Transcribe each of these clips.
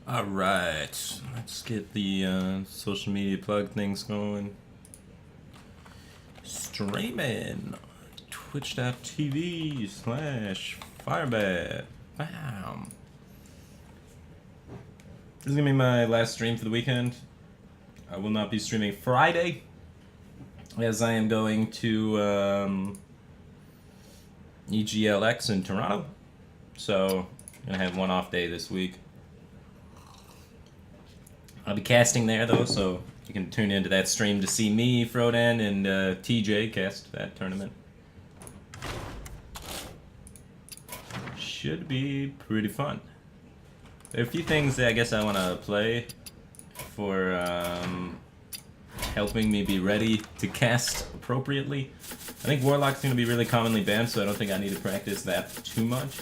Alright, let's get the social media plug things going. Streaming twitch.tv/Firebat. Bam. This is gonna be my last stream for the weekend. I will not be streaming Friday, as I am going to EGLX in Toronto. So, I'm gonna have one off day this week. I'll be casting there though, so you can tune into that stream to see me, Frodan, and TJ cast that tournament. Should be pretty fun. There are a few things that I guess I want to play for helping me be ready to cast appropriately. I think Warlock's going to be really commonly banned, so I don't think I need to practice that too much.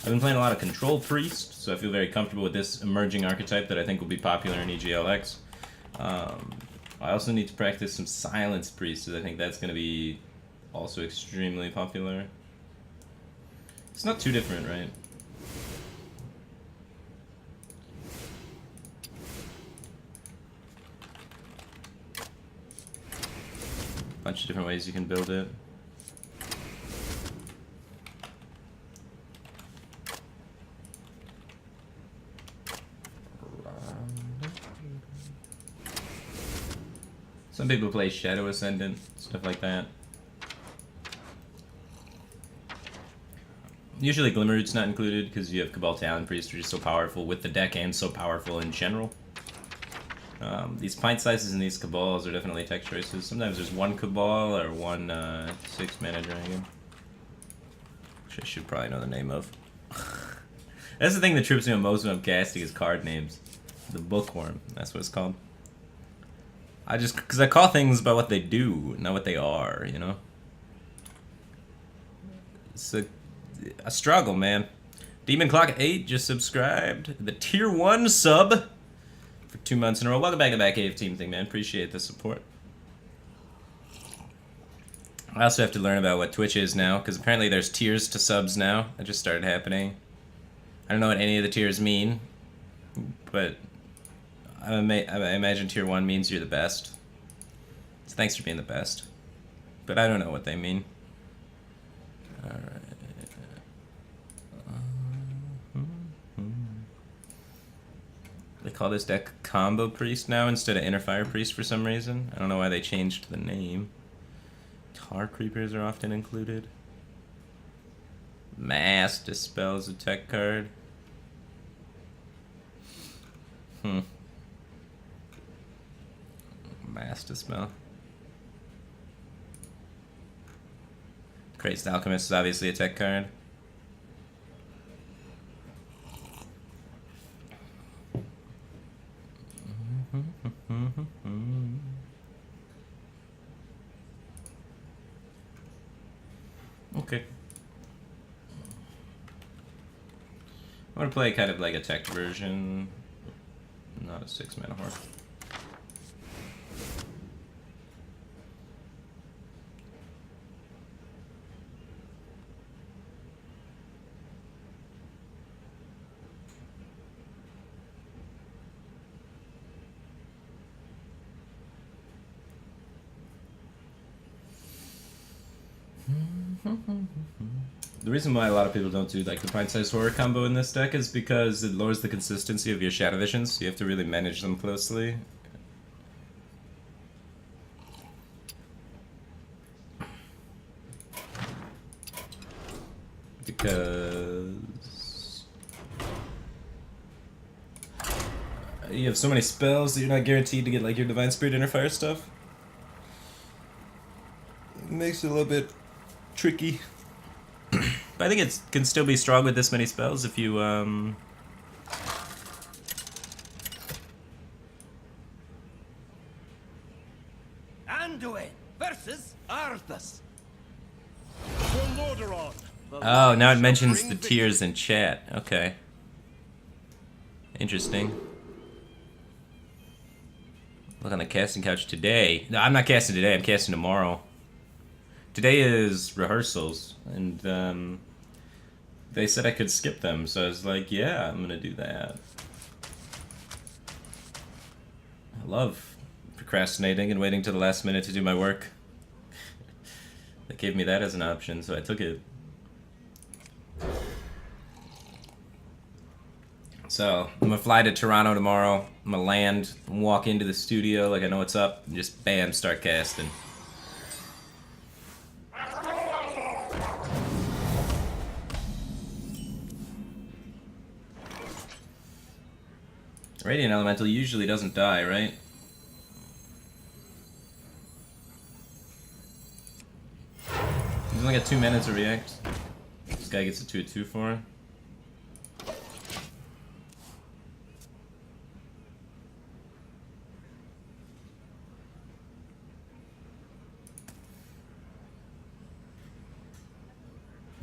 I've been playing a lot of Control Priest, so I feel very comfortable with this emerging archetype that I think will be popular in EGLX. I also need to practice some Silence Priest, because I think that's going to be also extremely popular. It's not too different, right? Bunch of different ways you can build it. Some people play Shadow Ascendant, stuff like that. Usually Glimmerroot's not included because you have Cabal Talon Priest, which is so powerful with the deck and so powerful in general. These pint sizes and these Cabals are definitely tech choices. Sometimes there's one Cabal or one 6-mana dragon, which I should probably know the name of. That's the thing that trips me up most when I'm casting is card names. The Bookworm, that's what it's called. Because I call things by what they do, not what they are, you know? It's a struggle, man. Demon Clock 8 just subscribed. The Tier 1 sub for 2 months in a row. Welcome back to that Cave Team thing, man. Appreciate the support. I also have to learn about what Twitch is now, because apparently there's tiers to subs now. That just started happening. I don't know what any of the tiers mean, but I imagine Tier 1 means you're the best. So thanks for being the best. But I don't know what they mean. Alright. They call this deck Combo Priest now instead of Inner Fire Priest for some reason. I don't know why they changed the name. Tar Creepers are often included. Mass Dispels a tech card. Mass Dispel. Crazed Alchemist is obviously a tech card. Okay. I want to play kind of like a tech version, not a 6-mana horse. The reason why a lot of people don't do like the pint-sized horror combo in this deck is because it lowers the consistency of your shadow visions, so you have to really manage them closely. Because you have so many spells that you're not guaranteed to get like your Divine Spirit Inner Fire stuff. It makes it a little bit tricky. But I think it can still be strong with this many spells if you, Anduin versus Arthas. Oh, now it mentions the tiers in chat. Okay. Interesting. Look on the casting couch today. No, I'm not casting today. I'm casting tomorrow. Today is rehearsals, and they said I could skip them, so I was like, yeah, I'm gonna do that. love procrastinating and waiting to the last minute to do my work. They gave me that as an option, so I took it. So, I'm gonna fly to Toronto tomorrow. I'm gonna land, walk into the studio like I know what's up, and just bam, start casting. Radiant Elemental usually doesn't die, right? He's only got 2 minutes to react. This guy gets a 2/2 for him.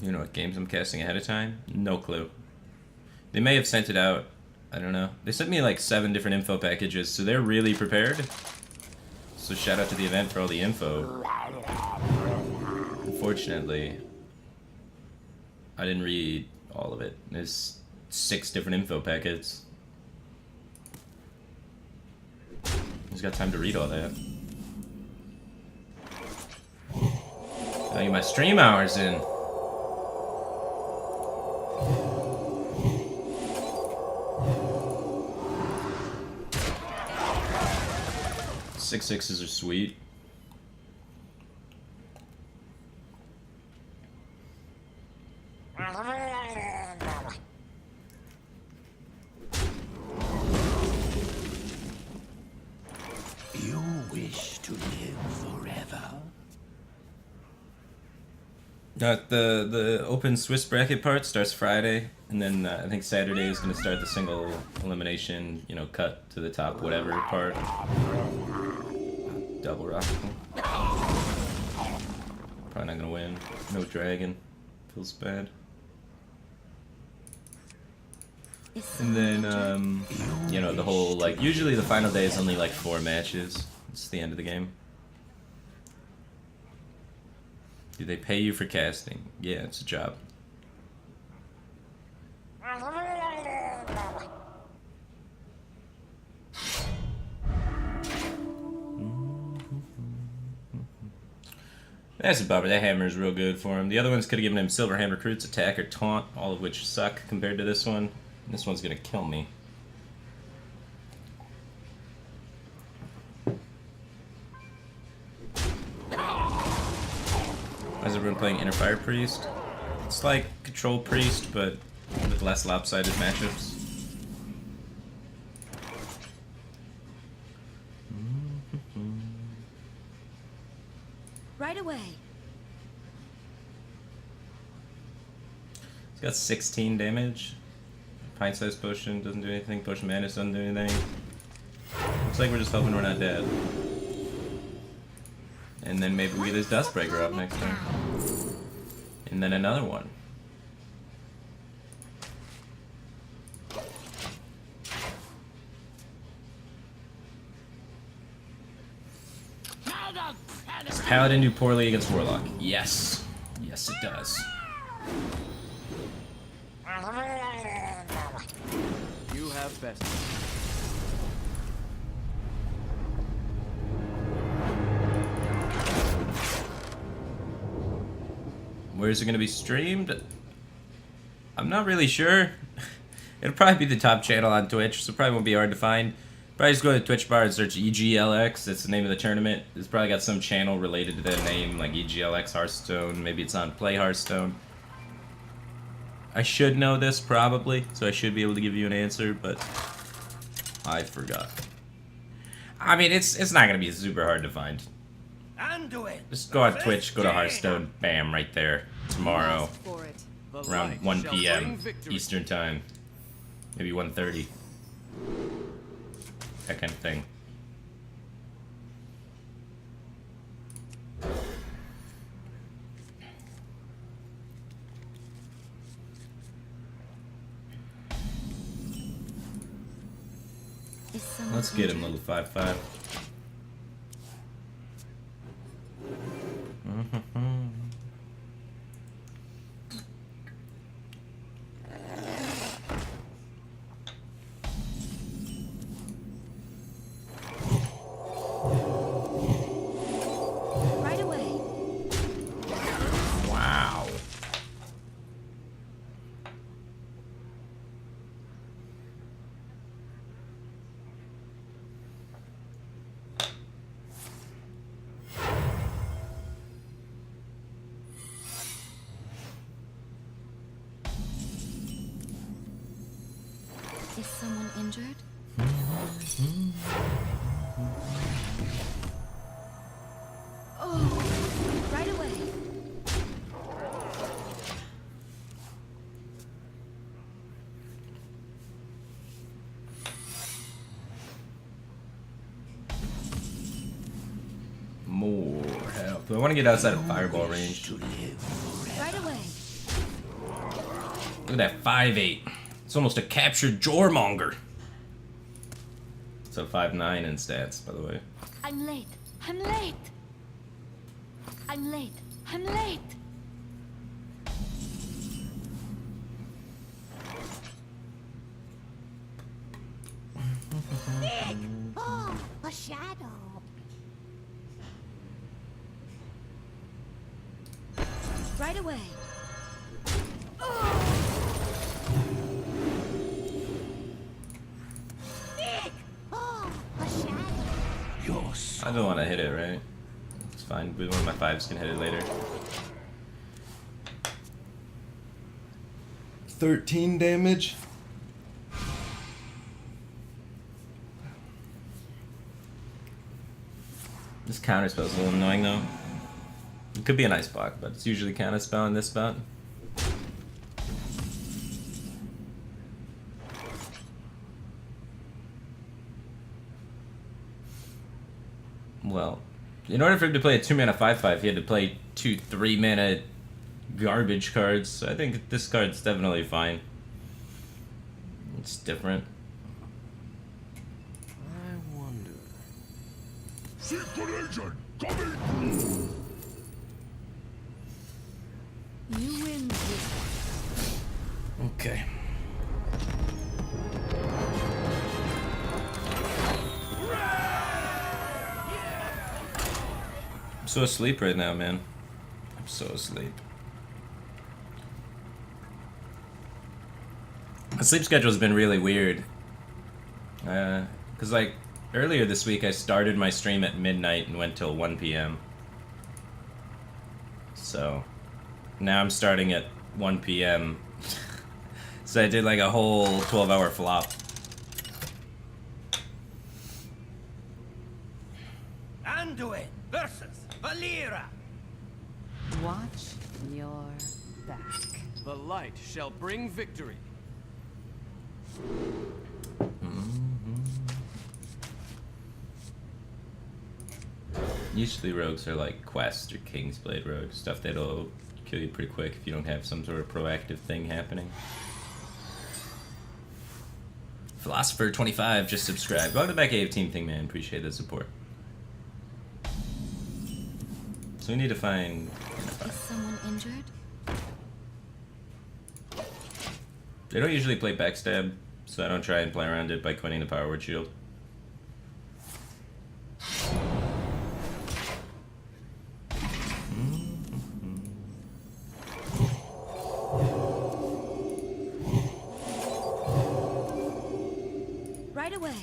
You know what games I'm casting ahead of time? No clue. They may have sent it out. I don't know. They sent me like 7 different info packages, so they're really prepared. So shout out to the event for all the info. Unfortunately, I didn't read all of it. There's 6 different info packets. Who's got time to read all that? Gotta get my stream hours in. 6/6s are sweet. You wish to live forever? The open Swiss bracket part starts Friday, and then I think Saturday is going to start the single elimination, you know, cut to the top whatever part. Double rock. Probably not going to win. No dragon. Feels bad. And then, you know, the whole, like, usually the final day is only like 4 matches. It's the end of the game. Do they pay you for casting? Yeah, it's a job. That's a bummer. That hammer is real good for him. The other ones could have given him Silver Hand Recruits, Attack, or Taunt, all of which suck compared to this one. This one's gonna kill me. Why is everyone playing Inner Fire Priest? It's like Control Priest, but with less lopsided matchups. Right away. It's got 16 damage. Pint-sized potion doesn't do anything. Potion Madness doesn't do anything. Looks like we're just hoping we're not dead. And then maybe we get this Dustbreaker up next time. And then another one. Does Paladin do poorly against Warlock? Yes. Yes, it does. You have best. Where's it going to be streamed? I'm not really sure. It'll probably be the top channel on Twitch, so it probably won't be hard to find. Probably just go to the Twitch bar and search EGLX. That's the name of the tournament. It's probably got some channel related to that name, like EGLX Hearthstone. Maybe it's on Play Hearthstone. I should know this, probably, so I should be able to give you an answer, but I forgot. I mean, it's not going to be super hard to find. Just go on Twitch, go to Hearthstone, bam, right there, tomorrow, around 1 p.m. Eastern Time, maybe 1:30, that kind of thing. Let's get him, little 5/5. Is someone injured? Oh, right away. More help. I want to get outside of fireball range. Right away. Look at that 5'8". It's almost a captured Jormonger. It's a 5'9" in stats, by the way. I'm late. I'm late. I'm late. I'm late. Oh, a shadow. Right away. Oh, a shadow. I don't want to hit it, right? It's fine. One of my 5s can hit it later. 13 damage. This counter spell's a little annoying though. It could be a nice block, but it's usually counter spell in this spot. Well, in order for him to play a 2-mana 5/5, he had to play 2 3-mana garbage cards. So I think this card's definitely fine. It's different. I wonder. Secret agent coming! You win this one. Okay. I'm so asleep right now, man. I'm so asleep. My sleep schedule's been really weird. Cause like earlier this week I started my stream at midnight and went till 1 p.m. So now I'm starting at 1 p.m. So I did like a whole 12-hour flop. Anduin versus Valera. Watch your back. The light shall bring victory. Usually rogues are like Quest or Kingsblade rogues, stuff that'll kill you pretty quick if you don't have some sort of proactive thing happening. Philosopher 25 just subscribed. Welcome back, AF Team Thing, man. Appreciate the support. So we need to find. Is someone injured? They don't usually play backstab, so I don't try and play around it by quitting the Power Word Shield. Right away.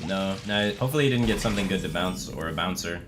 No. Hopefully he didn't get something good to bounce or a bouncer.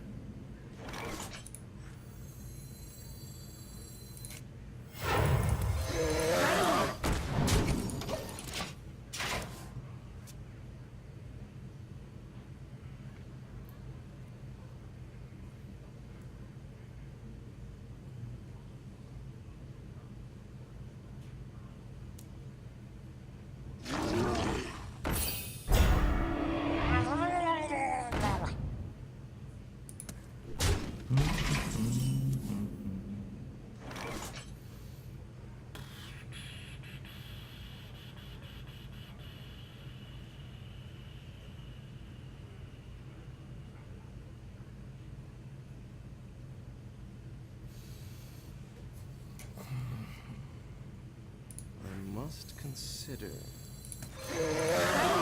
I must consider.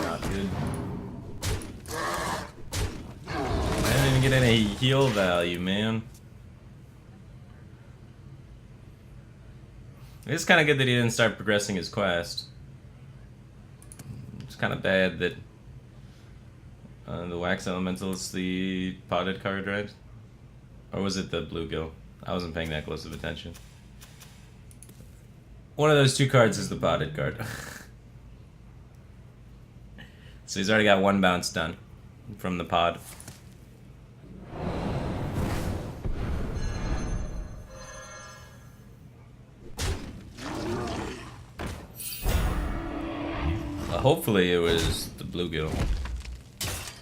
Not good. I didn't even get any heal value, man. It's kind of good that he didn't start progressing his quest. It's kind of bad that The wax elemental's the potted card, right? Or was it the bluegill? I wasn't paying that close of attention. One of those two cards is the potted card. So he's already got one bounce done from the pod. Hopefully it was the bluegill,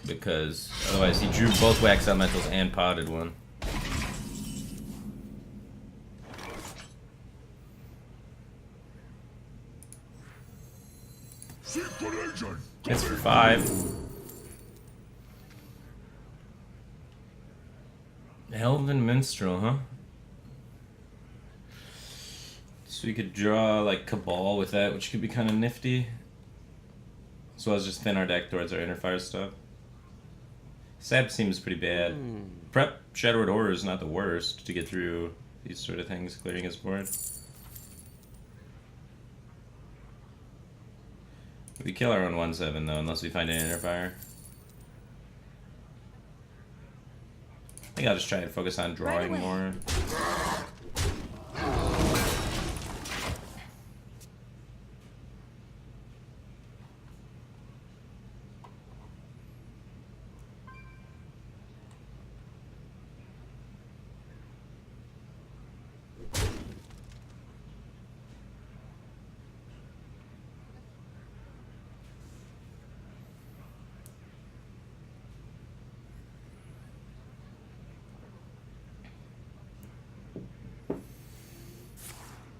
because otherwise he drew both wax elementals and potted one. It's for 5. Elven Minstrel, huh? So we could draw like Cabal with that, which could be kind of nifty. As well as just thin our deck towards our inner fire stuff. Sab seems pretty bad. Prep Shadowed Horror is not the worst to get through these sort of things, clearing his board. We kill our own 1/7 though, unless we find an inner fire. I think I'll just try and focus on drawing more.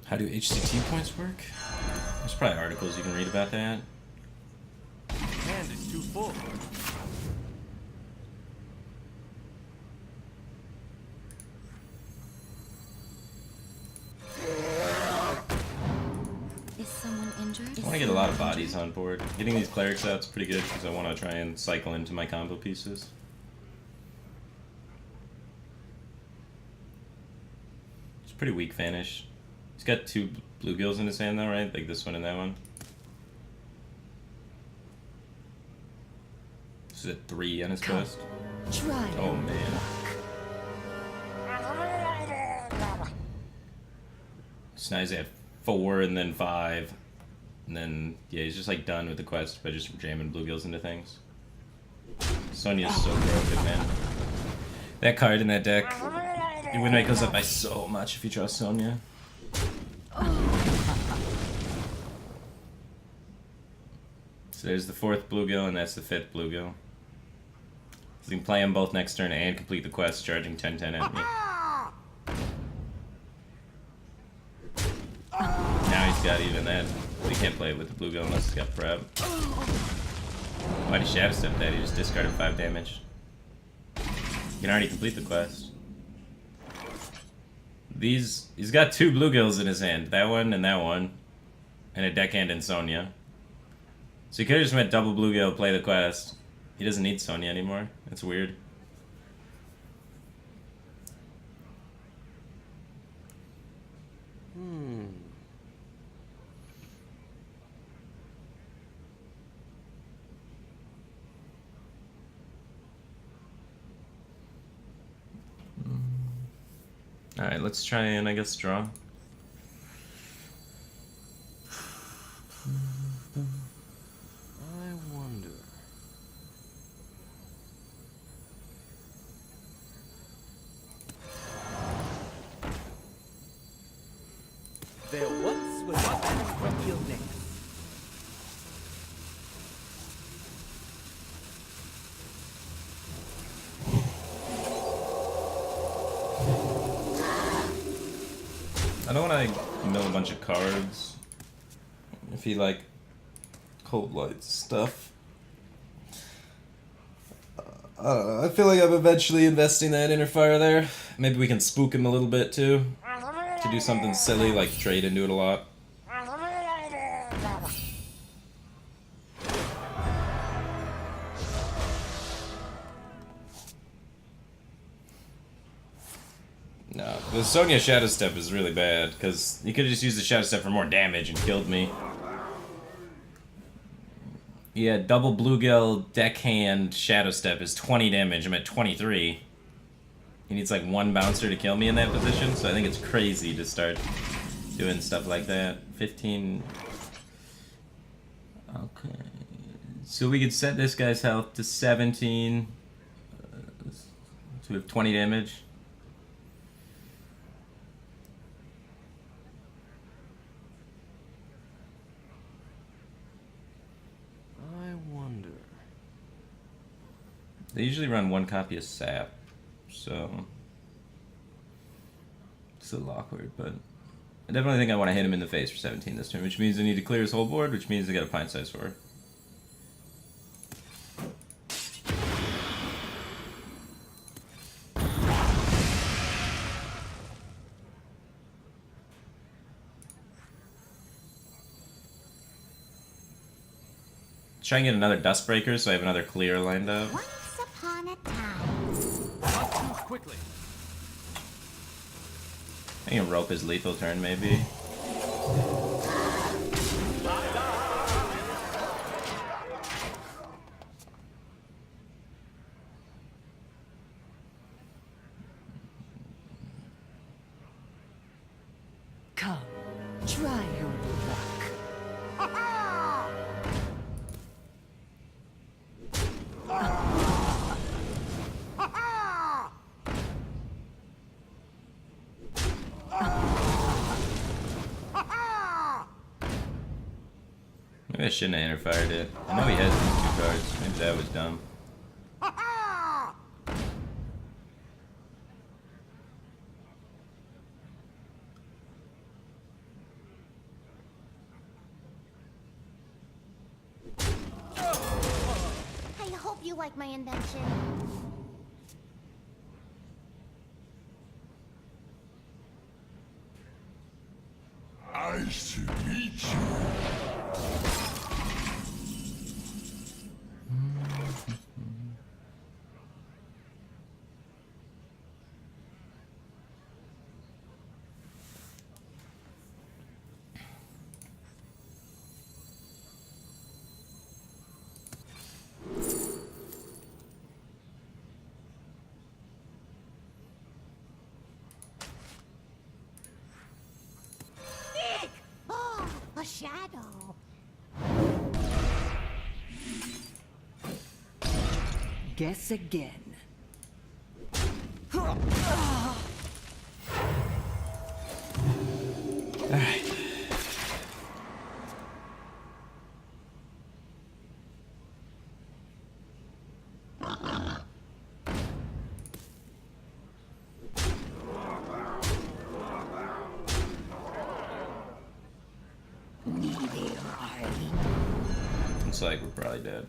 How do HCT points work? There's probably articles you can read about that. Hand is too full. Is someone injured? I want to get a lot of bodies on board. Getting these clerics out is pretty good because I want to try and cycle into my combo pieces. It's pretty weak vanish. He's got 2 bluegills in his hand though, right? Like this one and that one. This is a 3 on his quest. Try. Oh man. So now he's at 4 and then 5. And then, yeah, he's just like done with the quest by just jamming bluegills into things. Sonya's so broken, man. That card in that deck, your win rate goes up by so much if you draw Sonya. So there's the 4th bluegill, and that's the 5th bluegill. So you can play them both next turn and complete the quest, charging 10/10 at me. Now he's got even that. But he can't play it with the bluegill unless he's got prep. Why'd he shadow step that? He just discarded 5 damage. You can already complete the quest. He's got 2 bluegills in his hand. That one and that one. And a deckhand and Sonya. So he could have just went double bluegill, play the quest. He doesn't need Sonya anymore. That's weird. Alright, let's try and, I guess, draw. I wonder. There once was a tranquil day. I don't want to mill a bunch of cards. If he, like, cold lights stuff. I don't know. I feel like I'm eventually investing that inner fire there. Maybe we can spook him a little bit, too. To do something silly, like trade into it a lot. No, the Sonya Shadow Step is really bad, because you could have just used the Shadow Step for more damage and killed me. Yeah, double bluegill, deckhand, shadow step is 20 damage. I'm at 23. He needs like one bouncer to kill me in that position, so I think it's crazy to start doing stuff like that. 15. Okay. So we could set this guy's health to 17. So we have 20 damage. I wonder. They usually run one copy of sap, so it's a little awkward, but I definitely think I want to hit him in the face for 17 this turn, which means I need to clear his whole board, which means I got a pint-sized sword. Try and get another Dustbreaker so I have another clear lined up. Once upon a time. Not too quickly. I can rope his lethal turn, maybe. Come, try your luck. Maybe I shouldn't have interfired it. I know he has these 2 cards. Maybe that was dumb. I hope you like my invention. Nice to meet you. Oh, a shadow. Guess again. Alright. Looks like we're probably dead.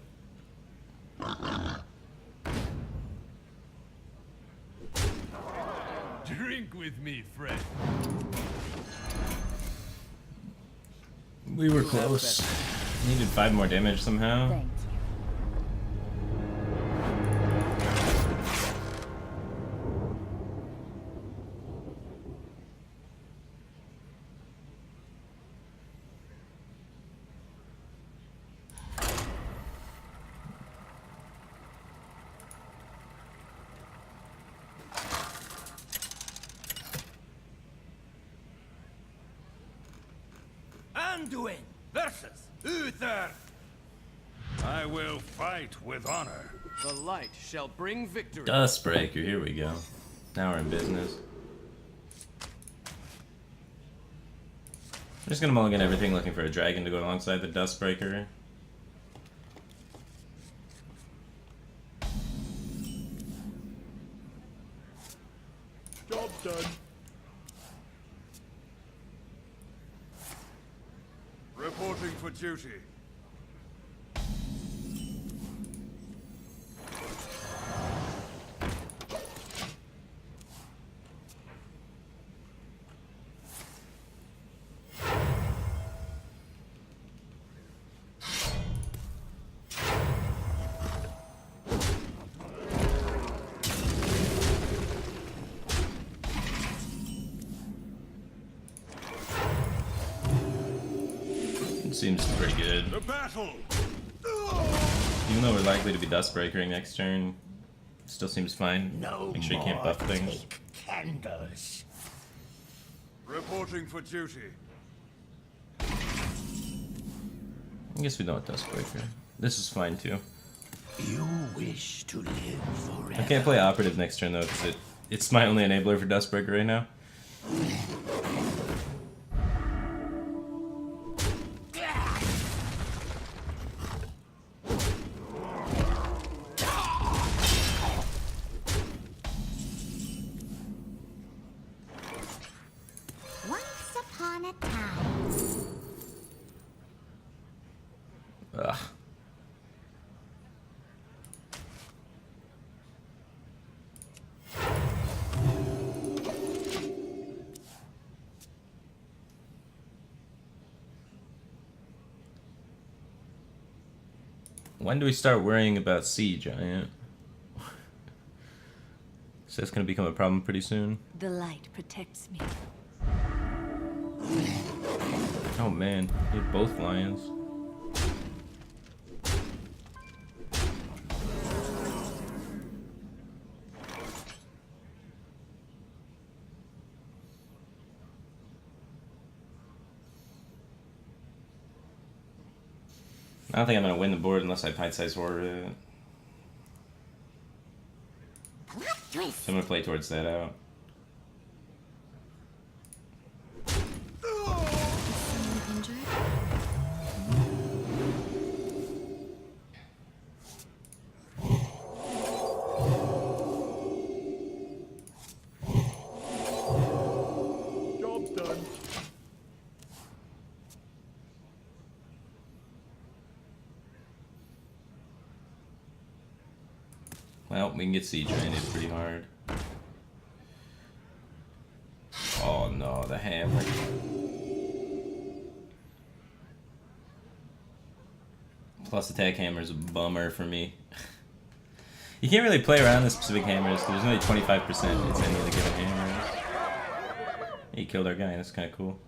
Drink with me, friend. We were close. Needed 5 more damage somehow. Thank you. Anduin versus Uther. I will fight with honor. The light shall bring victory. Dustbreaker, here we go. Now we're in business. I'm just gonna mulligan everything looking for a dragon to go alongside the Dustbreaker. Job done. Reporting for duty. Seems pretty good. The battle! Even though we're likely to be Dustbreakering next turn, still seems fine. No Make sure you can't more buff things. take candles. Reporting for duty. I guess we don't Dustbreaker. This is fine too. You wish to live forever. I can't play Operative next turn though, because it's my only enabler for Dustbreaker right now. Once upon a time. Ugh. When do we start worrying about Sea Giant? So that's gonna become a problem pretty soon. The light protects me. Oh man, you have both lions. I don't think I'm gonna win the board unless I pint-size horror it. Plot twist. So I'm gonna play towards that out. Someone injured? Job's done. Well, we can get Sea Gianted pretty hard. Oh no, the hammer. Plus attack hammer is a bummer for me. You can't really play around the specific hammers because there's only 25% it's any of the given hammers. He killed our guy, that's kind of cool.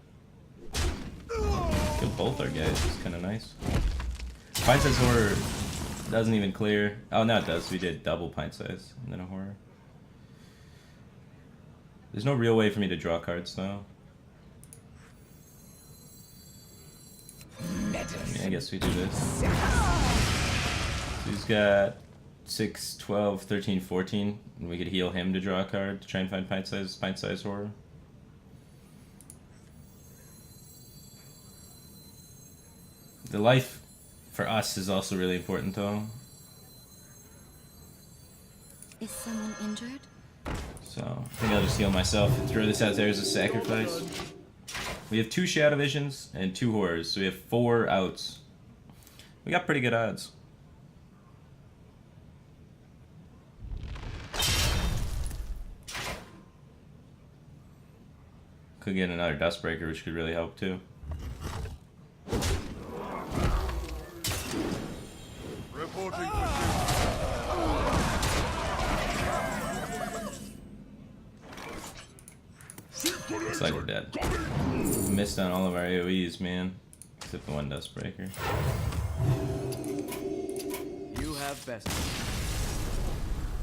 Killed both our guys, it's kind of nice. Pint size horror doesn't even clear. Oh, no, it does. We did double pint size and then a horror. There's no real way for me to draw cards though. I guess we do this. So he's got 6, 12, 13, 14, and we could heal him to draw a card to try and find pint size horror. The life for us is also really important though. Is someone injured? So I think I'll just heal myself and throw this out there as a sacrifice. We have 2 Shadow Visions and 2 Horrors, so we have 4 outs. We got pretty good odds. Could get another Dustbreaker, which could really help too. Reporting for duty. Looks like we're dead. Missed on all of our AoEs, man. Except the one Dustbreaker. You have best.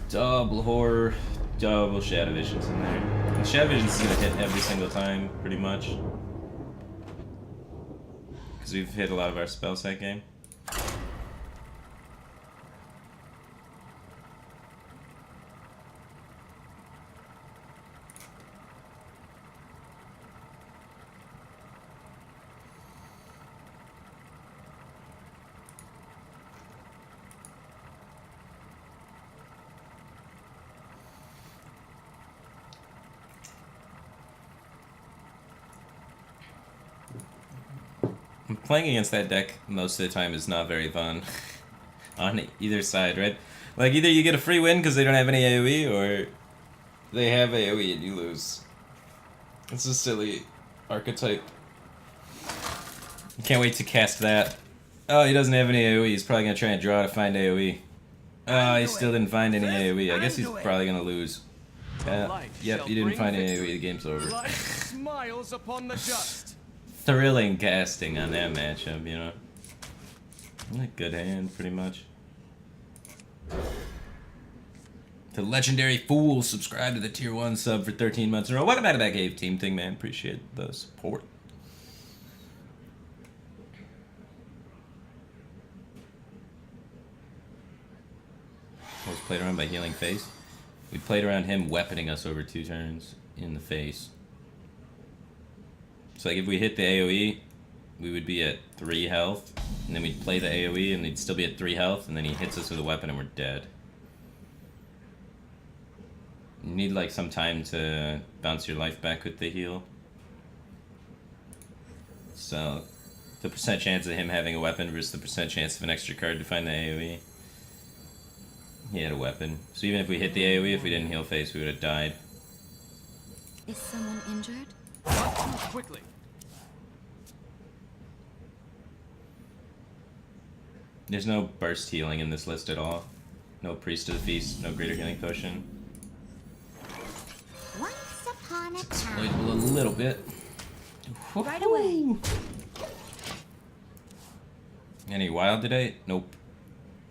Double Horror, double Shadow Visions in there. And Shadow Visions is gonna hit every single time, pretty much. Because we've hit a lot of our spells that game. Playing against that deck most of the time is not very fun on either side, right? Like either you get a free win because they don't have any AoE, or they have AoE and you lose. It's a silly archetype. Can't wait to cast that. Oh, he doesn't have any AoE. He's probably gonna try and draw to find AoE. Oh, he still didn't find any AoE. I guess he's probably gonna lose. Yep, he didn't find any AoE. The game's over. Life smiles upon the just. Thrilling casting on that matchup, you know. A good hand, pretty much. To Legendary Fool, subscribe to the Tier 1 sub for 13 months in a row. Welcome back to that Cave Team thing, man. Appreciate the support. I was played around by healing face. We played around him weaponing us over 2 turns in the face. So like if we hit the AoE, we would be at 3 health, and then we'd play the AoE and he'd still be at 3 health, and then he hits us with a weapon and we're dead. You need like some time to bounce your life back with the heal. So the percent chance of him having a weapon versus the percent chance of an extra card to find the AoE. He had a weapon. So even if we hit the AoE, if we didn't heal face, we would have died. Is someone injured? Quickly. There's no burst healing in this list at all. No Priest of the Feast, no Greater Healing Potion. Once upon a time. Exploitable a little bit. Right away. Any wild today? Nope.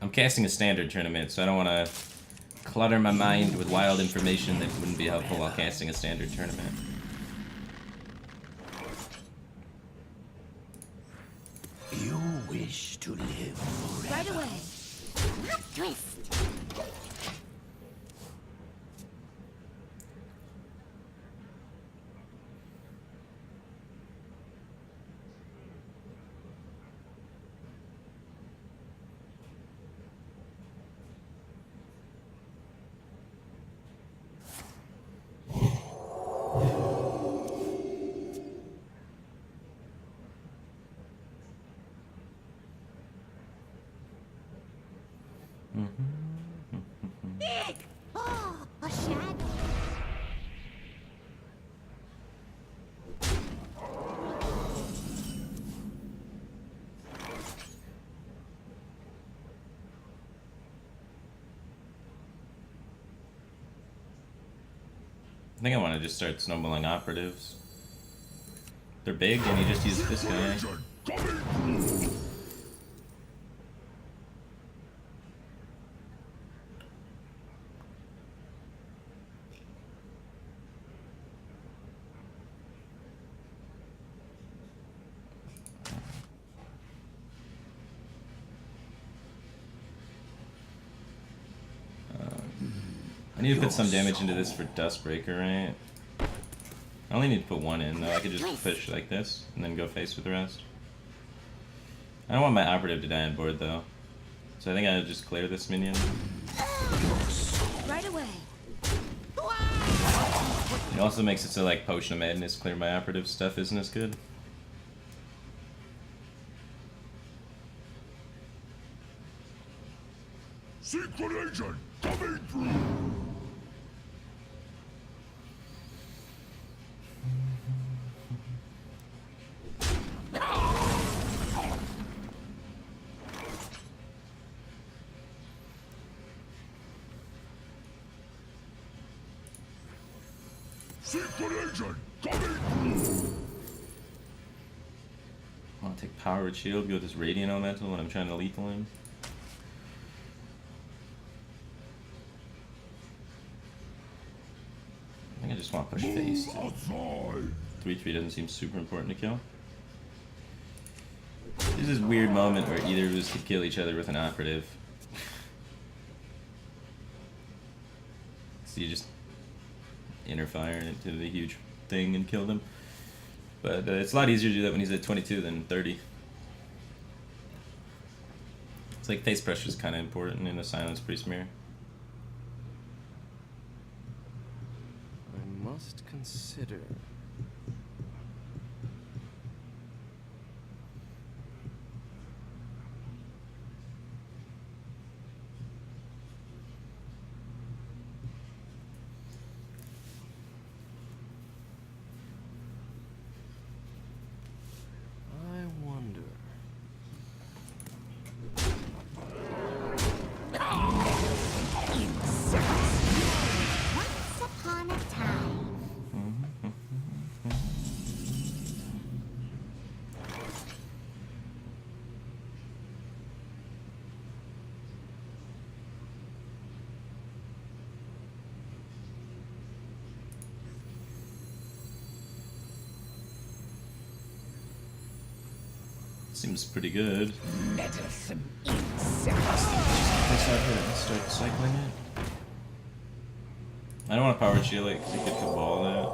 I'm casting a standard tournament, so I don't want to clutter my mind with wild information that wouldn't be helpful while casting a standard tournament. You wish to live forever. Right away. Plot twist. Oh, a shadow. I think I want to just start snowballing operatives. They're big, and you just use this guy. I need to put some damage into this for Dustbreaker, right? I only need to put 1 in, though. I could just push like this, and then go face with the rest. I don't want my operative to die on board, though. So I think I'll just clear this minion. Right away. It also makes it so, like, Potion of Madness, clear my operative stuff isn't as good. Secret agent coming through. Secret agent coming through. I'll take Powered Shield, go with this Radiant Elemental when I'm trying to lethal him. I think I just want to push face. 3/3 doesn't seem super important to kill. There's this weird moment where either of us could kill each other with an operative. So you just inner fire into the huge thing and kill them. But it's a lot easier to do that when he's at 22 than 30. It's like face pressure is kind of important in a Silence Priest mirror. I must consider. I wonder. Once upon a time. Seems pretty good. Meddlesome insect. Start cycling it. I don't want to power shield it because you get the ball out.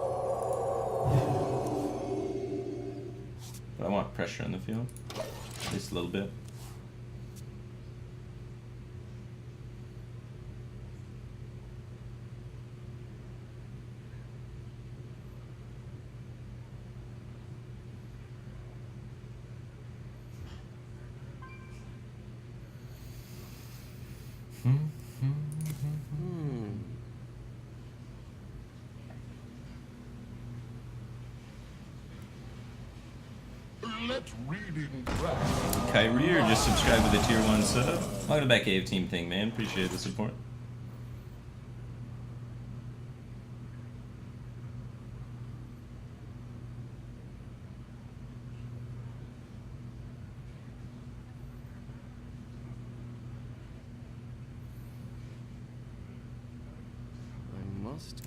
But I want pressure in the field. At least a little bit. Let reading crack. Kyrie or just subscribe with a tier 1 sub. Welcome back, Cave Team thing, man. Appreciate the support.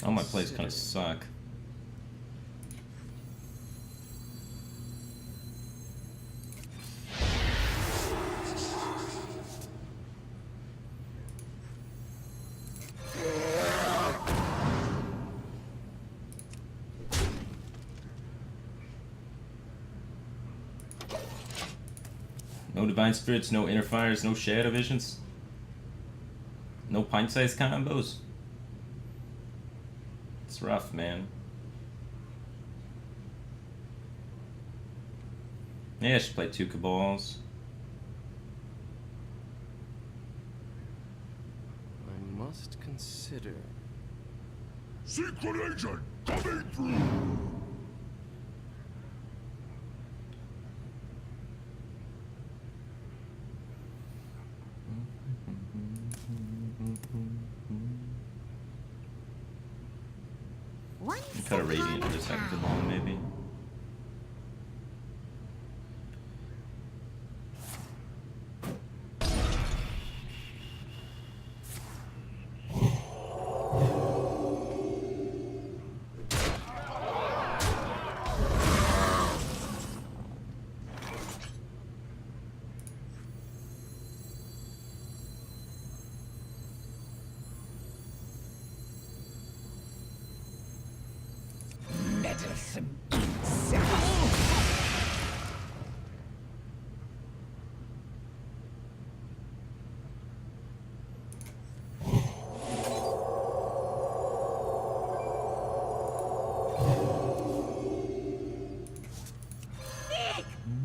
All my plays kind of suck. No Divine Spirits, no Inner Fires, no Shadow Visions. No pint-sized combos. It's rough, man. Yeah, I should play 2 Cabals. I must consider. Secret agent coming through. Cut a Radiant for the second Cabal, maybe. Meddlesome insect.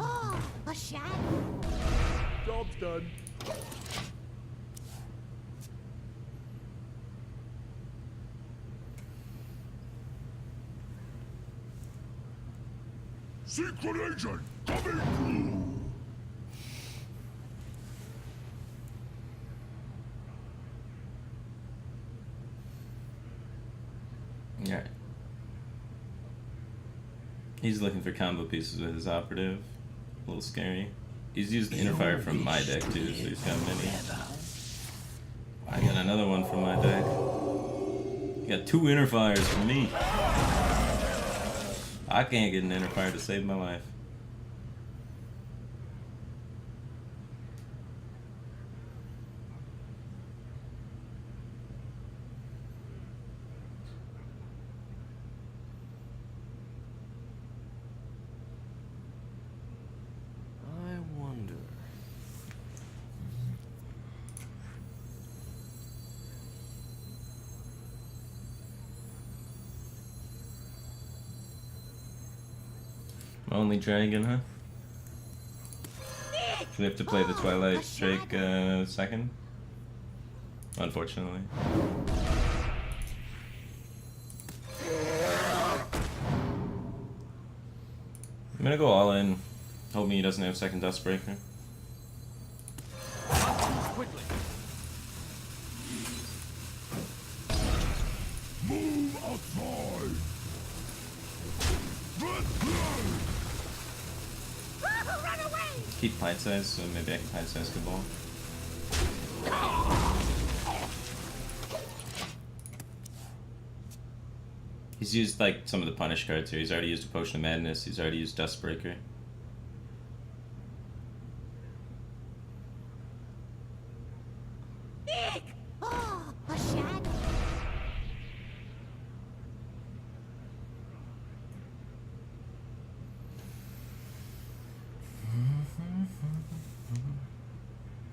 Oh, a shadow. Job's done. Secret agent coming through. Yeah. He's looking for combo pieces with his operative. A little scary. He's used the Inner Fire from my deck too, so he's got many. I got another one from my deck. You got 2 Inner Fires from me. I can't get an Inner Fire to save my life. I wonder. Only dragon, huh? Do we have to play the Twilight Drake second? Unfortunately. I'm gonna go all in. Hope he doesn't have second Dustbreaker. Quickly. Move outside. Run away! Keep pint size, so maybe I can pint size Cabal. He's used like some of the punish cards here. He's already used a Potion of Madness. He's already used Dustbreaker.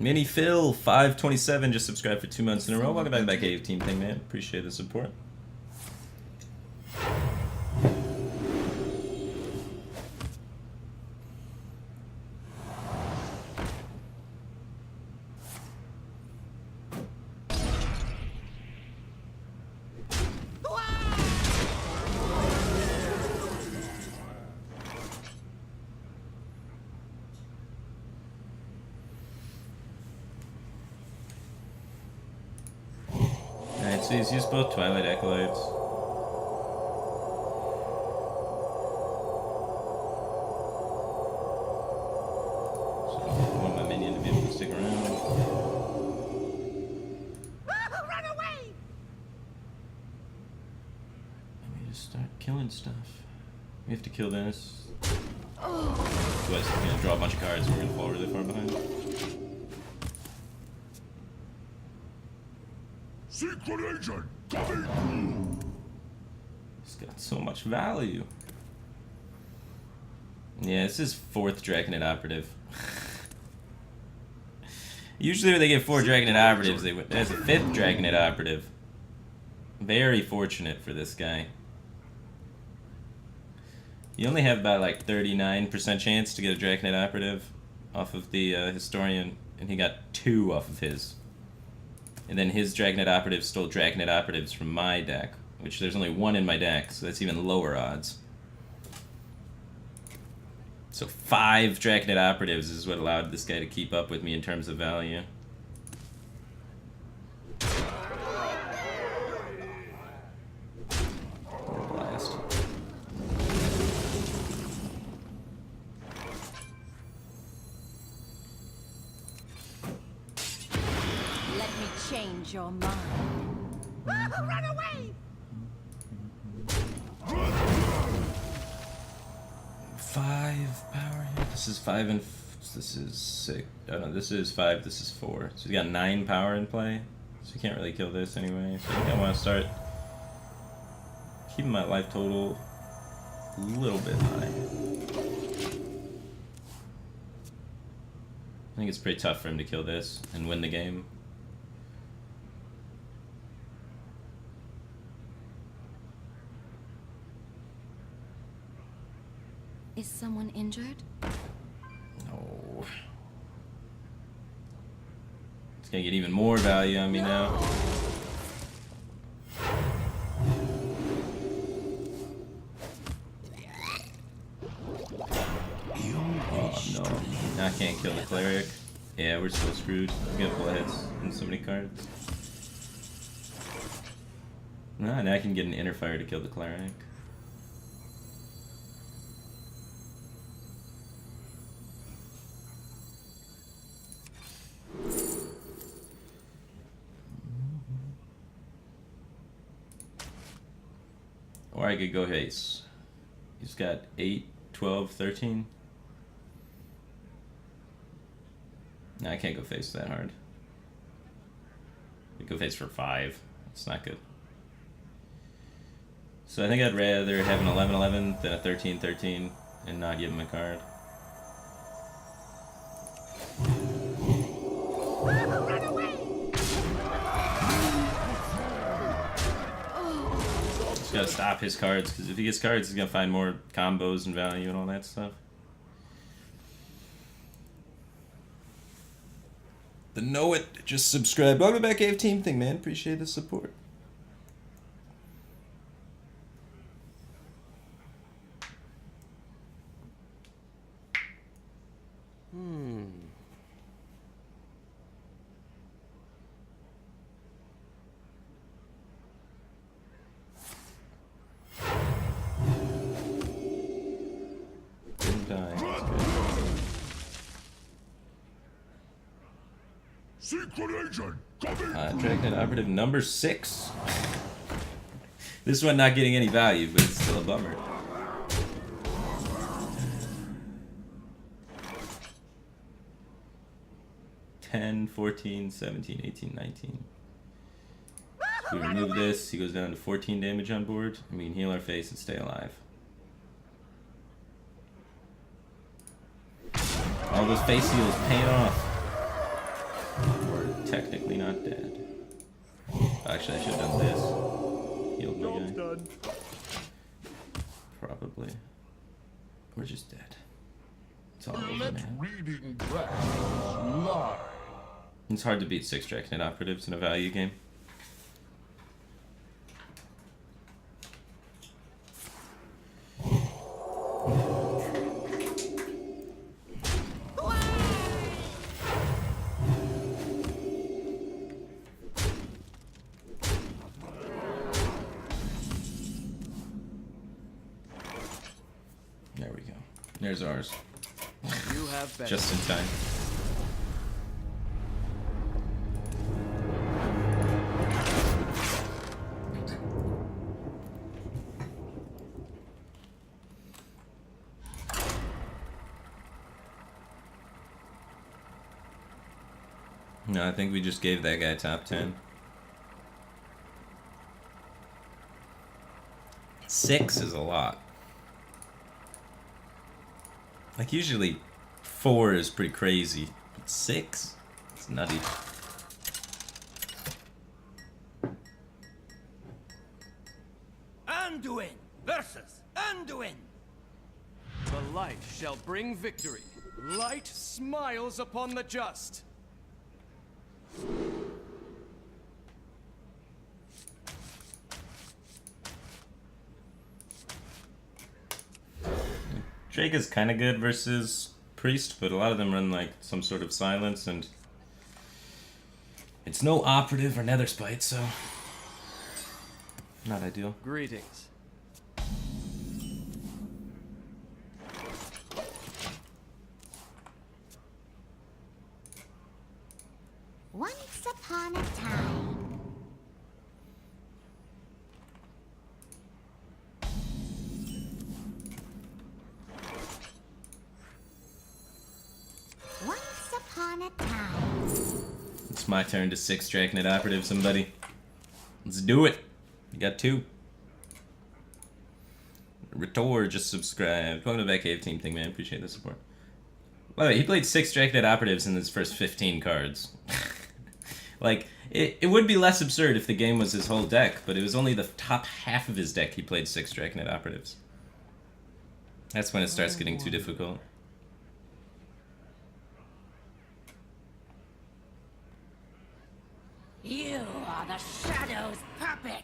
Mini Phil 527 just subscribed for 2 months in a row. Welcome back to that Cave Team thing, man. Appreciate the support. Alright, so he's used both Twilight Acolytes. So I want my minion to be able to stick around. Run away! Let me just start killing stuff. We have to kill this. Otherwise, he's gonna draw a bunch of cards and we're gonna fall really far behind. Secret agent coming! He's got so much value. Yeah, this is 4th Draconid Operative. Usually when they get 4 Draconid Operatives, they there's a 5th Draconid Operative. Very fortunate for this guy. You only have about like 39% chance to get a Draconid Operative off of the Historian, and he got 2 off of his. And then his Draconid Operatives stole Draconid Operatives from my deck, which there's only 1 in my deck, so that's even lower odds. So 5 Draconid Operatives is what allowed this guy to keep up with me in terms of value. Blast. Let me change your mind. Run away! 5 power here. This is 5 and this is 6. Oh no, this is 5. This is 4. So we got 9 power in play. So you can't really kill this anyway. So I think I want to start keeping my life total a little bit high. I think it's pretty tough for him to kill this and win the game. Is someone injured? No. It's gonna get even more value on me now. Oh no. I can't kill the cleric. Yeah, we're still screwed. We got bullheads and so many cards. Nah, now I can get an inner fire to kill the cleric. Or I could go Haze. He's got 8, 12, 13. No, I can't go face that hard. I go face for 5. It's not good. So I think I'd rather have an 11-11 than a 13-13 and not give him a card. Run away! Just gotta stop his cards, because if he gets cards, he's gonna find more combos and value and all that stuff. The Know It just subscribed. Welcome back, Cave Team thing, man. Appreciate the support. Didn't die. That's good. Secret agent coming! Dragon Operative number 6. This one not getting any value, but it's still a bummer. $10, $14, $17, $18, $19. So we remove this, he goes down to 14 damage on board, and we can heal our face and stay alive. All those face heals paying off. We're technically not dead. Actually, I should have done this. Healed my guy. Done. Probably. We're just dead. It's all over Let now. reading grass lie. It's hard to beat 6 Draconic Operatives in a value game. There we go. There's ours. You have better. Just in time. No, I think we just gave that guy top 10. 6 is a lot. Like, usually 4 is pretty crazy, but 6? It's nutty. Anduin versus Anduin. The light shall bring victory. Light smiles upon the just. Drake is kind of good versus Priest, but a lot of them run like some sort of silence, and it's no operative or nether spite, so not ideal. Greetings. Once upon a time. Once upon a time. It's my turn to 6 Draconic Operative somebody. Let's do it. You got 2. Ritor just subscribed. Welcome to the Batcave team thing, man. Appreciate the support. By the way, he played 6 Draconic Operatives in his first 15 cards. Like, it would be less absurd if the game was his whole deck, but it was only the top half of his deck he played 6 Draconic Operatives. That's when it starts getting too difficult. You are the Shadow's puppet.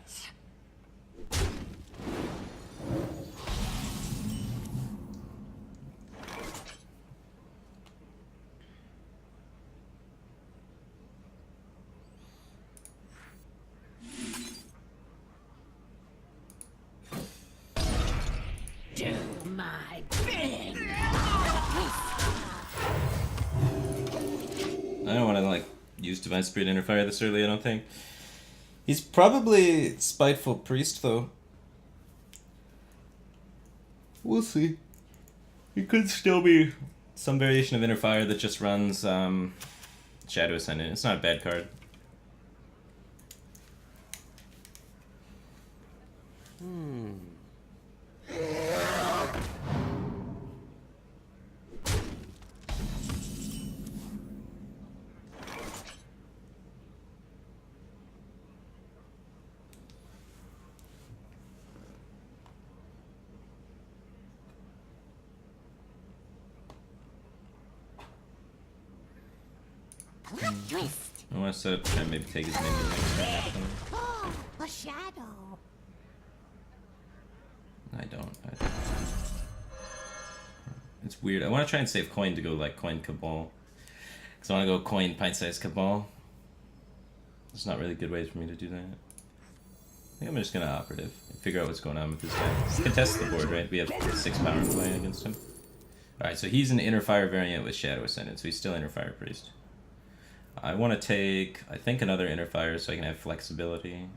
Do my bidding. I don't want to, like, use Divine Spirit Interfire this early, I don't think. He's probably Spiteful Priest, though. We'll see. He could still be some variation of Interfire that just runs Shadow Ascendant. It's not a bad card. Plot twist. I want to set up to try and maybe take his minion next turn after. Oh, a shadow. I don't. It's weird. I want to try and save coin to go like coin Cabal. Because I want to go coin pint-sized Cabal. There's not really good ways for me to do that. I think I'm just going to operative and figure out what's going on with this guy. Let's contest the board, right? We have 6 power in play against him. Alright, so he's an Interfire variant with Shadow Ascendant, so he's still Interfire Priest. I want to take, I think, another Interfire so I can have flexibility.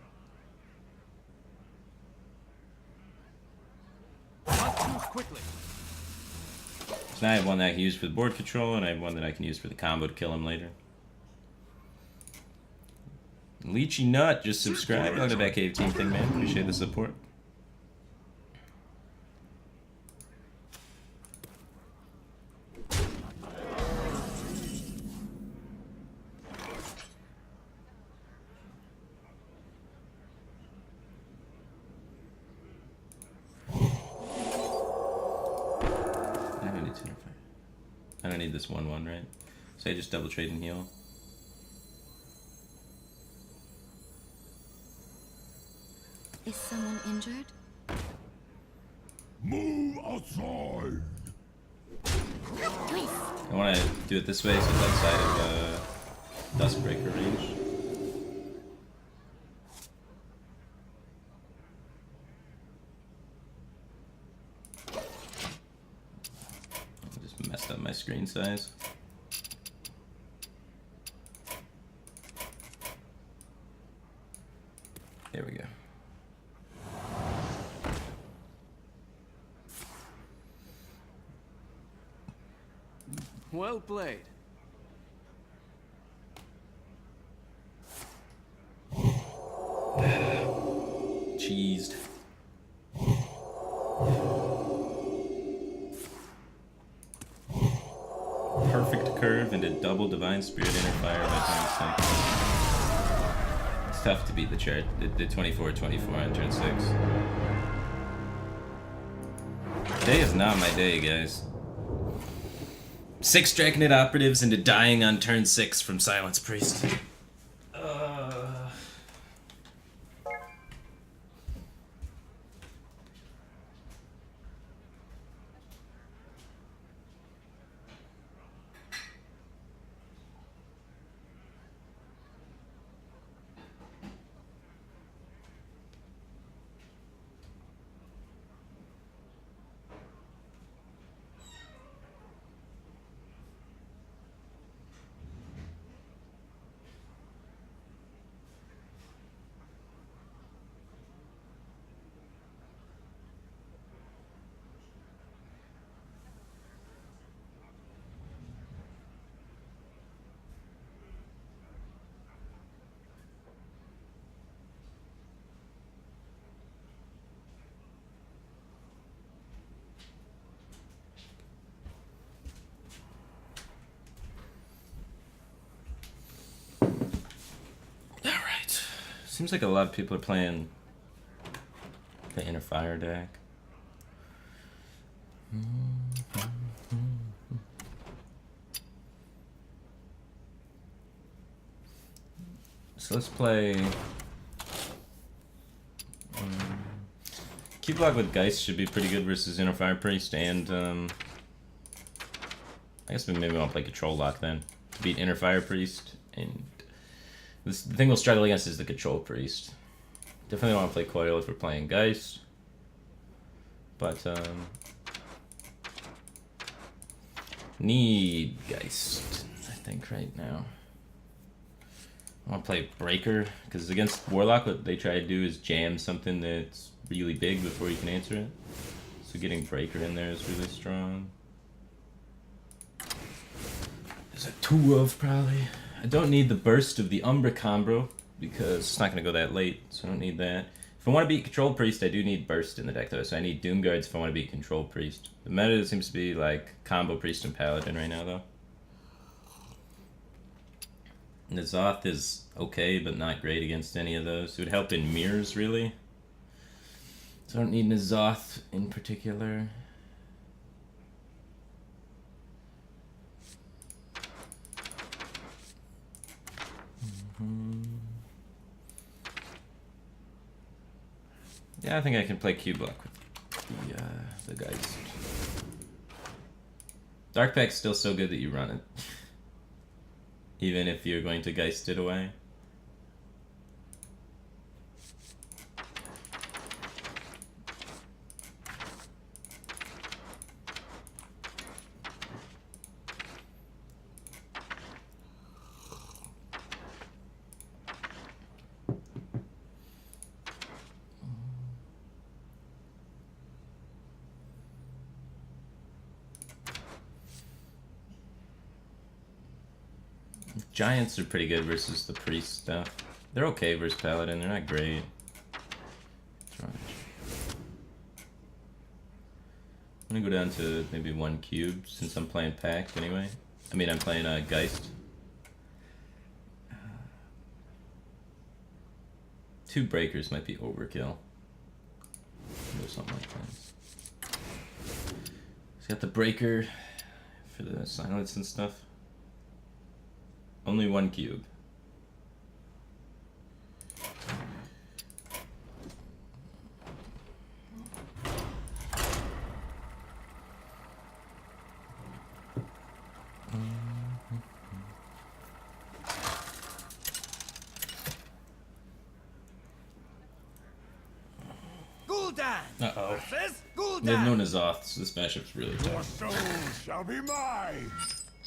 Must move quickly. So now I have one that I can use for the board control, and I have one that I can use for the combo to kill him later. Leechy Nut just subscribed. Welcome to the Batcave team thing, man. Appreciate the support. I don't need this 1/1, right? So I just double trade and heal. Is someone injured? Move aside! I want to do it this way, so it's outside of Dustbreaker range. I just messed up my screen size. There we go. Well played. Cheesed. Perfect curve into double Divine Spirit Inner Fire by turn 6. It's tough to beat the chart. The 24-24 on turn 6. Today is not my day, guys. 6 Draconid Operatives into dying on turn 6 from Silence Priest. Seems like a lot of people are playing the Inner Fire deck. So let's play... Key block with Geist should be pretty good versus Inner Fire Priest, and I guess maybe I'll play Control Lock then. To beat Inner Fire Priest, and the thing we'll struggle against is the Control Priest. Definitely don't want to play Coil if we're playing Geist. But, need Geist, I think, right now. I want to play Breaker, because against Warlock, what they try to do is jam something that's really big before you can answer it. So getting Breaker in there is really strong. There's a 2 of, probably. I don't need the burst of the Umbra Combro, because it's not going to go that late, so I don't need that. If I want to beat Control Priest, I do need burst in the deck, though, so I need Doom Guards if I want to beat Control Priest. The meta seems to be, like, Combo Priest and Paladin right now, though. N'Zoth is okay, but not great against any of those. It would help in mirrors, really. So I don't need N'Zoth in particular. Yeah, I think I can play Q-Block with the Geist. Dark Pack's still so good that you run it. Even if you're going to Geist it away. Giants are pretty good versus the priest stuff. They're okay versus Paladin, they're not great. I'm gonna go down to maybe 1 cube since I'm playing Pact anyway. I mean, I'm playing Geist. 2 breakers might be overkill. Or something like that. He's got the breaker for the silence and stuff. Only one cube. Gul'dan! Uh-oh. Versus They're Gul'dan! known as Zoths. So this bishop's really Your tough. soul shall be mine.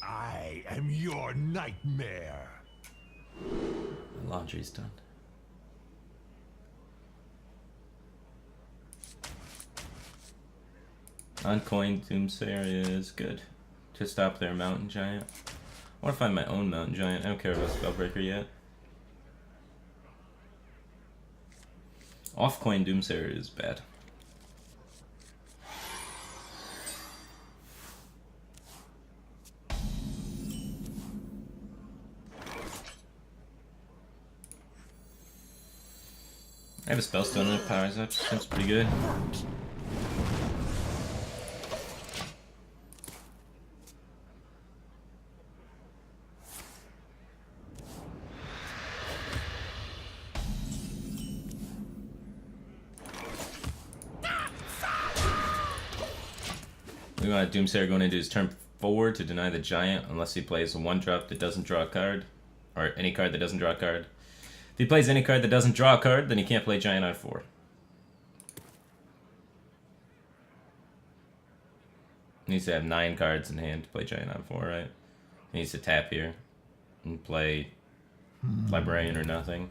I am your nightmare. My laundry's done. Uncoined Doomsayer is good to stop their mountain giant. I want to find my own mountain giant. I don't care about Spellbreaker yet. Off-coin Doomsayer is bad. I have a Spellstone that powers up. Seems pretty good. We want a Doomsayer going into his turn 4 to deny the giant unless he plays a 1-drop that doesn't draw a card. Or any card that doesn't draw a card. If he plays any card that doesn't draw a card, then he can't play giant on 4. He needs to have 9 cards in hand to play giant on 4, right? He needs to tap here and play Librarian or nothing.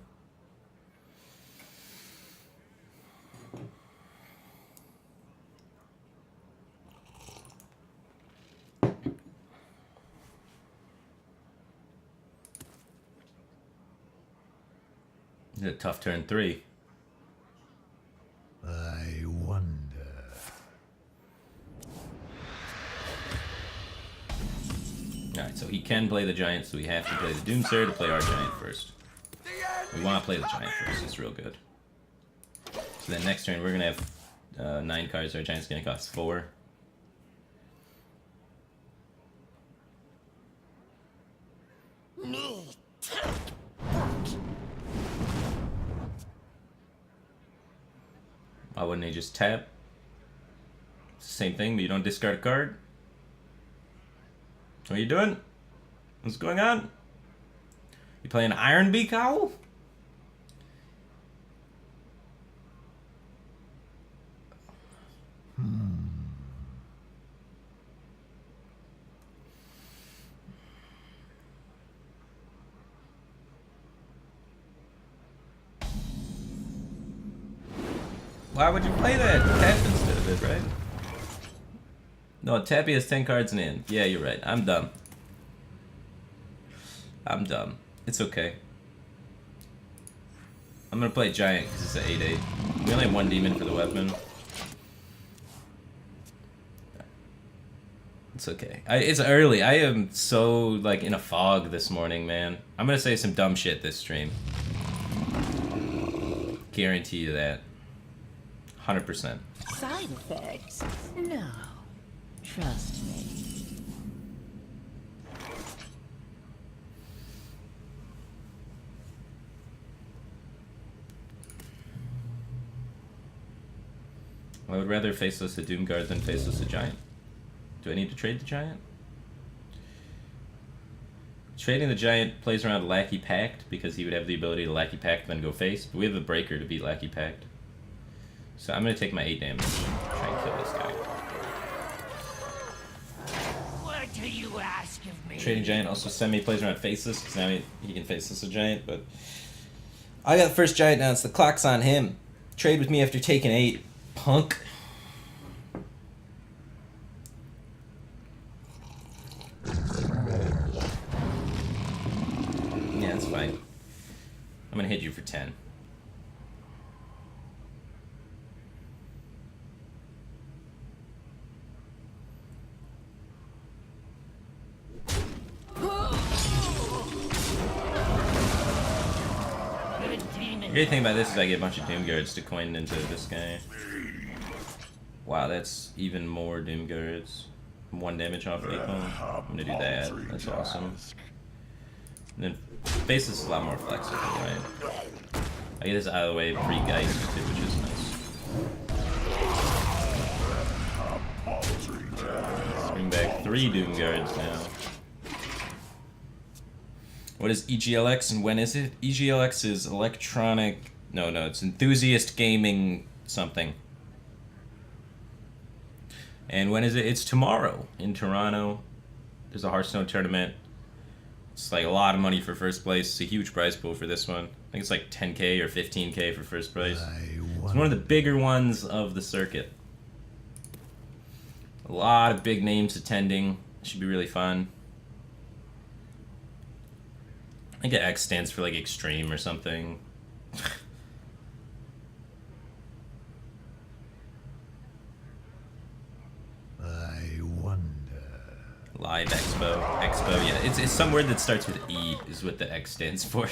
It's a tough turn 3. I wonder. Alright, so he can play the giant, so we have to play the Doomsayer to play our giant first. We want to play the giant first, it's real good. So then next turn we're going to have 9 cards, our giant's going to cost 4. Me. Why wouldn't he just tap? Same thing, but you don't discard a card. What are you doing? What's going on? You playing Iron Beak Owl? Why would you play that? Tap instead of it, right? No, Tappy has 10 cards in hand. Yeah, you're right. I'm dumb. I'm dumb. It's okay. I'm gonna play Giant because it's an 8/8. We only have 1 demon for the weapon. It's okay. It's early. I am so, like, in a fog this morning, man. I'm gonna say some dumb shit this stream. Guarantee you that. 100%. Side effects? No. Trust me. I would rather faceless a Doomguard than faceless a Giant. Do I need to trade the Giant? Trading the Giant plays around Lackey Pact because he would have the ability to Lackey Pact then go face, but we have a breaker to beat Lackey Pact. So I'm going to take my 8 damage and try and kill this guy. What do you ask of me? Trading Giant also semi plays around faceless because now he can faceless a Giant, but I got the first Giant down, so the clock's on him. Trade with me after taking 8. Punk. Yeah, that's fine. I'm gonna hit you for 10. The great thing about this is I get a bunch of Doomguards to coin into this guy. Wow, that's even more Doomguards. 1 damage off lethal. I'm gonna do that. That's awesome. And then basis is a lot more flexible, right? I get this out of the way pre-Geist too, which is nice. Let's bring back 3 Doom Guards now. What is EGLX and when is it? EGLX is electronic... No, it's Enthusiast Gaming something. And when is it? It's tomorrow in Toronto. There's a Hearthstone tournament. It's like a lot of money for first place. It's a huge prize pool for this one. I think it's like 10K or 15K for first place. It's one of the bigger ones of the circuit. A lot of big names attending. Should be really fun. I think X stands for like extreme or something. I wonder. Live Expo. Yeah. It's some word that starts with E is what the X stands for.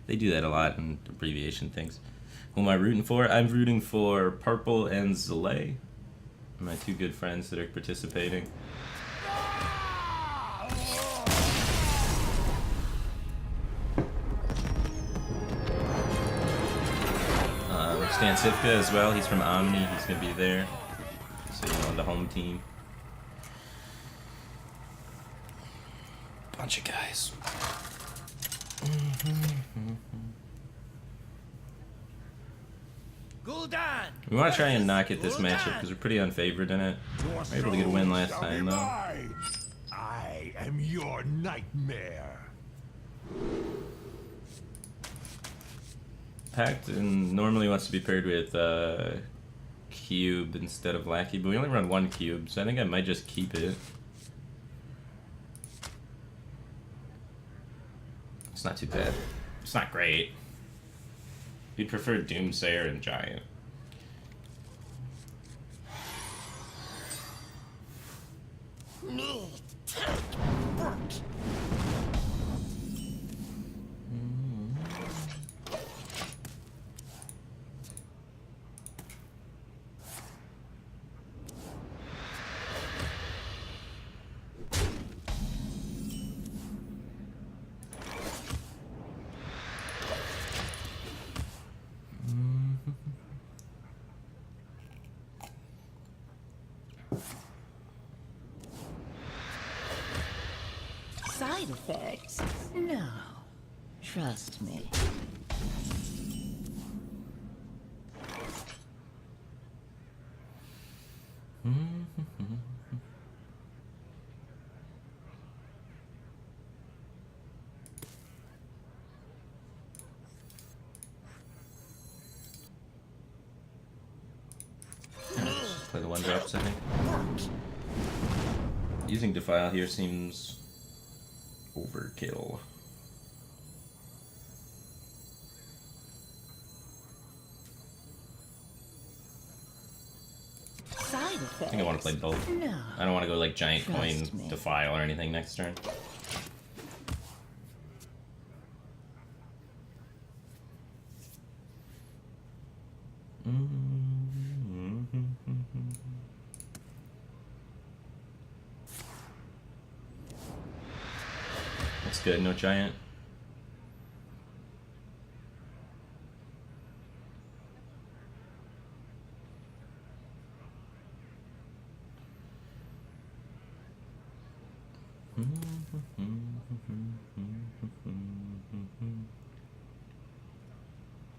They do that a lot in abbreviation things. Who am I rooting for? I'm rooting for Purple and Zalay. My 2 good friends that are participating. Stan Sifka as well. He's from Omni. He's gonna be there. So you know, the home team. Bunch of guys. Gul'dan! We want to try and not get this matchup because we're pretty unfavored in it. We were able to get a win last time though. I am your nightmare. Pact normally wants to be paired with Cube instead of Lackey, but we only run 1 Cube, so I think I might just keep it. It's not too bad. It's not great. You'd prefer Doomsayer and Giant. Side effects? No. Trust me. Play the 1-drops, I think. Using Defile here seems overkill. Side effects? I think I want to play both. No. I don't want to go like Giant Trust Coin me. Defile or anything next turn. That's good, no Giant.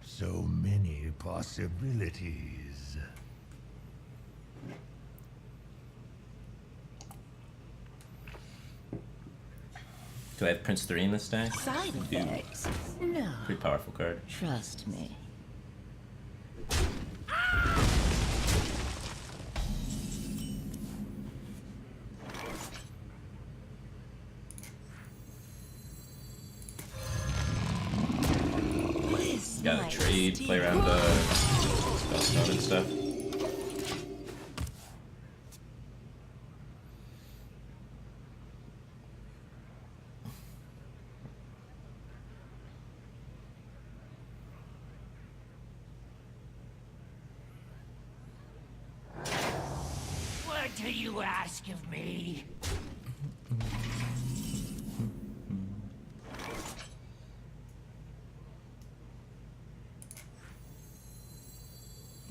So many possibilities. Do I have Prince 3 in this deck? Side Do. effects? No. Pretty powerful card. Trust me. Gotta trade, play around the Spellstone and stuff. What do you ask of me?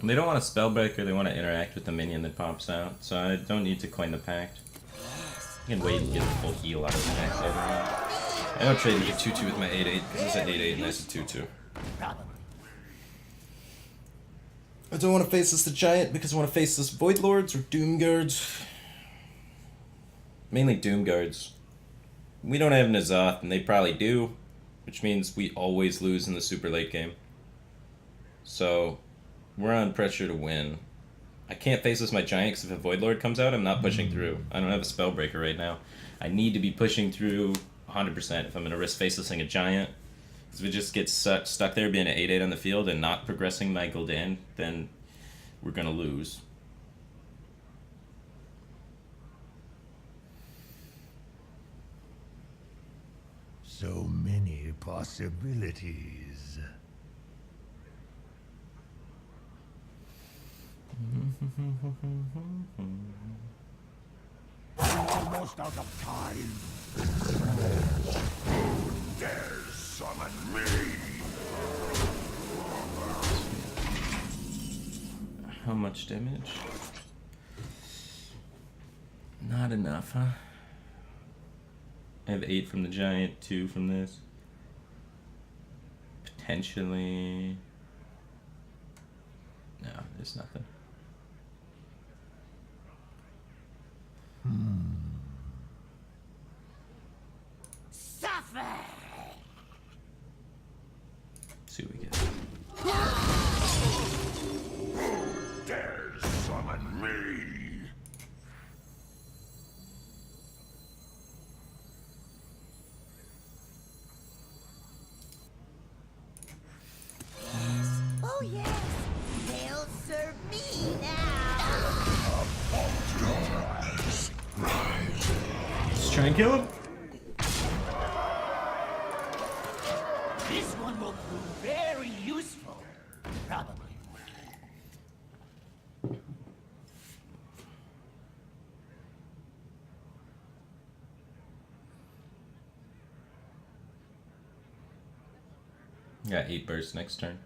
They don't want a spellbreaker, they want to interact with the minion that pops out, so I don't need to coin the pact. I can wait and get the full heal out of the next overall. I don't trade and get 2-2 with my 8-8, because it's an 8-8 and that's a 2-2. Probably. I don't want to face this the Giant because I want to face this Void Lords or Doom Guards. Mainly Doom Guards. We don't have N'Zoth, and they probably do, which means we always lose in the super late game. So, we're on pressure to win. I can't face this my Giant because if a Void Lord comes out, I'm not pushing through. I don't have a Spellbreaker right now. I need to be pushing through 100% if I'm going to risk facelessing a Giant. Because if it just gets stuck there being an 8-8 on the field and not progressing my Gul'dan, then we're going to lose. So many possibilities. Almost out of time. Who dares summon me? How much damage? Not enough, huh? I have 8 from the Giant, 2 from this. Potentially... No, there's nothing. Suffer! See what we get. Who dares summon me? Oh yes, they'll serve me now. Let's try and kill him. This one will prove very useful. Probably. Got 8 bursts next turn.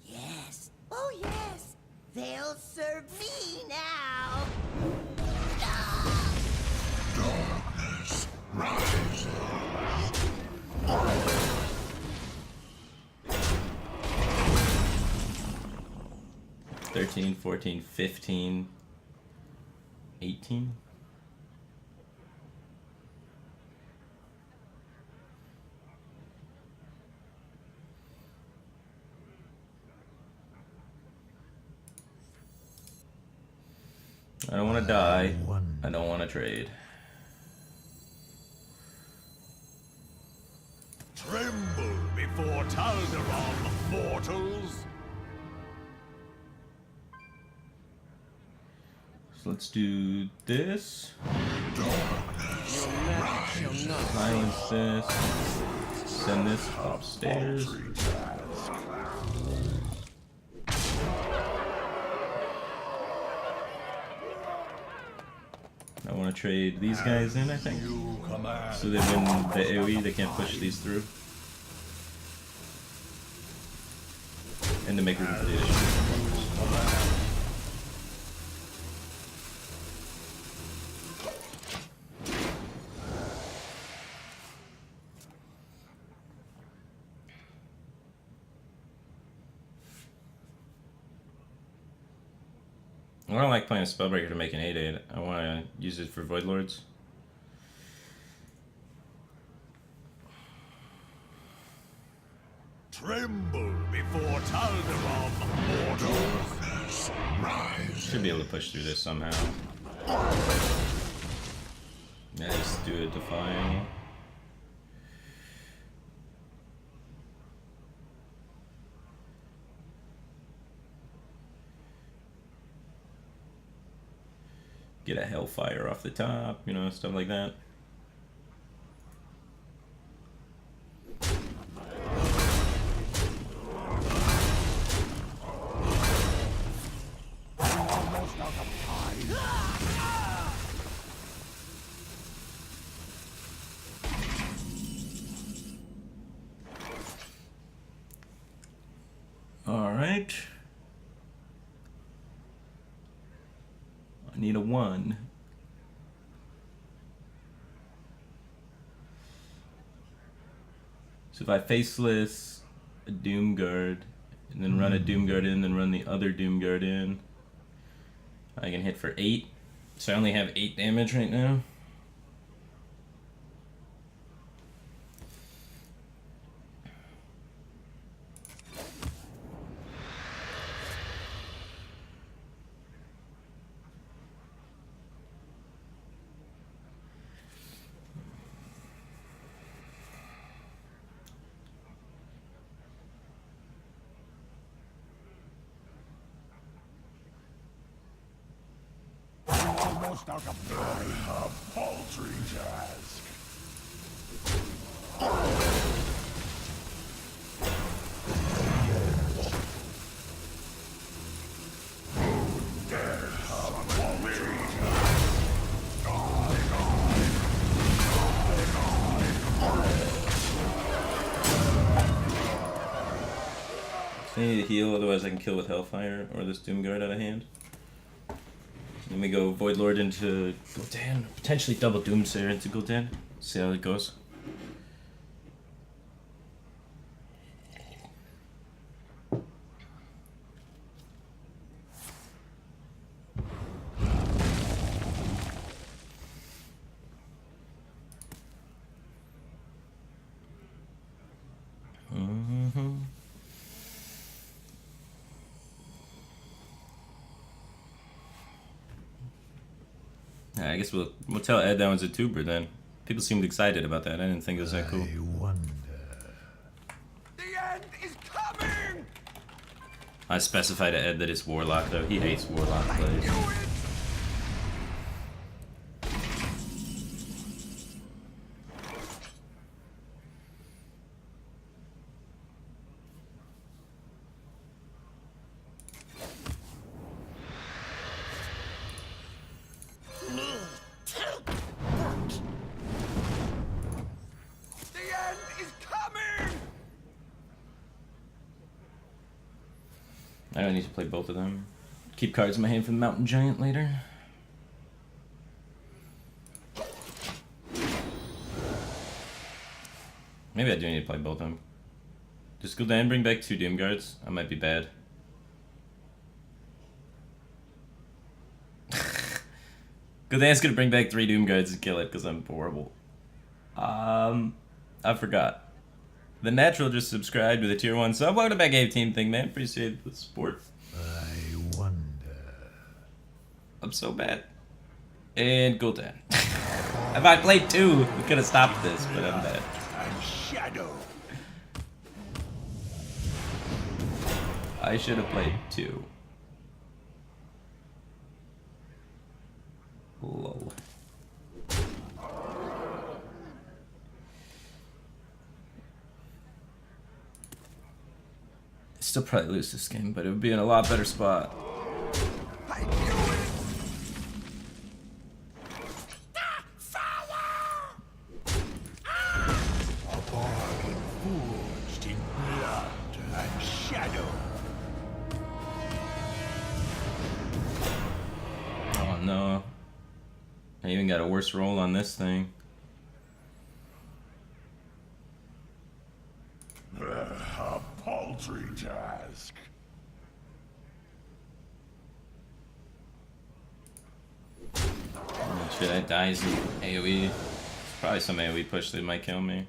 Yes. Oh yes, they'll serve me now. Darkness rises. 13, 14, 15, 18. I don't want to die. I don't want to trade. Tremble before Taldaron, mortals. So let's do this. Your magic shall not Silence this. Send this upstairs. I want to trade these guys in, I think. So they win the AoE, they can't push these through. And to make room for the addition. I don't like playing a Spellbreaker to make an 8-8. I want to use it for Void Lords. Tremble before Taldaron, mortals. Rise. Should be able to push through this somehow. Yeah, just do a Defile. Get a Hellfire off the top, you know, stuff like that. Alright. I need a 1. So if I faceless a Doomguard, and then run a Doomguard in, then run the other Doomguard in, I can hit for 8. So I only have 8 damage right now. Almost out of time. A paltry task. I need to heal, otherwise I can kill with Hellfire or this Doomguard out of hand. Then we go Void Lord into Gul'dan, potentially double Doomsayer into Gul'dan. See how it goes. I guess we'll tell Ed that one's a tuber then. People seemed excited about that. I didn't think it was that cool. I wonder. The end is coming! I specify to Ed that it's Warlock though. He hates Warlock plays. Do it! The end is coming! I don't need to play both of them. Keep cards in my hand for the Mountain Giant later. Maybe I do need to play both of them. Does Gul'dan bring back 2 Doomguards? I might be bad. Gul'dan's gonna bring back 3 Doomguards and kill it because I'm horrible. I forgot. The Natural just subscribed with a tier 1 sub. Welcome back, A-Team thing, man. Appreciate the support. I wonder. I'm so bad. And Gul'dan. If I played 2, we could have stopped this, but I'm bad. And shadow. I should have played 2. Lol. Still probably lose this game, but it would be in a lot better spot. I knew it! A bargain forged in blood and shadow. Oh no. I even got a worse roll on this thing. A paltry task. Oh, shit, that dies in AoE. Probably some AoE push that might kill me.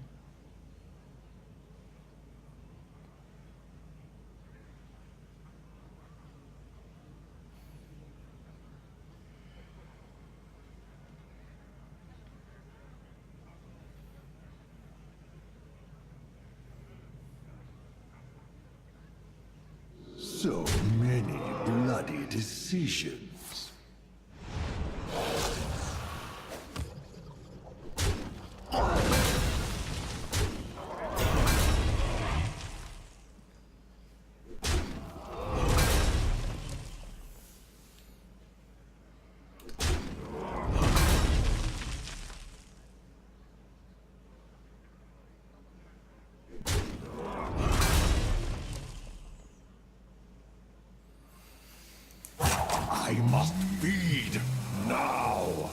So many bloody decisions. I must feed now.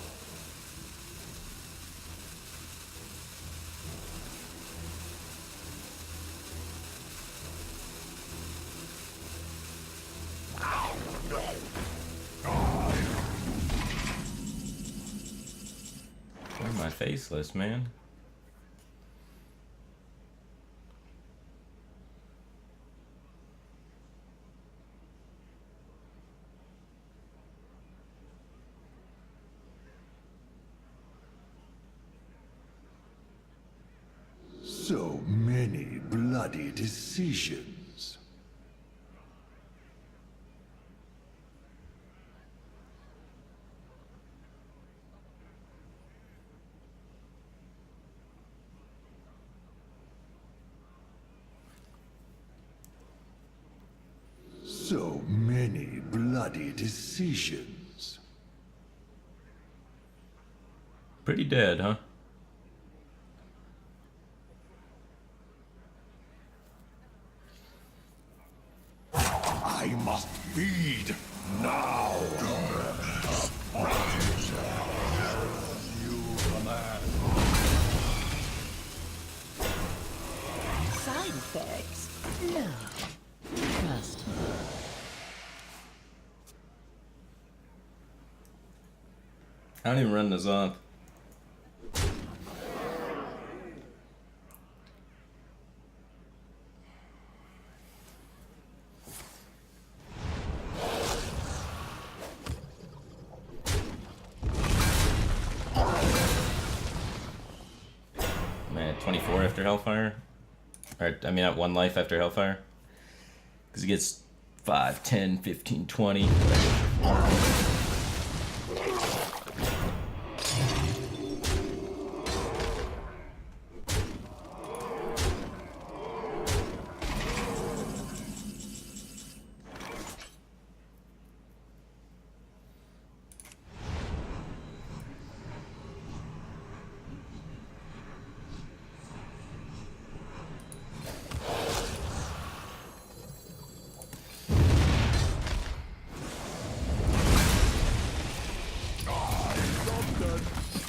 Where am I faceless, man? So many bloody decisions. So many bloody decisions. Pretty dead, huh? I must feed now. Side effects? No. Trust me. I don't even run this off. Man, 24 after Hellfire. Or, I mean, at 1 life after Hellfire. Because he gets 5, 10, 15, 20.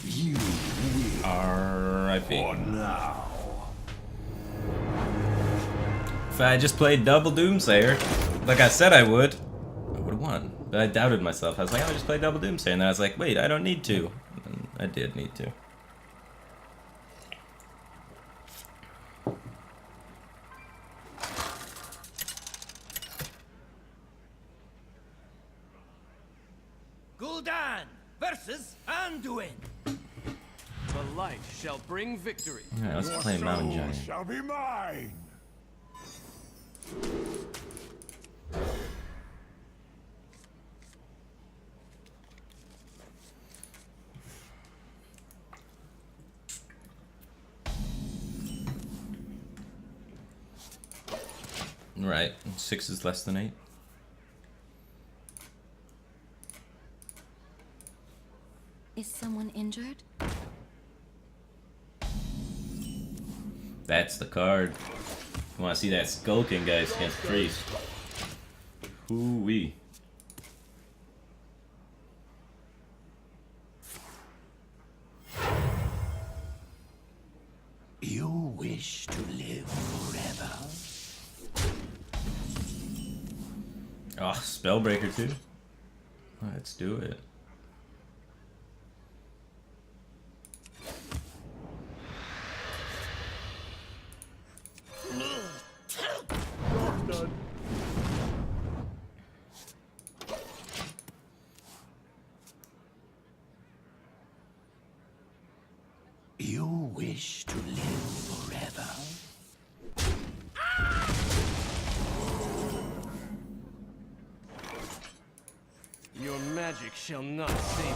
You will R.I.P. now. If I just played double Doomsayer, like I said I would have won. But I doubted myself. I was like, I'll just play double Doomsayer. And then I was like, wait, I don't need to. And I did need to. Gul'dan versus Anduin. The light shall bring victory. Alright, let's play Mountain Soul Giant. shall be mine. Right, 6 is less than 8. Is someone injured? That's the card. You want to see that skulking, guys, against Priest. Hoo-wee. You wish to live forever? Oh, Spellbreaker too? Let's do it. You wish to live forever? Your magic shall not save you.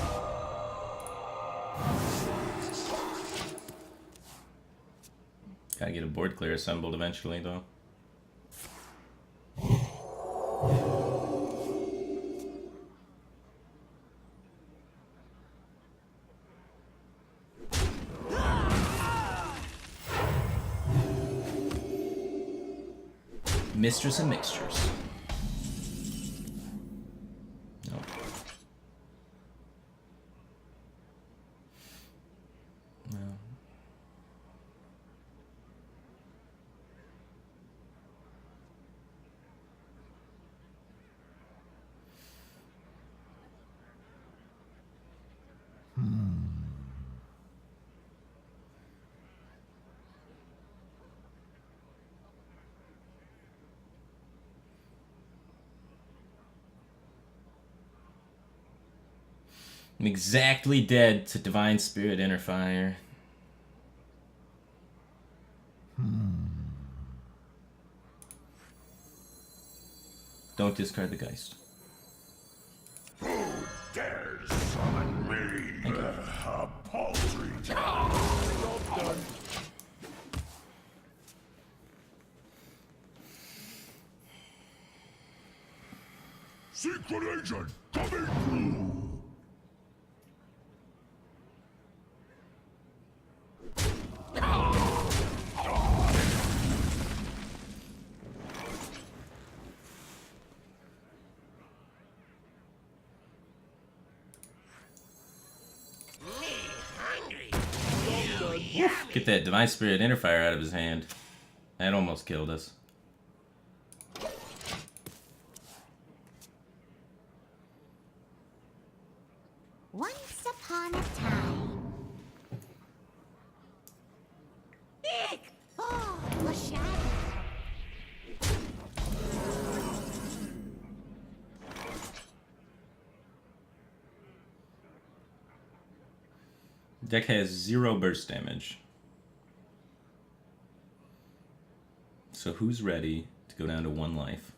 Gotta get a board clear assembled eventually, though. Mistress of Mixtures. Nope. I'm exactly dead to Divine Spirit Inner Fire. Don't discard the Geist. Who dares summon me? A paltry task. Secret agent coming through. Get that Divine Spirit Inner Fire out of his hand. That almost killed us. Once upon a time. Eek! Oh, a shadow. Deck has 0 burst damage. So who's ready to go down to 1 life?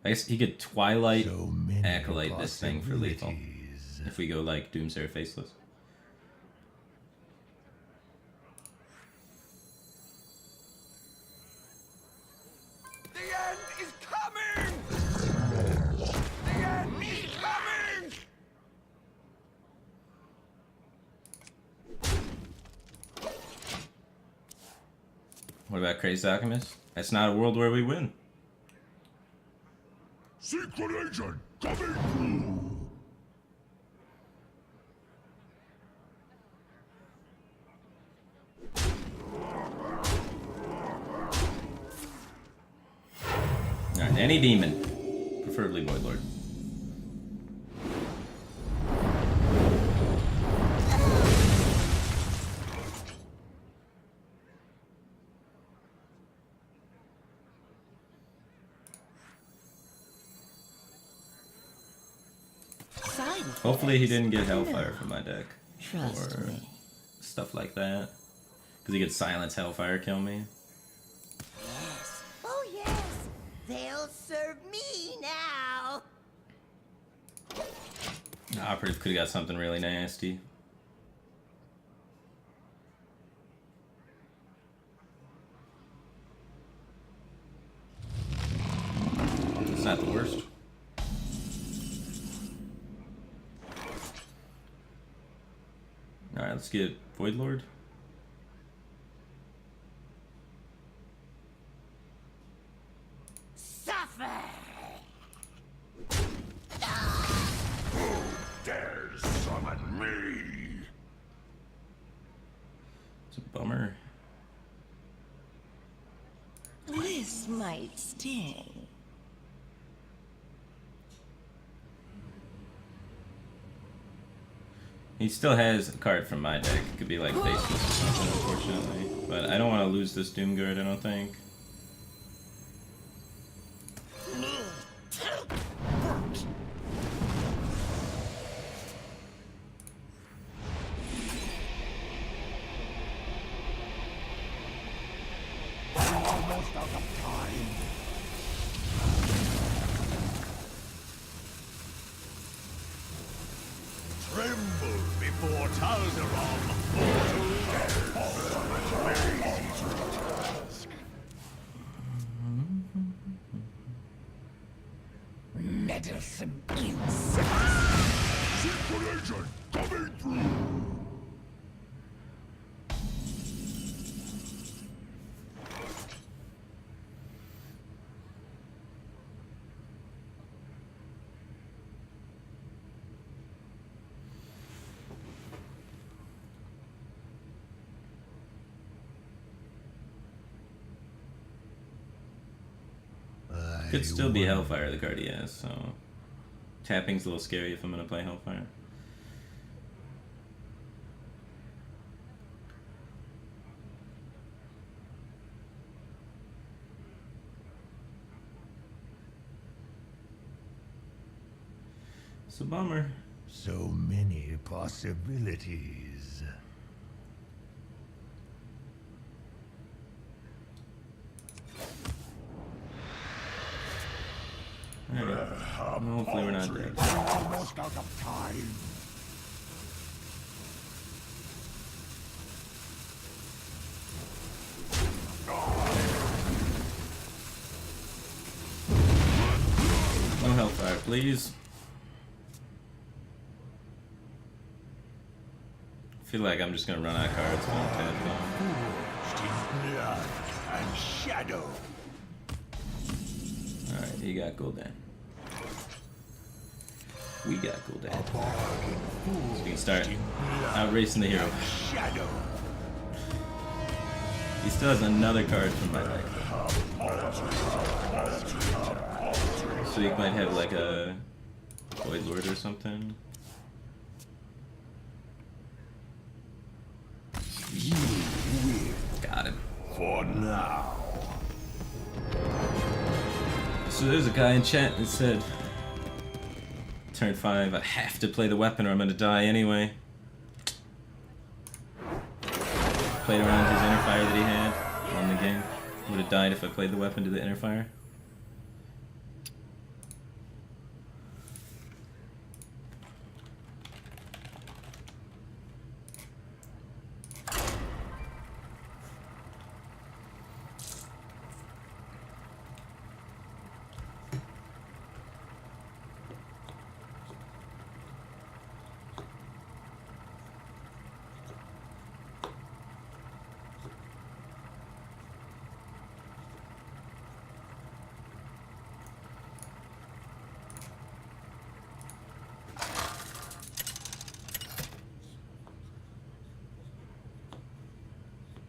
I guess he could Twilight So many Acolyte this thing for lethal. possibilities. If we go like Doomsayer Faceless. The end is coming! The end is coming! What about Crazed Alchemist? That's not a world where we win. Secret agent coming through. Alright, any demon. Preferably Void Lord. Side effects. Hopefully he didn't get Hellfire from my deck. Trust Or me. stuff like that. Because he could silence Hellfire, kill me. Yes. Oh, yes. They'll serve me now. Operative could have got something really nasty. It's not the worst. Alright, let's get Void Lord. Suffer. Who dares summon me? It's a bummer. This might sting. He still has a card from my deck. It could be like Faceless or something, unfortunately. But I don't want to lose this Doomguard, I don't think. Almost out of time. Tremble before Taldarom, Meddlesome insect. Secret agent coming through. Could still be Hellfire, the card he has, so... Tapping's a little scary if I'm gonna play Hellfire. It's a bummer. So many possibilities. Alright. Hopefully we're not dead. Almost out of time. No hellfire, please. I feel like I'm just gonna run out of cards when I'm dead. Forged in blood and shadow. Alright, he got Gul'dan. We got Gul'dan. So we can start out racing the hero. Shadow. He still has another card from my deck. So he might have like a Void Lord or something. Got him. For now. So there's a guy in chat that said, turn 5, I have to play the weapon or I'm gonna die anyway. Played around his inner fire that he had, won the game. Would have died if I played the weapon to the inner fire.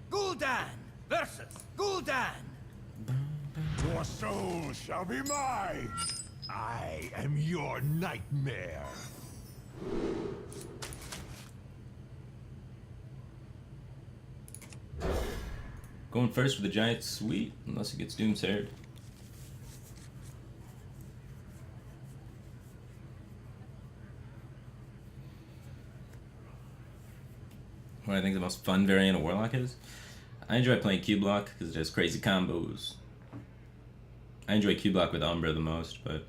Gul'dan versus Gul'dan. Your soul shall be mine. I am your nightmare. Going first with the giant, sweet, unless it gets Doomsayered. What I think the most fun variant of Warlock is? I enjoy playing Q-Block because it has crazy combos. I enjoy Q-Block with Umbra the most, but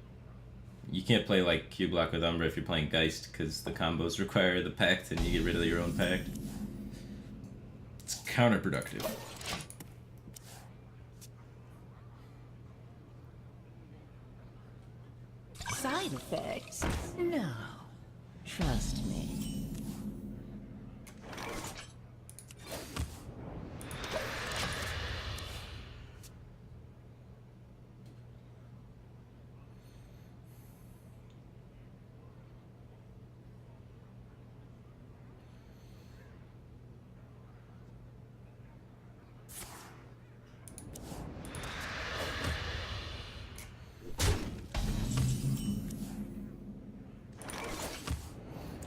you can't play like Q-Block with Umbra if you're playing Geist because the combos require the Pact and you get rid of your own Pact. It's counterproductive. Side effects? No. Trust me.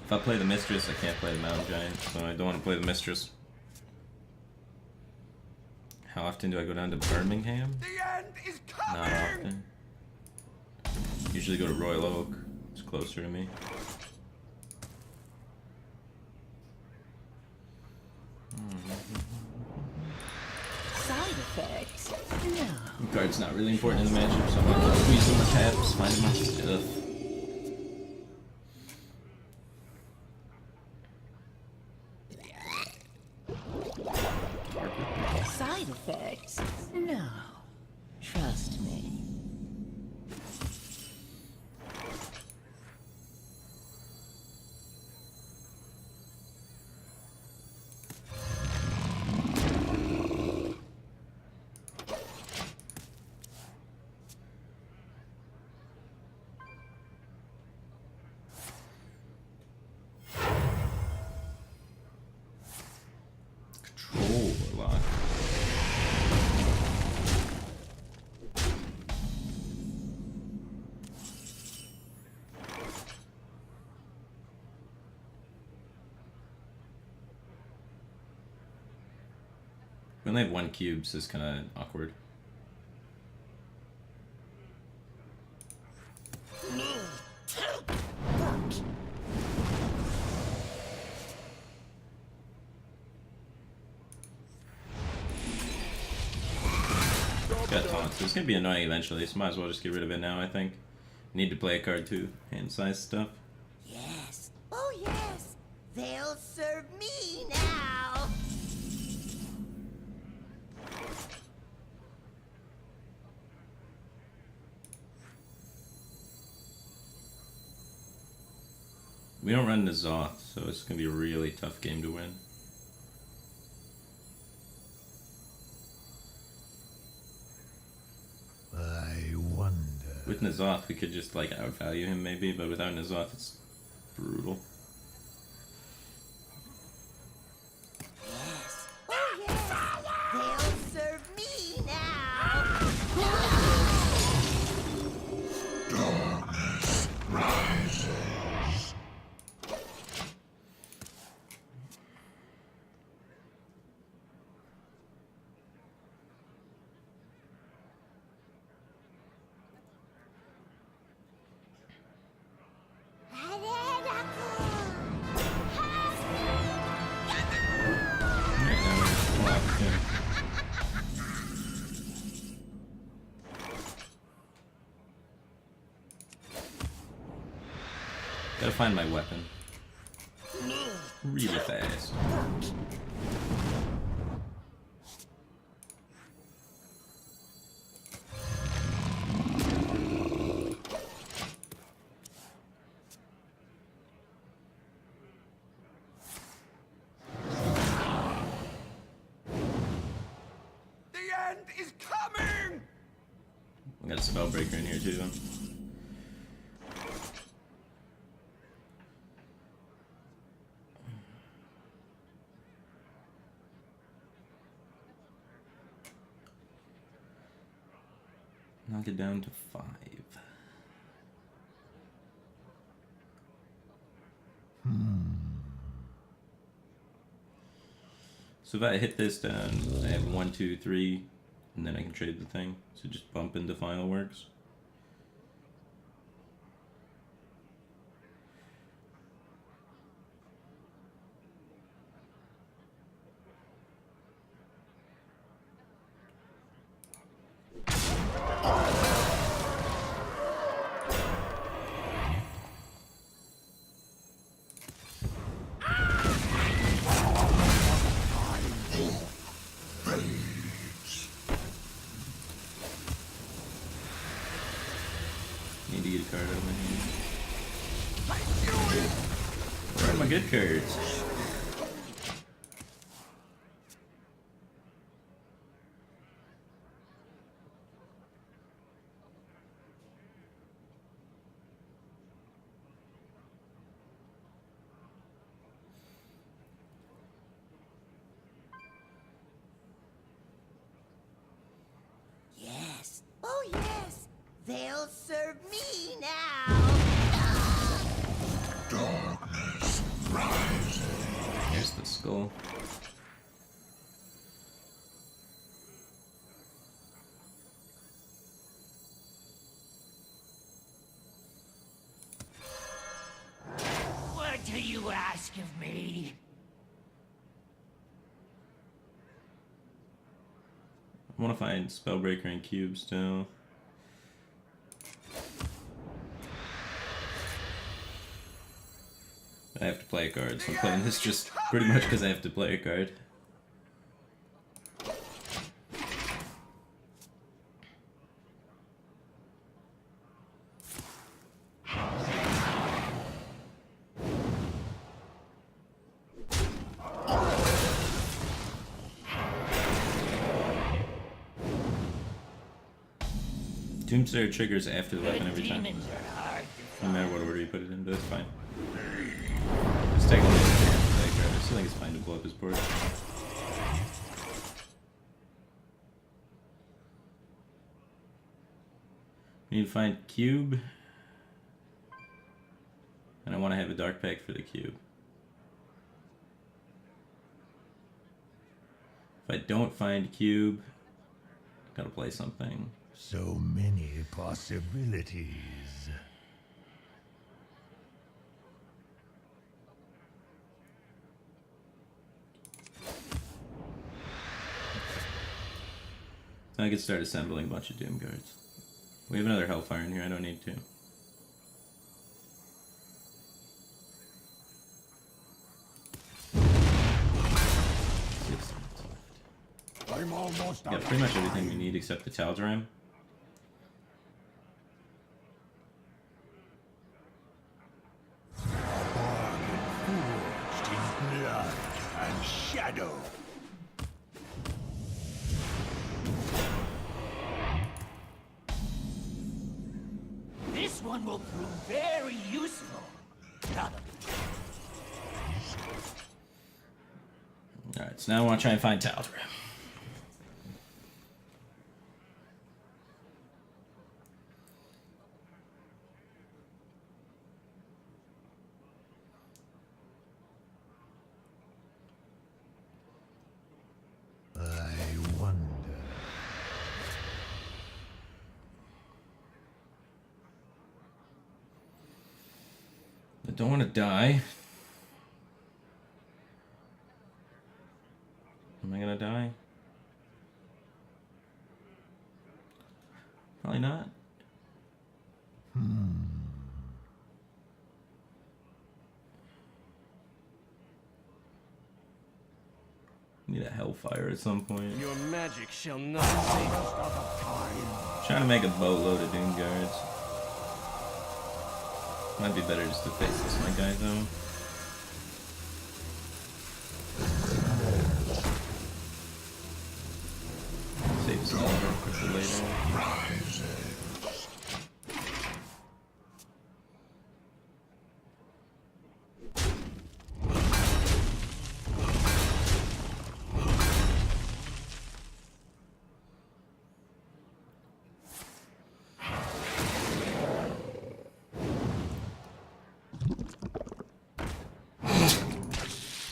If I play the Mistress, I can't play the Mountain Giant, so I don't want to play the Mistress. How often do I go down to Birmingham? The end is coming. Not often. Usually go to Royal Oak. It's closer to me. Side effects? No. The card's not really important in the matchup, so I'm not gonna squeeze some more tabs, finding my stuff. Side effects? No. Trust me. Control Warlock. We only have one cube, so it's kind of awkward. So it's gonna be annoying eventually, so might as well just get rid of it now, I think. Need to play a card too. Hand size stuff. Yes. Oh, yes. They'll serve me now. We don't run N'Zoth, so it's gonna be a really tough game to win. I wonder. With N'Zoth, we could just like outvalue him maybe, but without N'Zoth, it's brutal. Yes. Oh, yes. They'll serve me now. Darkness rises. Alright, now we're just blocked him. Gotta find my weapon. Really fast. The end is coming! I got a Spellbreaker in here too. Knock it down to 5. So if I hit this down, I have 1, 2, 3, and then I can trade the thing. So just bump into Fireworks. Need to get a card out of my hand. Where are my good cards? Yes. Oh, yes. They'll serve me now. Darkness rises. Here's the skull. What do you ask of me? I want to find Spellbreaker and Cube still. I have to play a card, so I'm playing this just pretty much because I have to play a card. Tombstone triggers after the weapon every time. Demons are hard to No matter what order you put it in, but it's fine. Just take a look at the I still think it's fine to blow up his board. We need to find cube. And I want to have a dark pack for the cube. If I don't find cube, gotta play something. So many possibilities. I could start assembling a bunch of Doom Guards. We have another Hellfire in here, I don't need to. I'm almost Yeah, out. pretty much everything we need except the Tal'Daram. Forged in blood and shadow. This one will prove very useful. Alright, so now I want to try and find Tal'Daram. I wonder. I don't want to die. Am I gonna die? Probably not. Need a Hellfire at some point. Your magic shall not save you. Trying to make a boatload of Doom Guards. Might be better just to face this my guy though. Save some for later.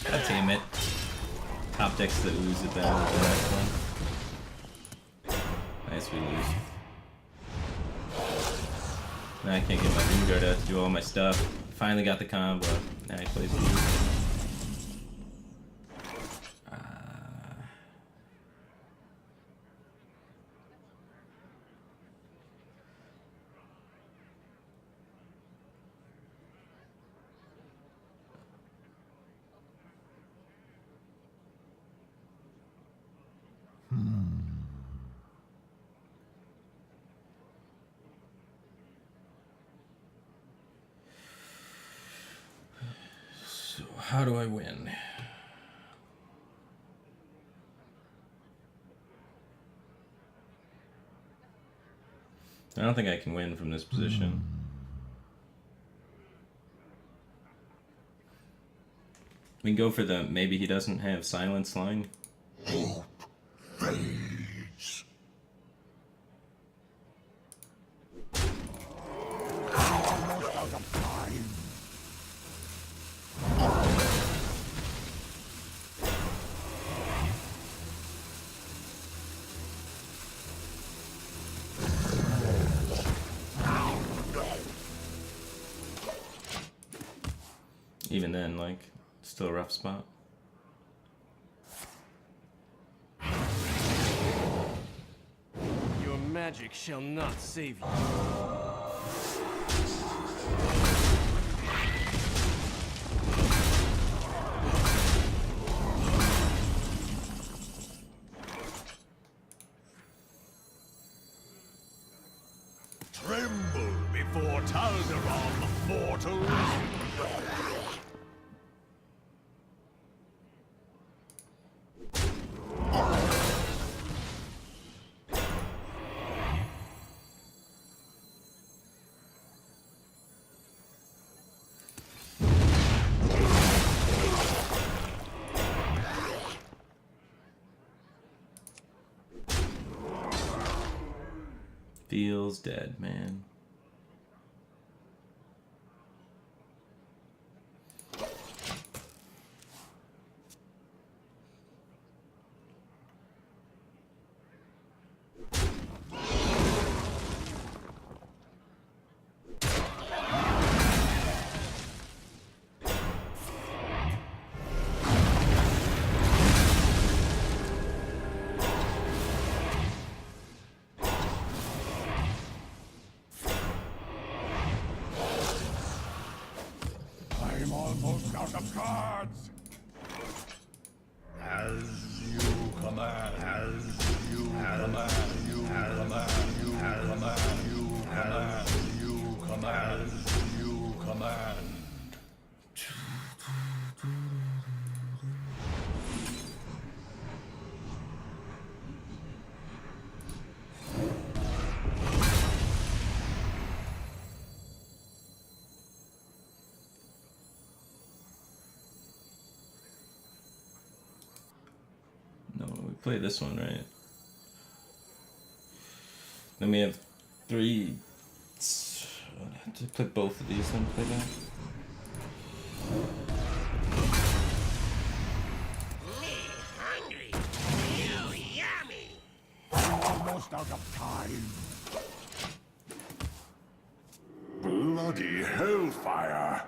God damn it. Top decks the ooze at that with the next one. Nice, we lose. Now I can't get my Doom Guard out to do all my stuff. Finally got the combo. Now he plays ooze. So how do I win? I don't think I can win from this position. We can go for the maybe he doesn't have silence line. Hope fades. Almost out of time. Even then, like, still a rough spot. Your magic shall not save you. Tremble before Tal'Daram, mortals. Feels dead, man. gods! As you command, as you command, you command, you command, you command, you command, you command. No, we play this one, right? Then we have 3. I'd have to play both of these, then play that. Almost out of time. Bloody hellfire!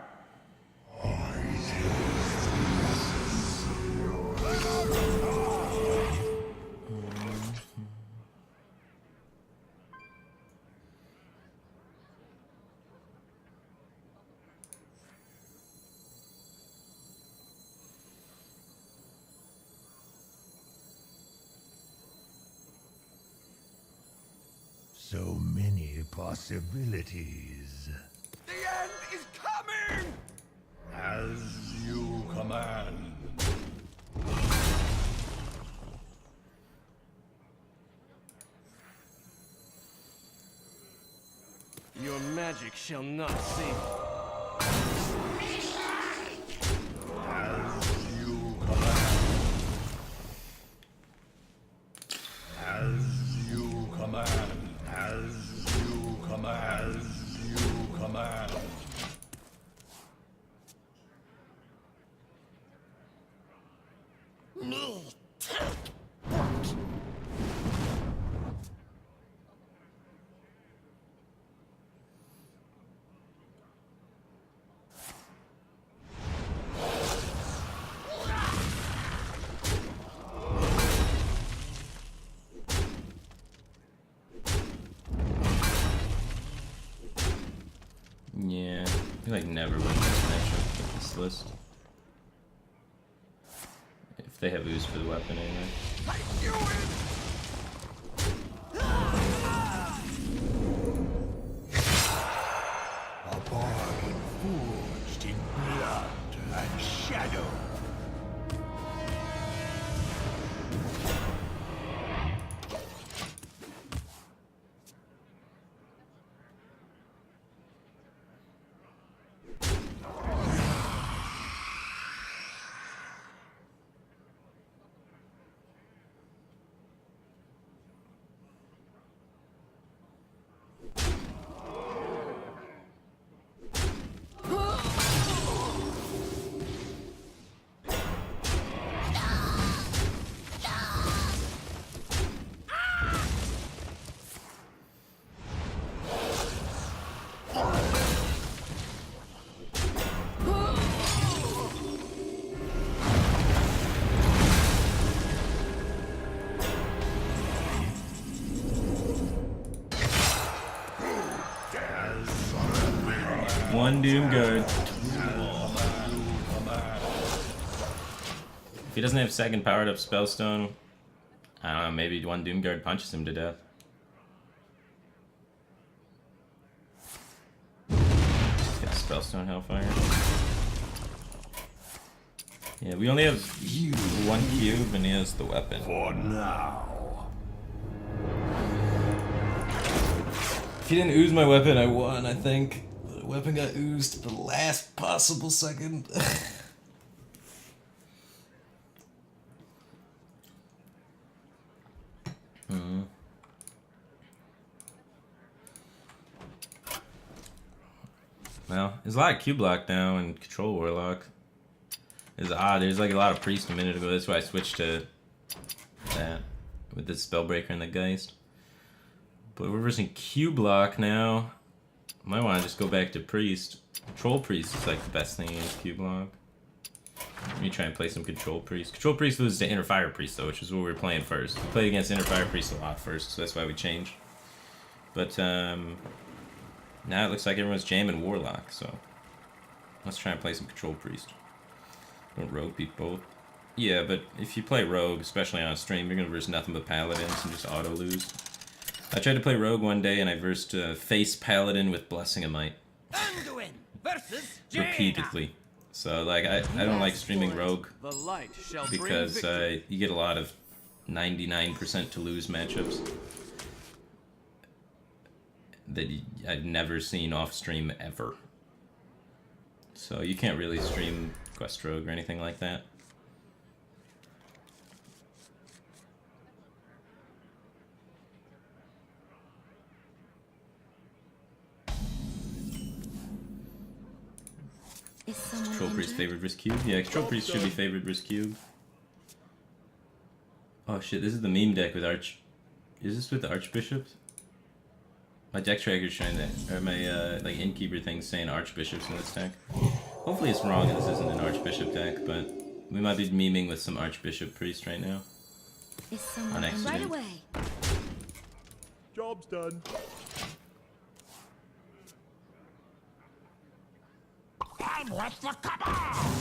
So many possibilities. The end is coming! As you command. Your magic shall not save. As you command. As you command. As you command. As you command. Me. Yeah, I feel like never win this matchup with this list. If they have ooze for the weapon anyway. A bargain forged in blood and shadow. One Doom Guard. If he doesn't have second powered up Spellstone, I don't know, maybe one Doom Guard punches him to death. He's got Spellstone Hellfire. Yeah, we only have one cube and he has the weapon. For now. If he didn't ooze my weapon, I won, I think. The weapon got oozed at the last possible second. Well, there's a lot of Q block now and Control Warlock. It's odd, there's like a lot of Priest a minute ago, that's why I switched to that with the Spellbreaker and the Geist. But we're versing Q block now. Might want to just go back to Priest. Control Priest is like the best thing against Q block. Let me try and play some Control Priest. Control Priest loses to Inner Fire Priest though, which is what we were playing first. We played against Inner Fire Priest a lot first, so that's why we changed. But now it looks like everyone's jamming Warlock, so let's try and play some Control Priest. Don't rogue beat both? Yeah, but if you play rogue, especially on a stream, you're gonna verse nothing but paladins and just auto lose. I tried to play rogue one day and I versed face paladin with blessing of might Anduin versus Jaina. repeatedly. So like I don't like streaming rogue The light shall because bring victory. you get a lot of 99% to lose matchups that I've never seen off stream ever. So you can't really stream quest rogue or anything like that. Is someone Control priest injured? favored versus cube? Yeah, control priest should be favored versus cube. Oh shit, this is the meme deck with arch. Is this with the archbishops? My deck tracker's showing that, or my like innkeeper thing's saying archbishops in this deck. Hopefully it's wrong and this isn't an archbishop deck, but we might be memeing with some archbishop priest right now. Is someone On injured? accident. Right away. Job's done. I'm with the cabal!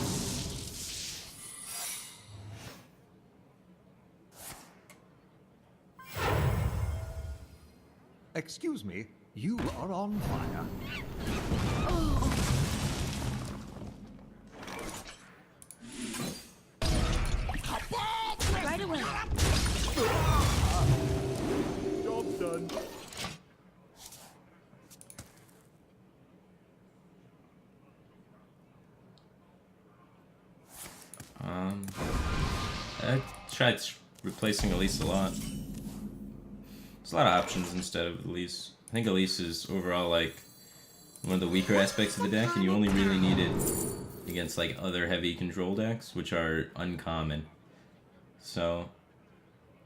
Excuse me, you are on fire. Right away. Job's done. I tried replacing Elise a lot. There's a lot of options instead of Elise. I think Elise is overall like one of the weaker aspects of the deck, and you only really need it against like other heavy control decks, which are uncommon. So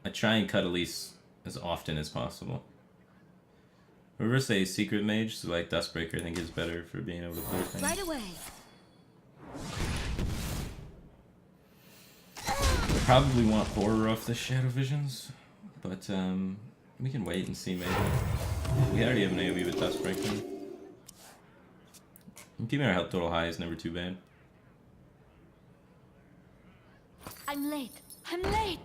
I try and cut Elise as often as possible. Reverse a secret mage, so like Dustbreaker I think is better for being able to clear things. Right away. I probably want horror off the Shadow Visions, but we can wait and see maybe. We already have an AoE with Dustbreaker. Keeping our health total high is never too bad. I'm late. I'm late.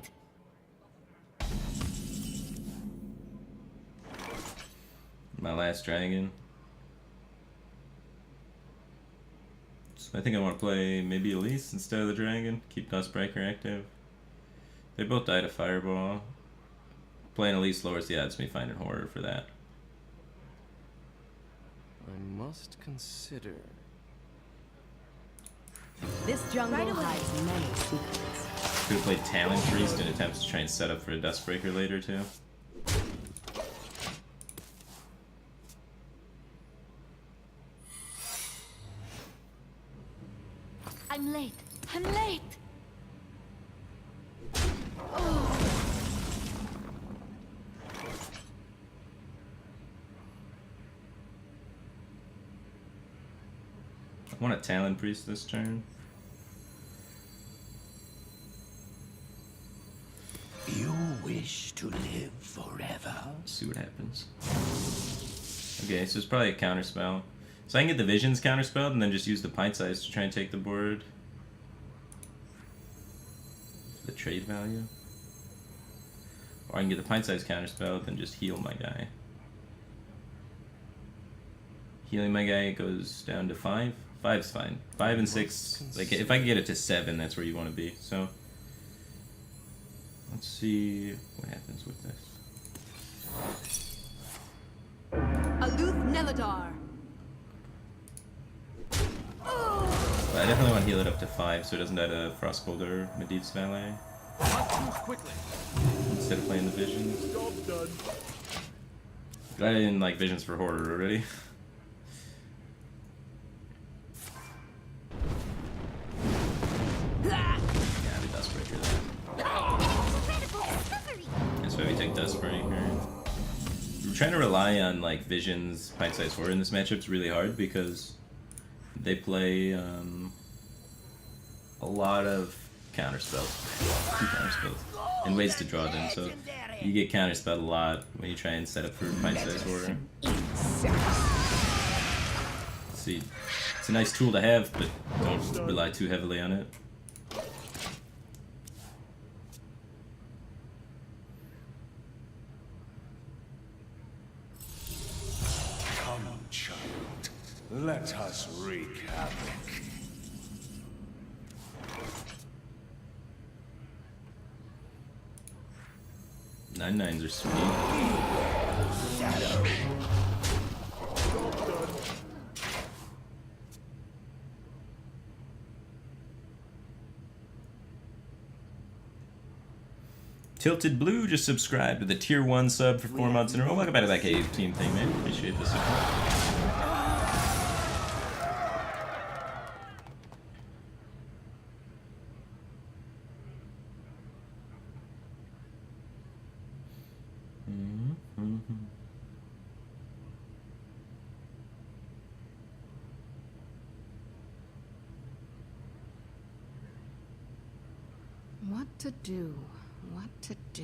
My last dragon. So I think I want to play maybe Elise instead of the dragon. Keep Dustbreaker active. They both died of Fireball. Playing Elise lowers the odds of me finding horror for that. I must consider. This jungle Right away. hides many secrets. Could have played Talon Priest in attempts to try and set up for a Dustbreaker later too. I'm late. I'm late. I want a Talon Priest this turn. You wish to live forever? See what happens. Okay, so it's probably a counter spell. So I can get the Visions counterspelled and then just use the Pint Size to try and take the board. The trade value. Or I can get the Pint Size counterspelled and just heal my guy. Healing my guy goes down to 5. 5's fine. 5 and 6, like if I can get it to 7, that's where you want to be. So let's see what happens with this. Aloof Neladar. But I definitely want to heal it up to 5 so it doesn't die to Frostbolt or Medivh's Valet. Must move quickly. Instead of playing the Visions. Job's done. Glad I didn't like Visions for Horror already. Yeah, we Dustbreaker that. That's why we take Dustbreaker. We're trying to rely on like Visions, Pint Size Horror in this matchup is really hard because they play a lot of counterspells. Counterspells. And ways to draw them, so you get counterspelled a lot when you try and set up for Pint Size Horror. See, it's a nice tool to have, but don't rely too heavily on it. Let us wreak havoc. 9/9s are sweet. Shadow. Tilted Blue just subscribed with a tier 1 sub for 4 months in a row. Welcome back to that cave team thing, man. Appreciate the support. What to do? What to do?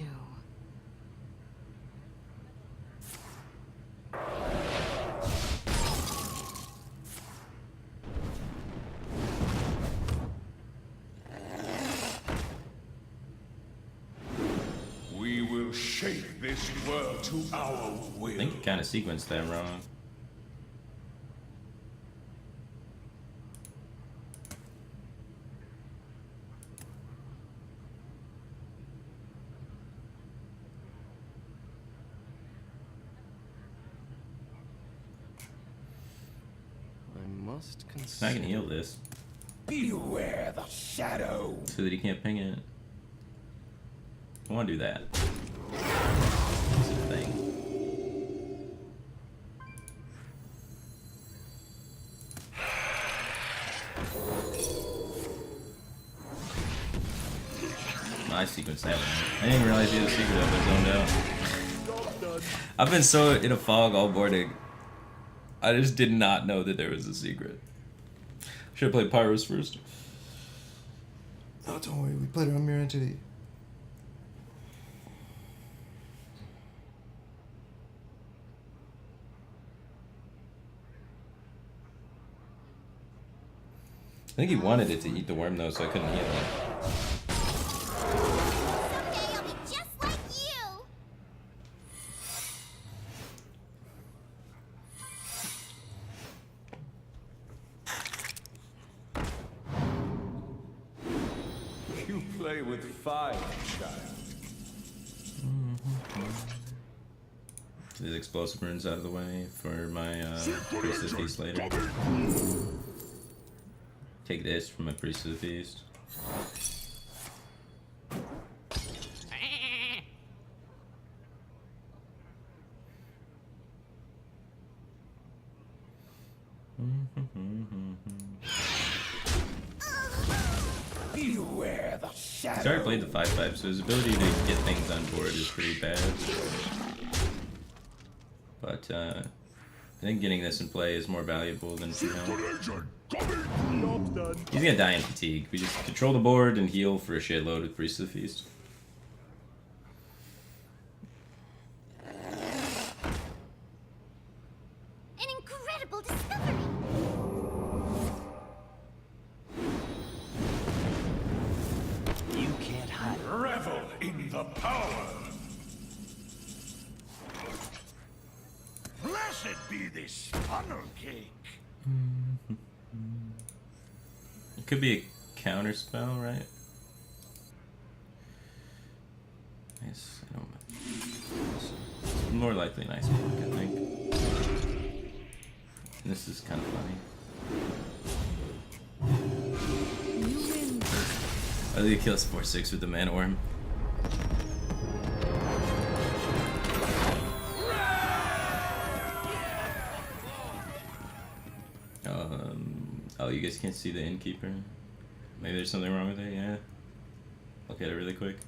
We will shape this world to our will. I think you kind of sequenced that wrong. I can heal this Beware the shadow. so that he can't ping it. I want to do that. That's the thing. I sequenced that one. I didn't realize he had a secret of it zoned out. I've been so in a fog all morning. I just did not know that there was a secret. Should have played Pyros first. Oh, don't worry, we played it on Mirror Entity. I think he wanted it to eat the worm though, so I couldn't heal it. Someday I'll be just like you. You play with fire, child. These explosive runes out of the way for my Priest of the Feast later. Take this from my Priest of the Feast. Beware the shadow. He's already played the 5/5, so his ability to get things on board is pretty bad. But I think getting this in play is more valuable than He's gonna die in fatigue. We just control the board and heal for a shitload with Priest of the Feast. An incredible discovery. You can't hide. Revel in the power. Blessed be this funnel cake. It could be a counter spell, right? Nice. I don't know. More likely nice block, I think. This is kind of funny. I think it kills 4/6 with the Mana Worm. Oh, you guys can't see the Innkeeper? Maybe there's something wrong with it, yeah. Look at it really quick.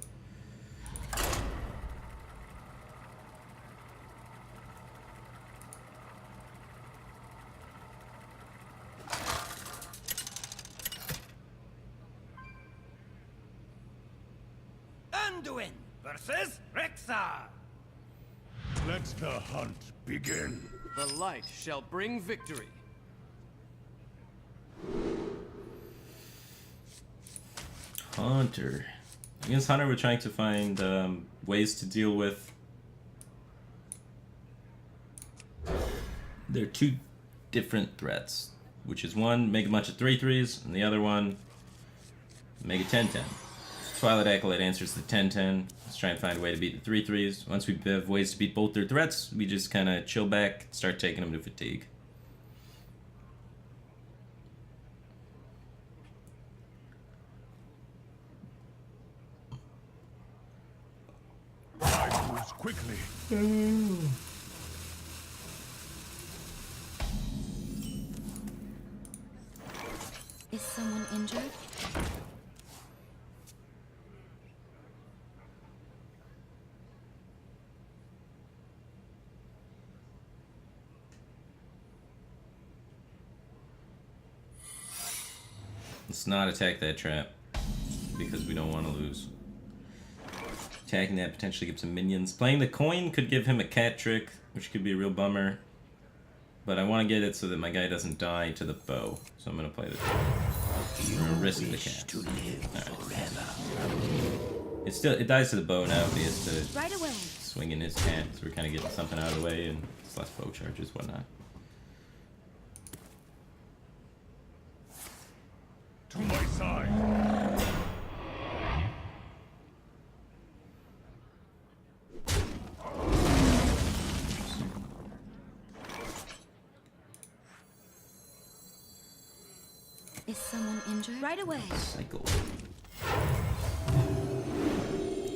Anduin versus Rexxar. Let the hunt begin. The light shall bring victory. Hunter. Against Hunter, we're trying to find ways to deal with their two different threats, which is one, make a bunch of 3/3s, and the other one, make a 10/10. Twilight Acolyte answers the 10/10. Let's try and find a way to beat the 3/3s. Once we have ways to beat both their threats, we just kind of chill back, start taking them to fatigue. Time moves quickly. Is someone injured? Let's not attack that trap, because we don't want to lose. Attacking that potentially gives him minions. Playing the coin could give him a cat trick, which could be a real bummer. But I want to get it so that my guy doesn't die to the bow. So I'm going to play the I'm going to risk the cat. It dies to the bow now, but he has to Right away. swing in his cat, so we're kind of getting something out of the way, and it's less bow charges, whatnot. To my side. Is someone injured? Right away. Cycle.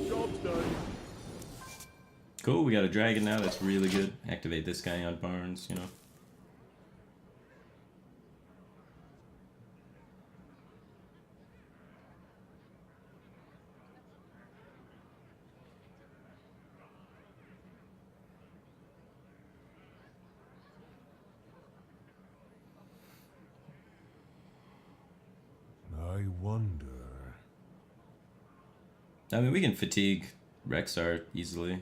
Job's done. Cool, we got a dragon now, that's really good. Activate this guy on Barnes, you know. I wonder. I mean, we can fatigue Rexar easily.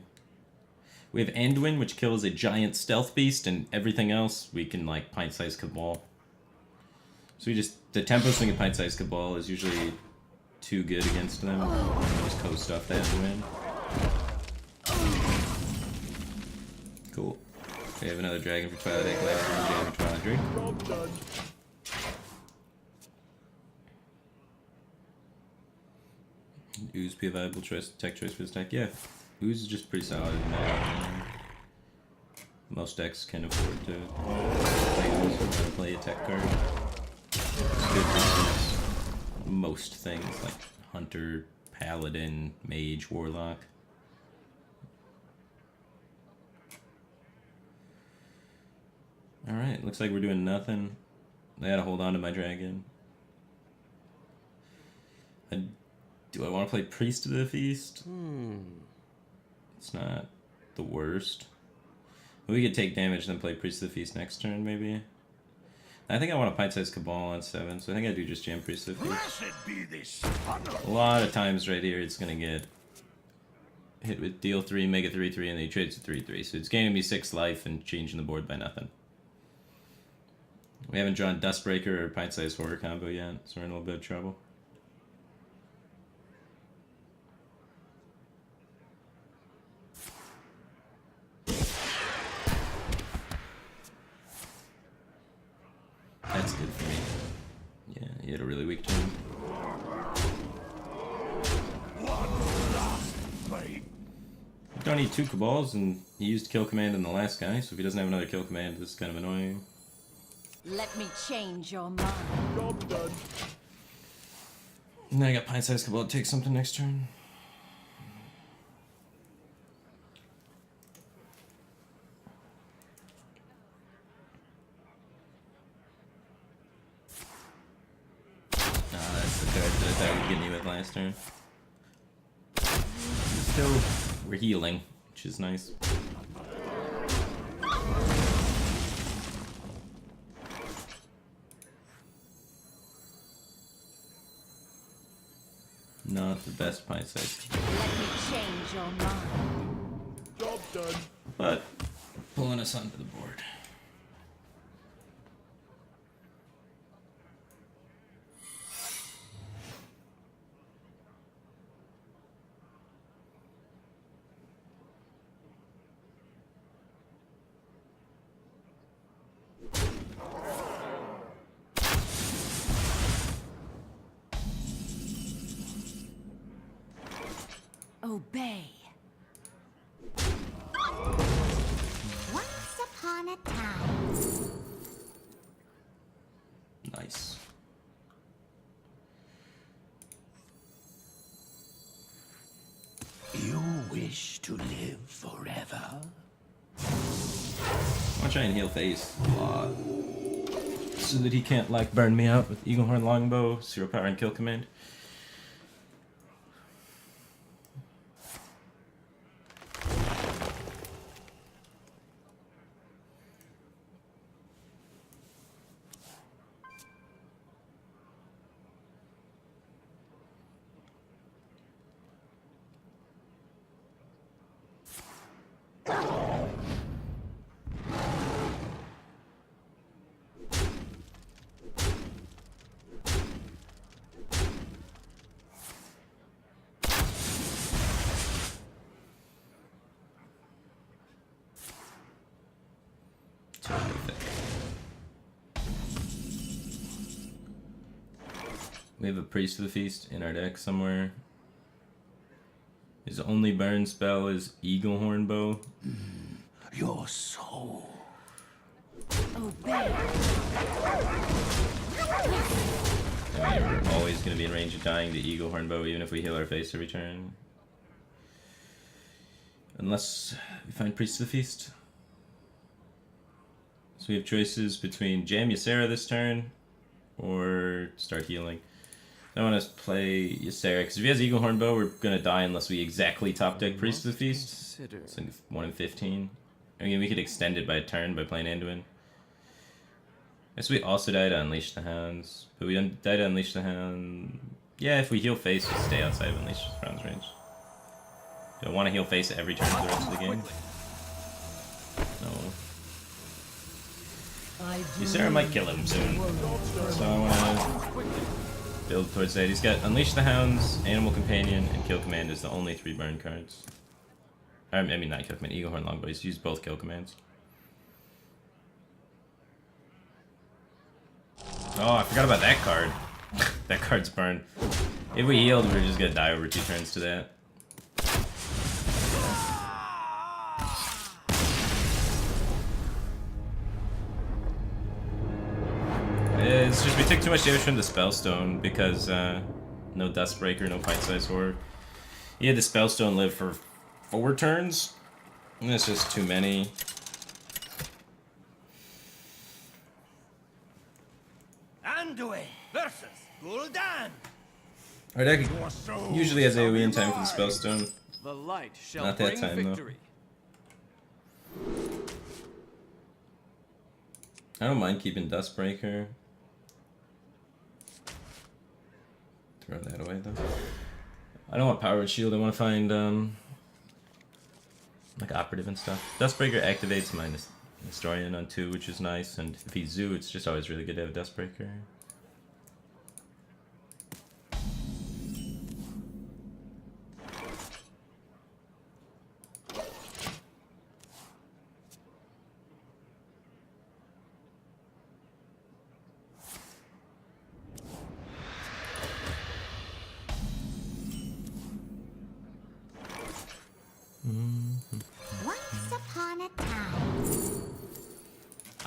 We have Anduin, which kills a giant stealth beast, and everything else we can, like, pint-sized Cabal. So the tempo swing of pint-sized Cabal is usually too good against them. Just co-stuff that win. Cool. We have another dragon for Twilight Acolyte, and dragon for Twilight Drake. Job done. Ooze be a viable choice, tech choice for this deck. Yeah, Ooze is just pretty solid. Most decks can afford to play Ooze or play a tech card. It's good for most things like Hunter, Paladin, Mage, Warlock. Alright, looks like we're doing nothing. I gotta hold on to my dragon. Do I want to play Priest of the Feast? It's not the worst. We could take damage, then play Priest of the Feast next turn, maybe. I think I want a pint-sized Cabal on 7, so I think I do just jam Priest of the Feast. Blessed be this funnel. A lot of times right here, it's gonna get hit with deal 3, make a 3/3, and then he trades a 3/3. So it's gaining me 6 life and changing the board by nothing. We haven't drawn Dustbreaker or pint-sized Horror combo yet, so we're in a little bit of trouble. That's good for me. Yeah, he had a really weak turn. Don't need 2 Cabals, and he used Kill Command on the last guy, so if he doesn't have another Kill Command, this is kind of annoying. Let me change your mind. Job done. And then I got Pint-sized Cabal to take something next turn. That's the card that I thought would get me with last turn. Still, we're healing, which is nice. Not the best pint size, Let me change your mind. Job done. but pulling us onto the board. Obey. Once upon a time. Nice. You wish to live forever? I'll try and heal face a lot. So that he can't, like, burn me out with Eaglehorn Longbow, 0 power and kill command. We have a Priest of the Feast in our deck somewhere. His only burn spell is Eaglehorn Bow. Your soul. Obey. I mean, we're always going to be in range of dying to Eaglehorn Bow, even if we heal our face every turn. Unless we find Priest of the Feast. So we have choices between Jam Ysera this turn, or start healing. I want to play Ysera, because if he has Eaglehorn Bow, we're going to die unless we exactly top deck Priest of the Feast. It's like 1 in 15. I mean, we could extend it by a turn by playing Anduin. I guess we also die to Unleash the Hounds, but we don't die to Unleash the Hound. Yeah, if we heal face, we stay outside of Unleash the Hound's range. Do I want to heal face every turn for the rest of the game? No. Ysera might kill him soon, so I want to build towards that. He's got Unleash the Hounds, Animal Companion, and Kill Command is the only 3 burn cards. I mean, not Kill Command, Eaglehorn Longbow. He's used both Kill Commands. Oh, I forgot about that card. That card's burned. If we healed, we were just gonna die over 2 turns to that. It's just we took too much damage from the Spellstone because no Dustbreaker, no Pint-Sized Horror. He had the Spellstone live for 4 turns, and that's just too many. Anduin versus Gul'dan. Our deck usually has AoE in time for the Spellstone. The light shall Not that bring time, though. victory. I don't mind keeping Dustbreaker. Throw that away, though. I don't want Powered Shield, I want to find, like, Operative and stuff. Dustbreaker activates my Historian on 2, which is nice, and if he's Zoo, it's just always really good to have Dustbreaker. Once upon a time.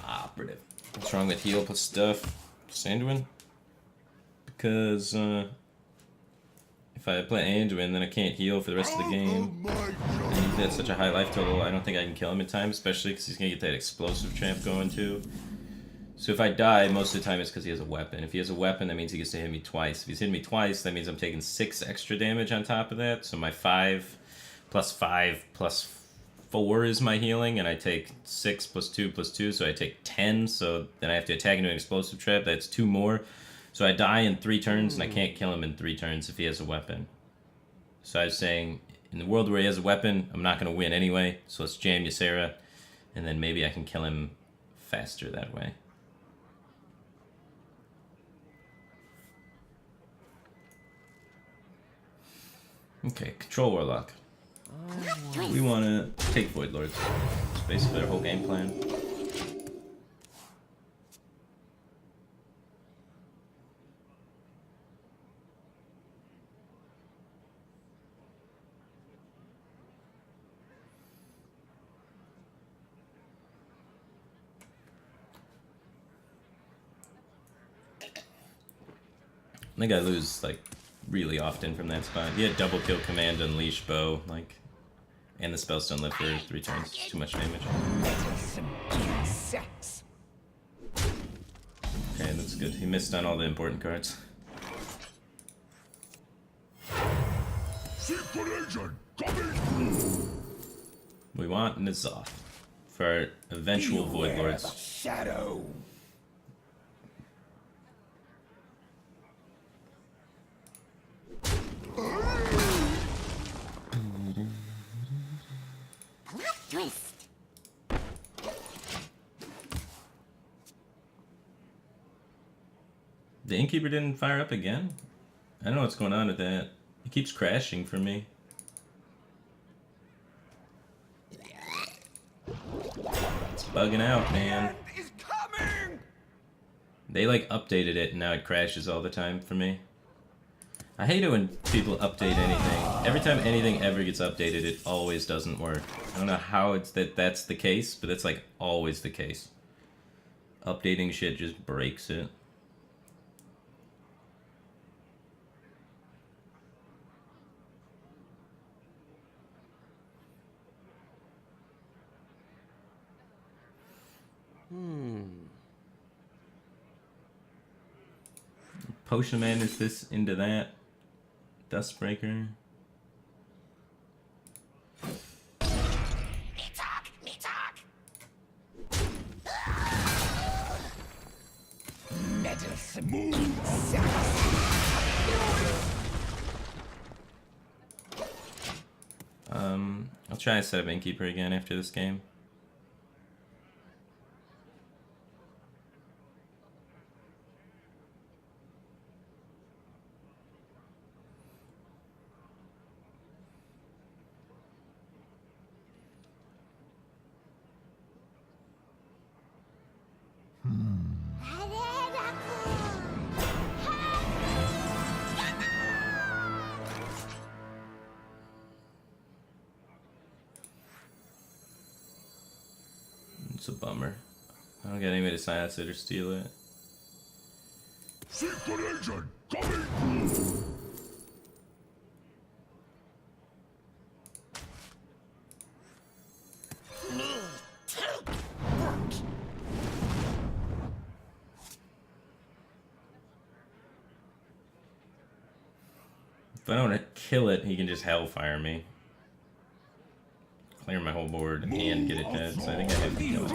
Operative. What's wrong with heal plus stuff? Anduin? Because, if I play Anduin, then I can't heal for the rest of the game. And he's at such a high life total, I don't think I can kill him in time, especially because he's going to get that explosive trap going too. So if I die, most of the time it's because he has a weapon. If he has a weapon, that means he gets to hit me twice. If he's hitting me twice, that means I'm taking 6 extra damage on top of that. So my 5 plus 4 is my healing, and I take 6 plus 2 plus 2, so I take 10, so then I have to attack into an explosive trap, that's 2 more. So I die in 3 turns, and I can't kill him in 3 turns if he has a weapon. So I was saying, in the world where he has a weapon, I'm not going to win anyway, so let's jam Ysera, and then maybe I can kill him faster that way. Okay, Control Warlock. We want to take Void Lords. It's basically our whole game plan. I think I lose like really often from that spot. He had double kill command, unleash bow, like, and the spells don't live for 3 turns. It's too much damage. Okay, that's good. He missed on all the important cards. Secret agent coming! We want N'Zoth for our eventual Void Lords. Shadow! Twist. The Innkeeper didn't fire up again? I don't know what's going on with that. It keeps crashing for me. It's bugging out, man. Is coming! They like updated it and now it crashes all the time for me. I hate it when people update anything. Every time anything ever gets updated, it always doesn't work. I don't know how it's that's the case, but it's like always the case. Updating shit just breaks it. Potion Man is this into that. Dustbreaker. Me talk. I'll try and set up Innkeeper again after this game. It's a bummer. I don't get anybody to silence it or steal it. Secret agent coming! If I don't want to kill it, he can just Hellfire me. Clear my whole board and get it dead, so I think I have to kill it.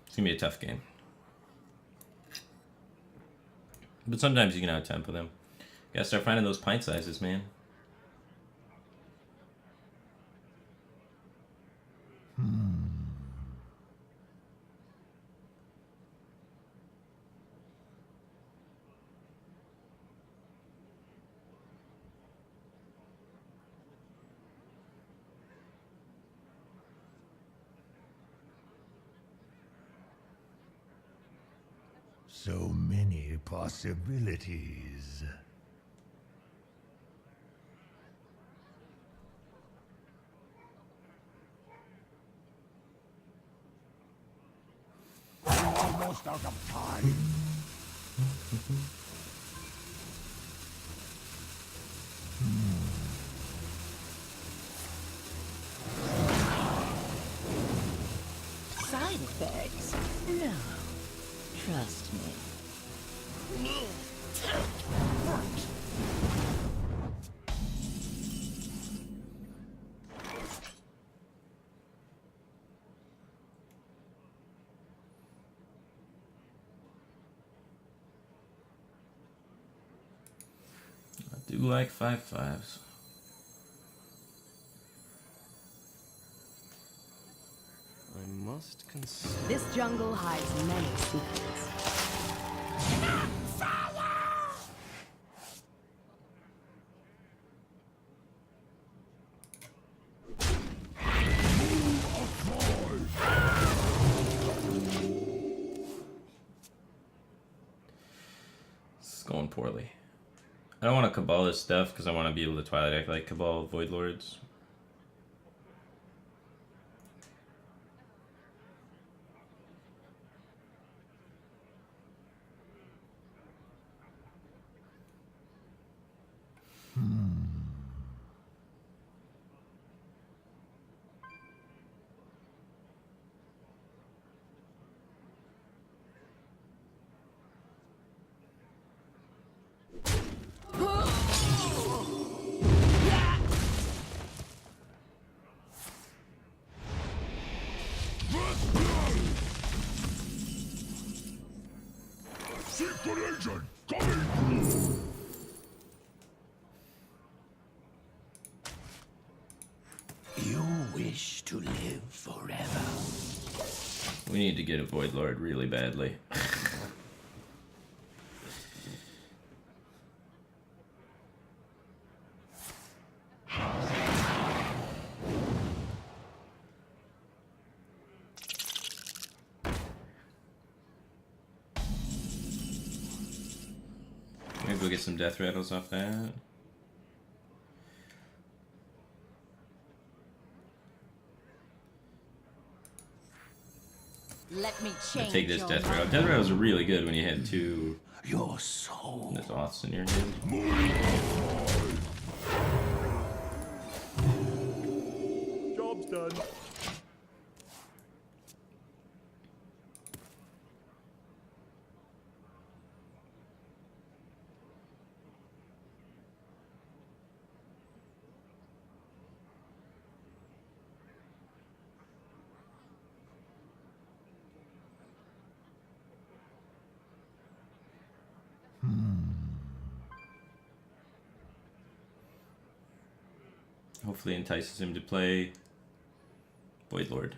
It's gonna be a tough game. But sometimes you can out-tempo them. Gotta start finding those pint sizes, man. So many possibilities. Almost out of time. Side effects? No. Trust me. I do like 5/5s. I must consider. This jungle hides many secrets. It's going poorly. I don't want to Cabal this stuff because I want to be able to Twilight Act like Cabal Void Lords. Secret agent coming through. You wish to live forever. We need to get a Void Lord really badly. Maybe we'll get some death rattles off that. Let me I'll change take this your death mind. rattle. Death rattles are really good when you had two Your soul. Oths in your hand. Job's done. Hopefully entices him to play Void Lord.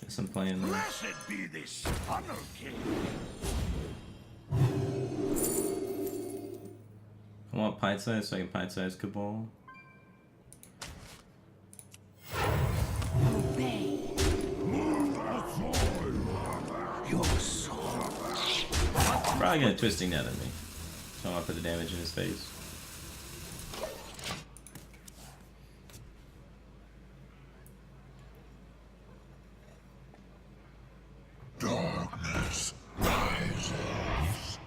Guess I'm playing this. Blessed be this funnel king. I want pint size so I can pint size Cabal. Obey. Your soul. Probably gonna twisting that at me. So I want to put the damage in his face. Darkness rises.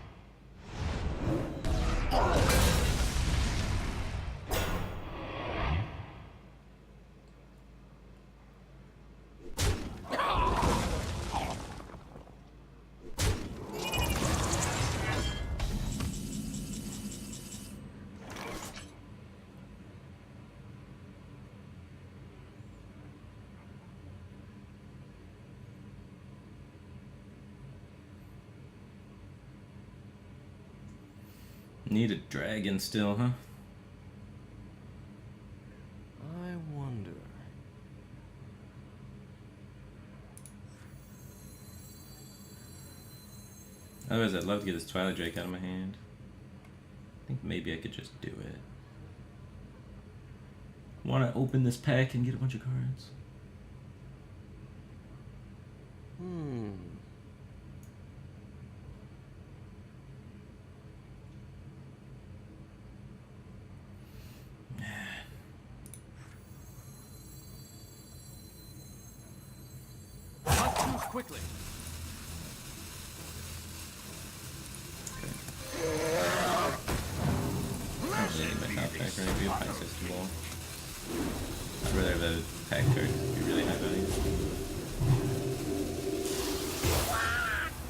Need a dragon still, huh? I wonder. Otherwise, I'd love to get this Twilight Drake out of my hand. I think maybe I could just do it. Want to open this pack and get a bunch of cards? Let's move quickly. I don't really need my top pack or anything. Pint system ball. I'd rather have a pack card be really high value.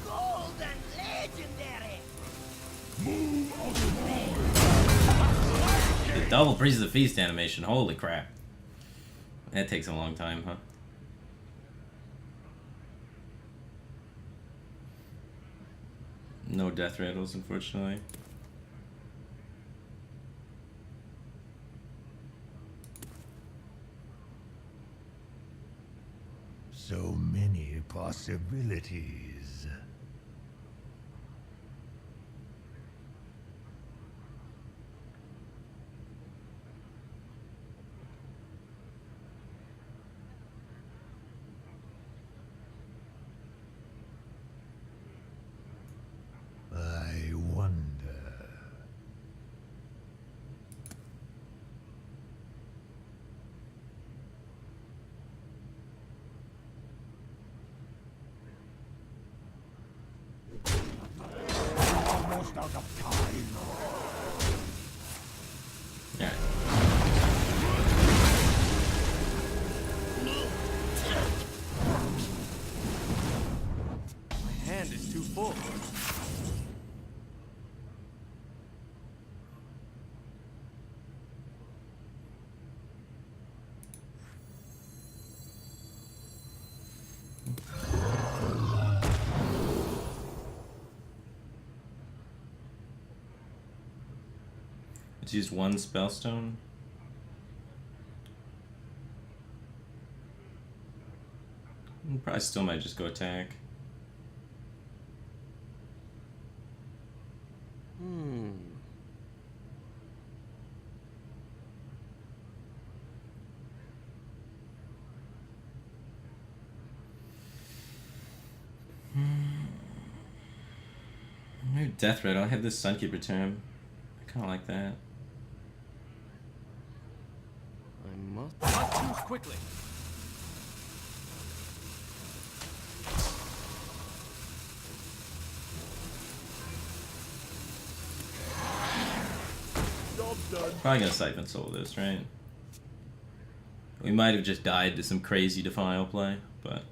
Golden double Priest of the Feast animation. Holy crap. That takes a long time, huh? No death rattles, unfortunately. So many possibilities. I wonder. Almost out of time. Alright. My hand is too full. Let's use one spellstone. Probably still might just go attack. Maybe Death Rattle. I have this Sunkeeper term. I kind of like that. I must choose quickly. Probably gonna Siphon Soul this, right? We might have just died to some crazy Defile play, but...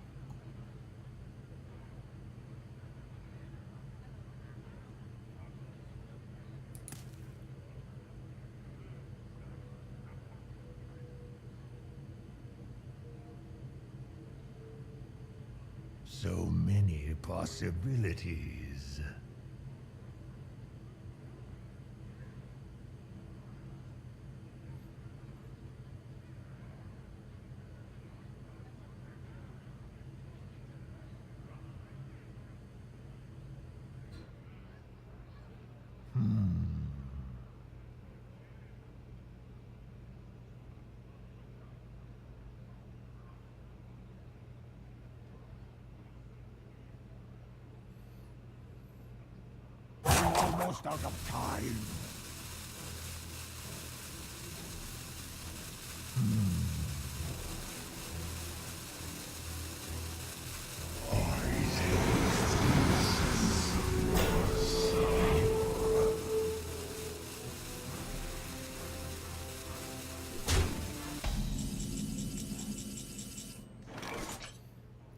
So many possibilities. Almost out of time.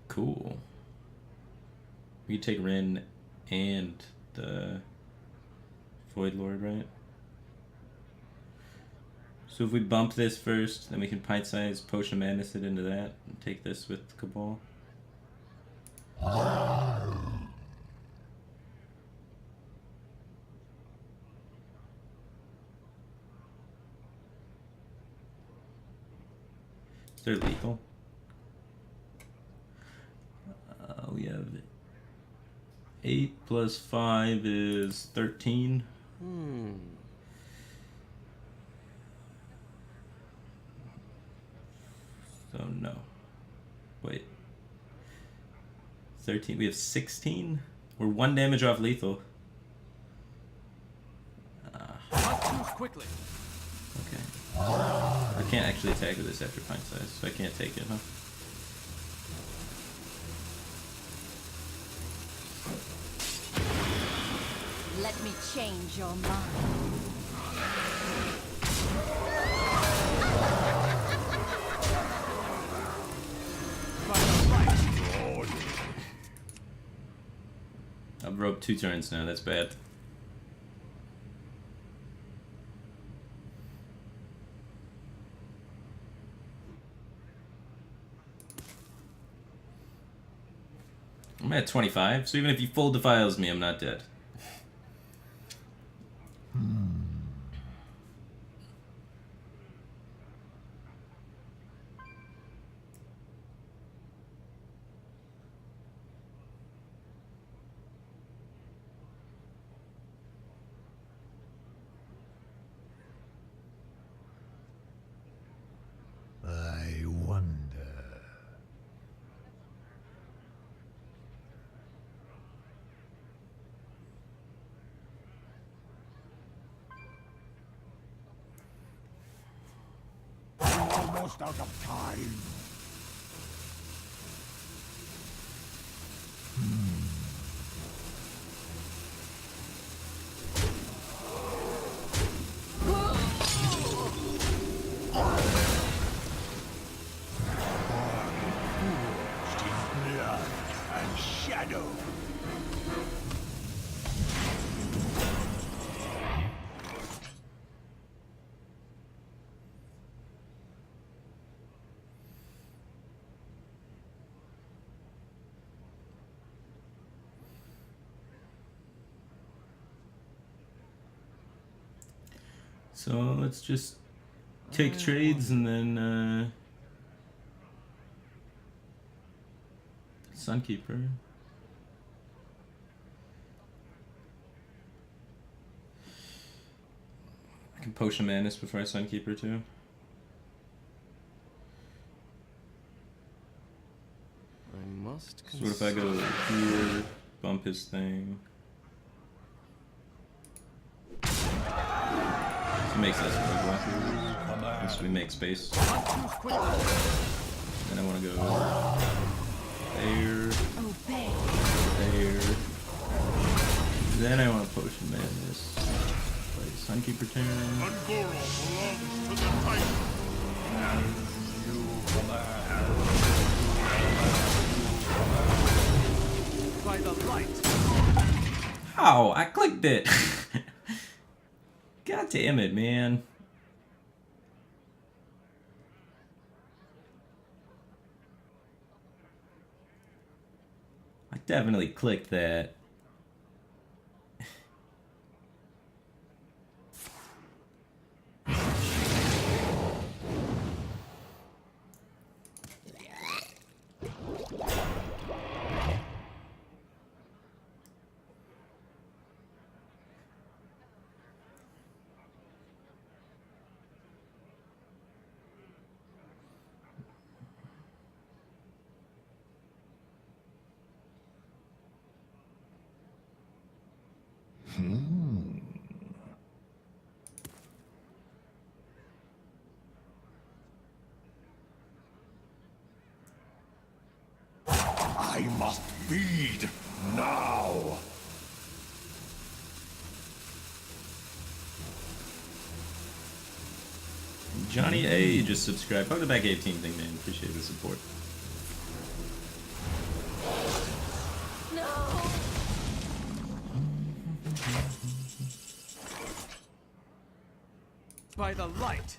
Cool. We take Rin and the Void Lord, right? So if we bump this first, then we can pint-size Potion of Madness it into that and take this with Cabal. Is there lethal? We have 8 plus 5 is 13. So no. Wait. 13. We have 16? We're 1 damage off lethal. Must choose quickly. Okay. I can't actually attack with this after pint size, so I can't take it, huh? Let me change your mind. I've roped 2 turns now, that's bad. I'm at 25, so even if he full defiles me, I'm not dead. I wonder. Almost out of time. Blood and shadow. So let's just take trades and then Sunkeeper. I can Potion Madness before I Sunkeeper too. I must. So what if I go here, bump his thing? It makes us move. So we make space. Then I want to go there, there. Then I want to Potion Madness. Play Sunkeeper turn. Ungoro belongs to the Titan. By the light. How? I clicked it. God damn it, man. I definitely clicked that. I must feed now. Johnny A just subscribed. Welcome back 18 thing, man. Appreciate the support. By the light.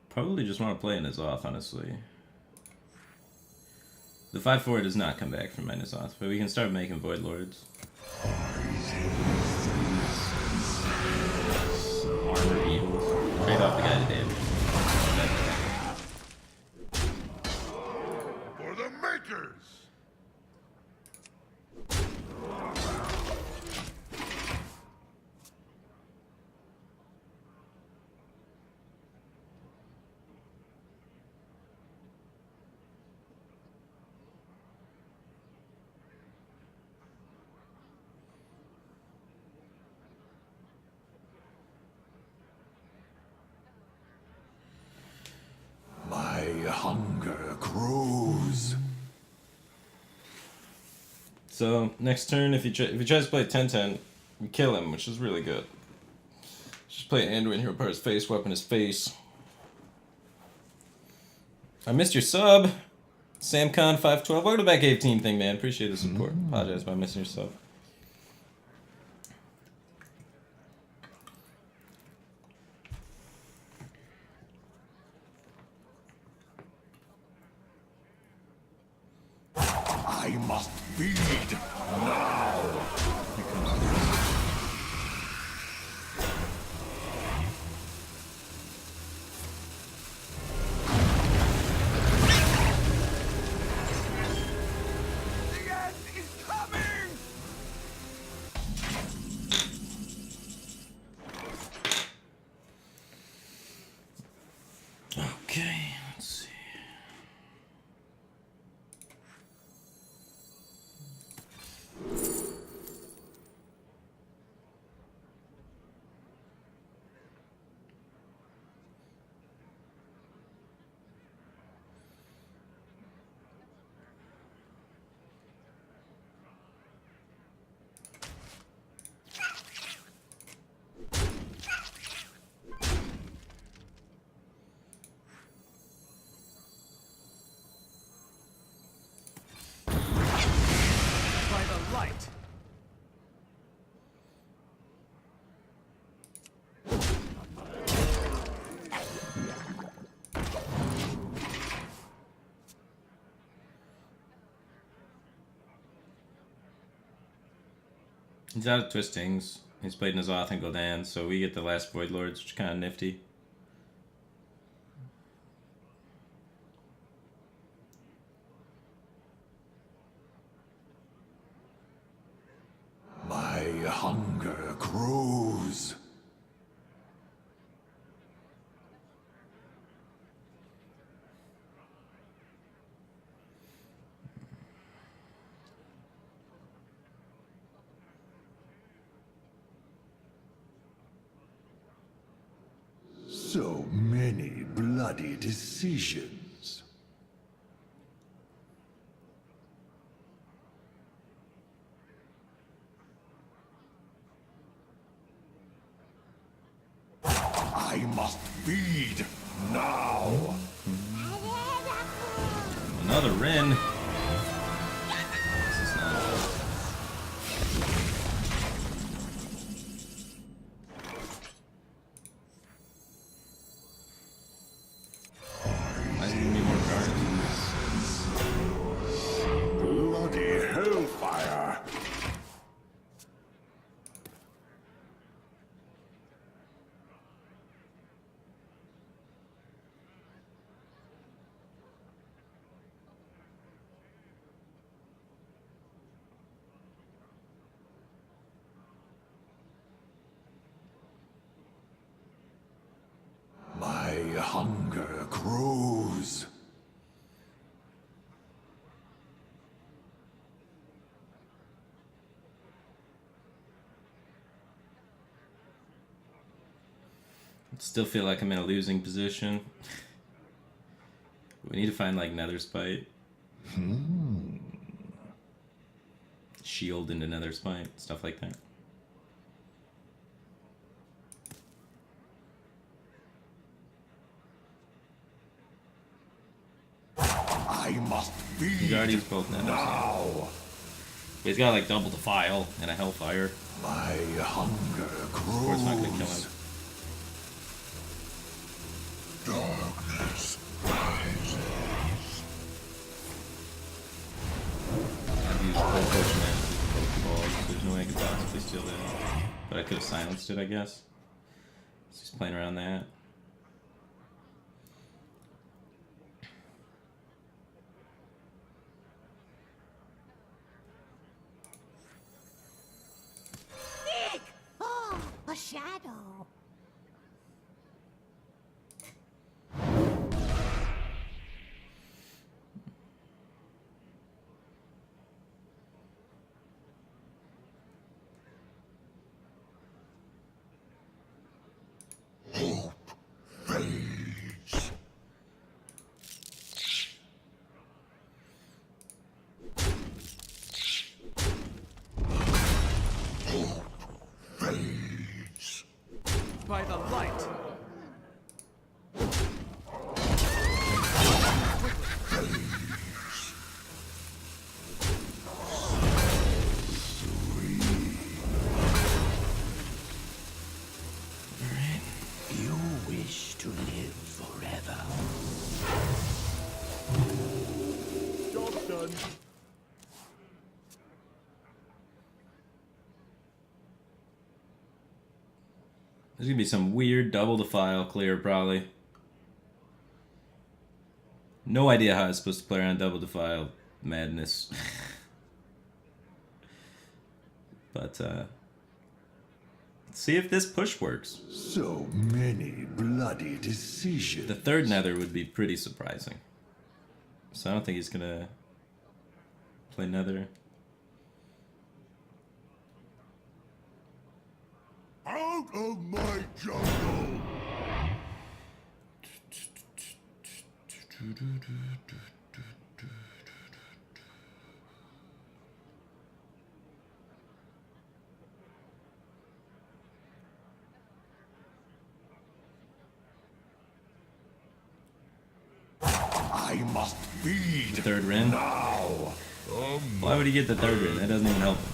Probably just want to play in his off, honestly. The 5/4 does not come back from my Nizoth, but we can start making Void Lords. Armor Eagles. Trade off the guy to damage. For the makers. My hunger grows. So next turn, if he tries to play 10/10, we kill him, which is really good. Just play Anduin Hero Power's face, weapon his face. I missed your sub. SamCon512, welcome to back 18 thing, man. Appreciate the support. Apologize about missing yourself. I must feed now. The end is coming. Okay, let's see. By the light. He's out of twistings. He's played N'Zoth and Gul'dan, so we get the last Void Lords, which is kind of nifty. My hunger grows. So many bloody decisions. I must feed now. Another Rin. This is not. I need more cards. Bloody hellfire. My hunger grows. Still feel like I'm in a losing position. We need to find like Nether Spite. Shield into Nether Spite, stuff like that. I must feed Guardians both Nether. now. He's got like double Defile and a Hellfire. My hunger grows. Or it's not gonna kill him. Darkness rises. I've used full potion and Pokeballs. There's no way I could possibly steal that. But I could have silenced it, I guess. It's just playing around that. Nick! Oh, a shadow. Hope fades. Hope fades. There's gonna be some weird double defile clear, probably. No idea how I was supposed to play around double defile madness. But, let's see if this push works. So many bloody decisions. The third nether would be pretty surprising. So I don't think he's gonna play nether. Out of my jungle! I must feed Third Rin. now. Why would he get the third Rin? That doesn't even help him.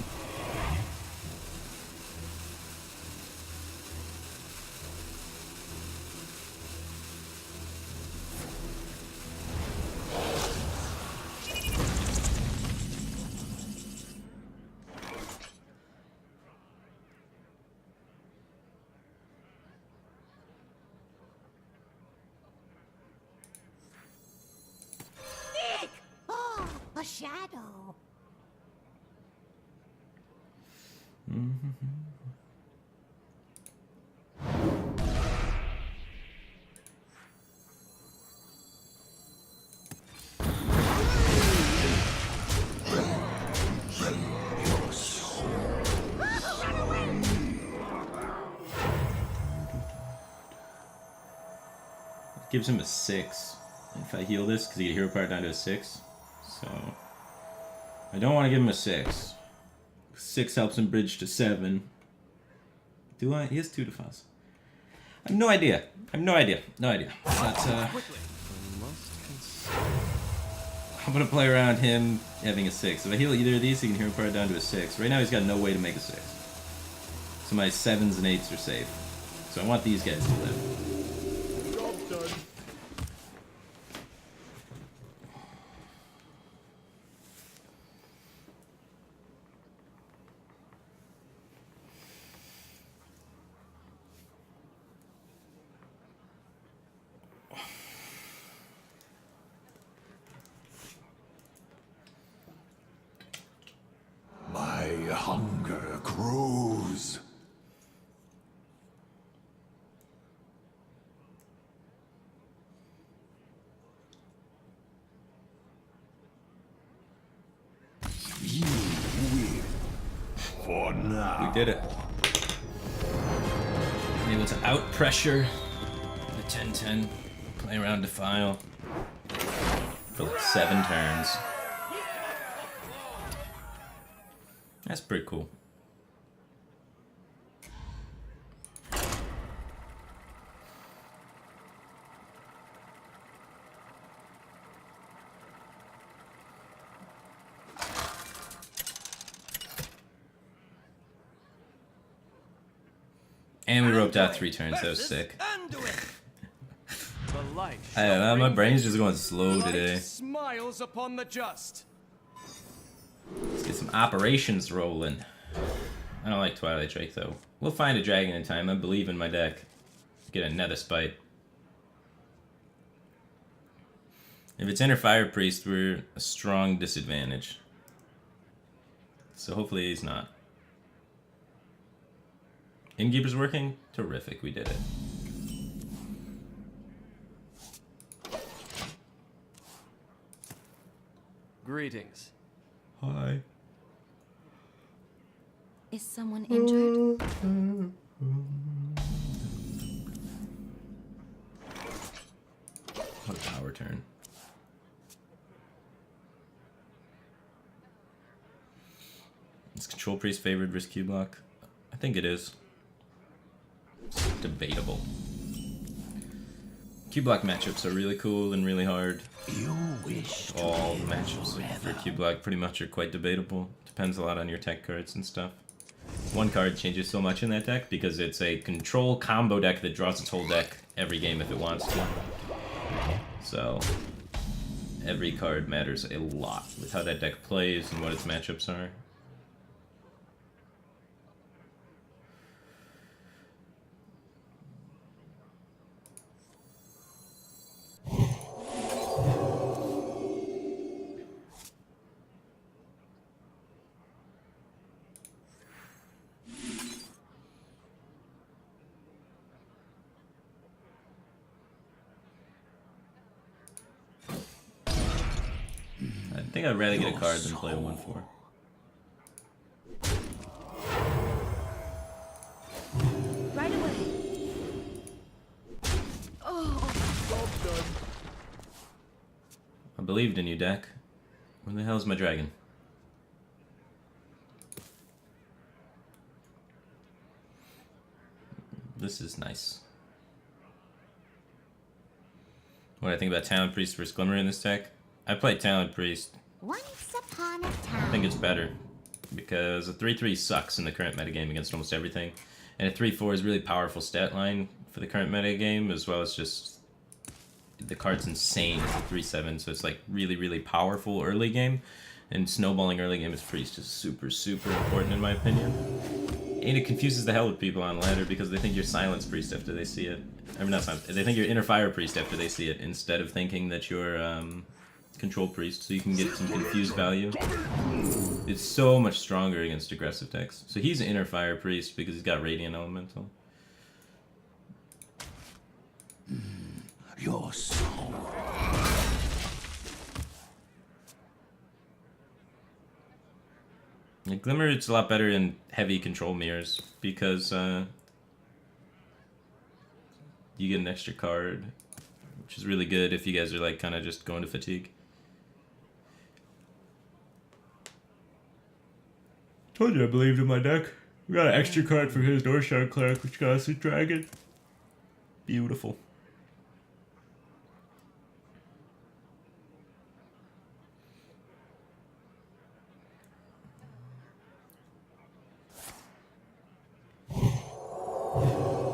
Nick! Oh, a shadow. Gives him a 6. If I heal this, because he get hero power down to a 6. So I don't want to give him a 6. 6 helps him bridge to 7. Do I? He has 2 defiles. I have no idea. I have no idea. No idea. But I'm gonna play around him having a 6. If I heal either of these, he can hero power down to a 6. Right now he's got no way to make a 6. So my 7s and 8s are safe. So I want these guys to live. My hunger grows. You win. For now. We did it. Able to out pressure the 10-10, play around defile for like 7 turns. That's pretty cool. And we roped out 3 turns, that was sick. The light I don't know, my brain's just going slow light today. smiles upon the just. Let's get some operations rolling. I don't like Twilight Drake though. We'll find a dragon in time, I believe in my deck. Get a Nether Spite. If it's Inner Fire Priest, we're a strong disadvantage. So hopefully he's not. Innkeeper's working? Terrific, we did it. Greetings. Hi. Is someone injured? What a power turn. Is Control Priest favored versus Q block? I think it is. It's debatable. Q block matchups are really cool and really hard. You wish to All the matchups for Q block pretty much are quite debatable. Depends a lot on your tech cards and stuff. One card changes so much in that deck because it's a control combo deck that draws its whole deck every game if it wants to. So every card matters a lot with how that deck plays and what its matchups are. think I'd rather get a card than play a 1/4. Right away. Oh. I believed in you, deck. Where the hell's my dragon? This is nice. What do I think about Talent Priest versus Glimmer in this deck? I play Talent Priest. Once upon a time. I think it's better. Because a 3/3 sucks in the current metagame against almost everything. And a 3/4 is really powerful stat line for the current metagame, as well as just the card's insane as a 3/7, so it's like really, really powerful early game. And snowballing early game as Priest is super, super important in my opinion. And it confuses the hell with people on ladder because they think you're Silence Priest after they see it. I mean, not Silence, they think you're Inner Fire Priest after they see it, instead of thinking that you're Control Priest, so you can get some confused value. It's so much stronger against aggressive decks. So he's an Inner Fire Priest because he's got Radiant Elemental. Your soul. The Glimmer, it's a lot better in heavy control mirrors because you get an extra card, which is really good if you guys are like kind of just going to fatigue. Told you I believed in my deck. We got an extra card for his Northshard Cleric, which got us a dragon. Beautiful.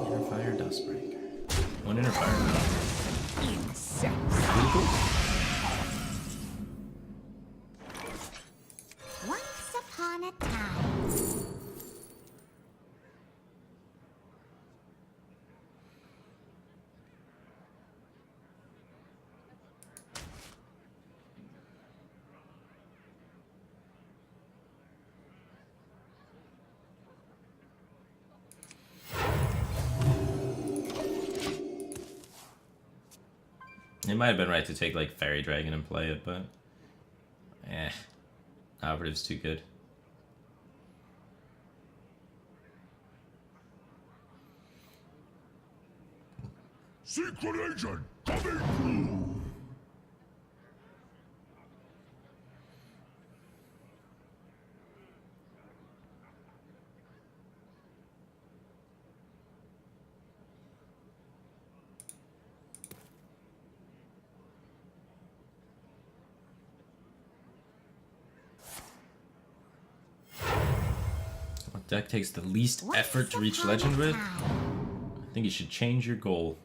Inner Fire Dustbreaker. One Inner Fire. Beautiful. Once upon a time. It might have been right to take like Fairy Dragon and play it, but Operative's too good. Secret agent coming through. What deck takes the least effort to reach Legend with? I think you should change your goal.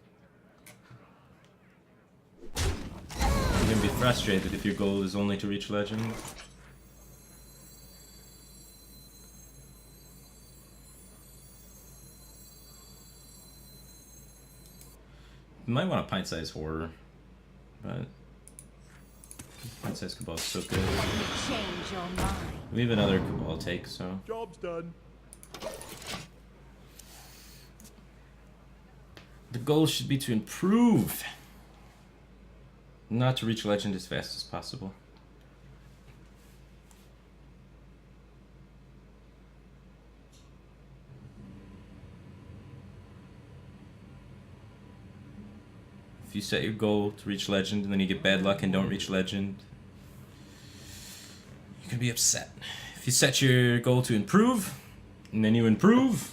You're gonna be frustrated if your goal is only to reach Legend. You might want a pint-sized horror, but pint-sized Cabal is so good. Change your mind. We have another Cabal take, so Job's done. the goal should be to improve, not to reach Legend as fast as possible. If you set your goal to reach Legend and then you get bad luck and don't reach Legend, you can be upset. If you set your goal to improve and then you improve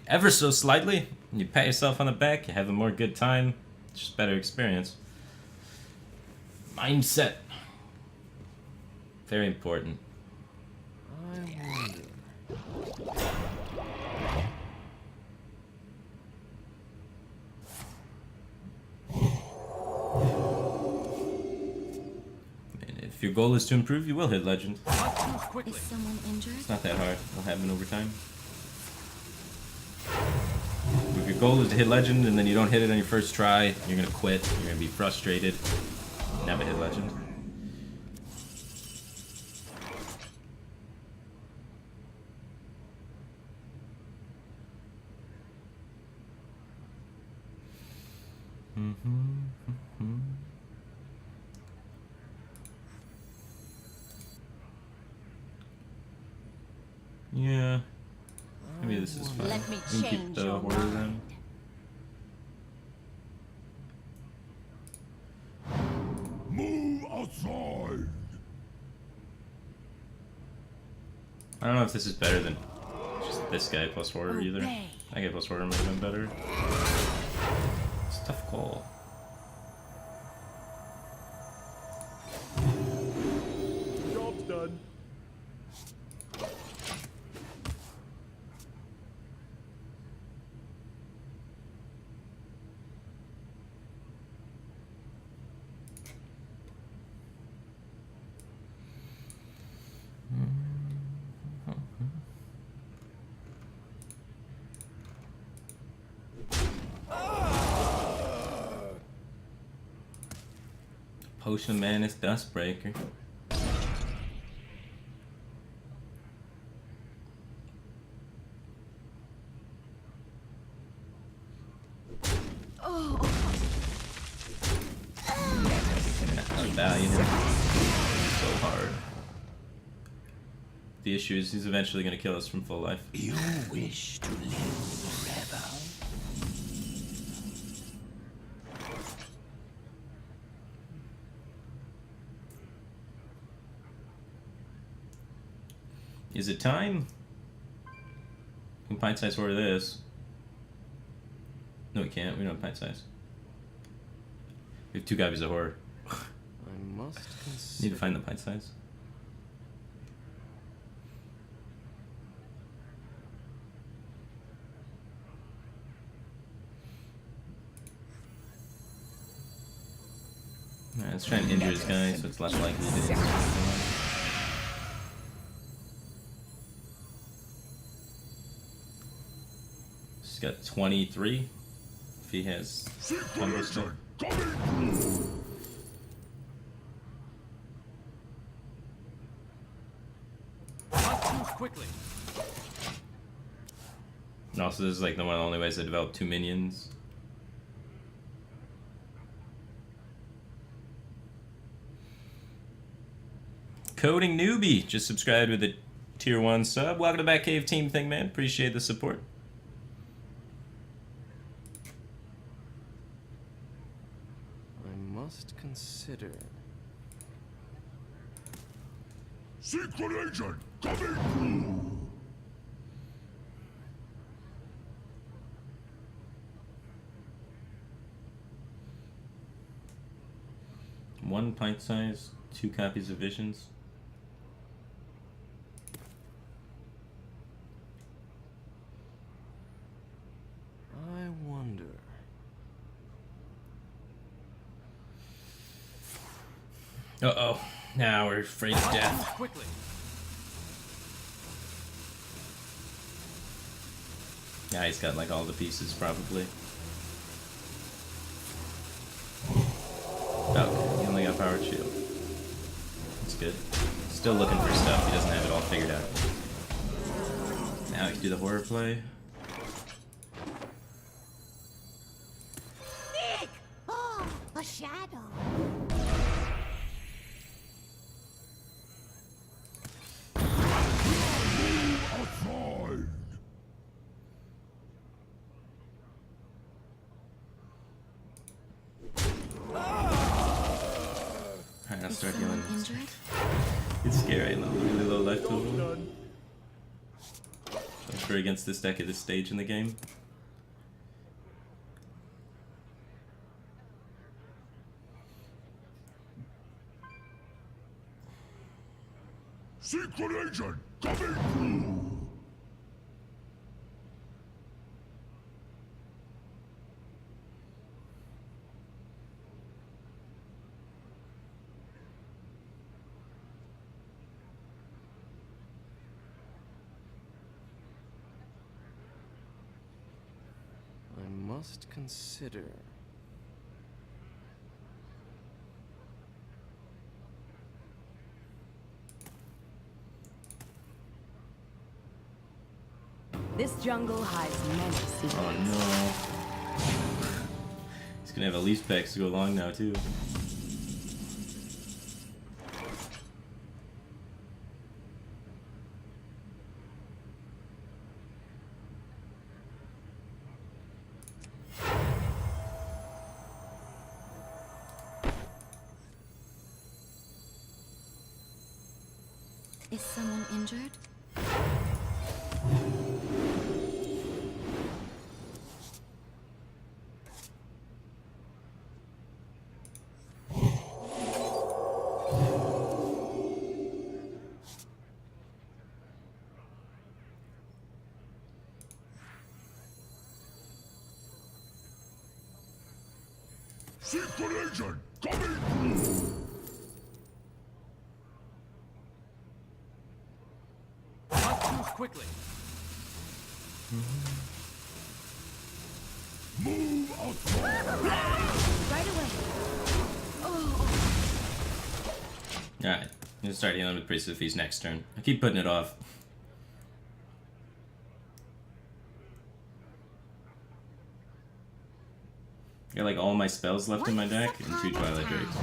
ever so slightly, and you pat yourself on the back, you have a more good time, it's just better experience. Mindset. Very important. If your goal is to improve, you will hit Legend. Not too quickly. Is someone injured? It's not that hard. It'll happen over time. If your goal is to hit Legend and then you don't hit it on your first try, you're gonna quit. You're gonna be frustrated. Never hit Legend. Yeah. Maybe this is fine. Let me We can keep change the your horror then. mind. Move outside. I don't know if this is better than just this guy plus horror either. Obey. That guy plus horror might have been better. It's a tough call. Job's done. Potion of Madness Dustbreaker. Value him so hard. The issue is he's eventually going to kill us from full life. You wish to live forever. Is it time? We can pint size horror this. No, we can't. We don't have pint size. We have 2 copies of horror. I must Need to find the pint size. Alright, let's try and injure this guy so it's less likely to. He's got 23. If he has Tumble still. Quickly. And also, this is like one of the only ways to develop 2 minions. Coding Newbie just subscribed with a tier 1 sub. Welcome to Batcave team thing, man. Appreciate the support. I must consider. Secret agent coming through. One pint size, 2 copies of Visions. I wonder. Uh-oh. Now we're afraid to death. Quickly. Yeah, he's got like all the pieces probably. Oh, he only got powered shield. That's good. Still looking for stuff. He doesn't have it all figured out. Now he can do the horror play. Nick! Oh, a shadow. Outside. Alright, I'll start healing. Injured? It's scary, though. Really low life total. For against this deck at this stage in the game. Secret agent coming through. I must consider. This jungle hides many secrets. Oh no. He's gonna have Elise packs to go along now too. Is someone injured? Secret agent coming through! Must move quickly. Move out! Right away. Alright, I'm gonna start healing with Priest of the Feast next turn. I keep putting it off. I got like all my spells left in my deck and 2 Twilight Drakes.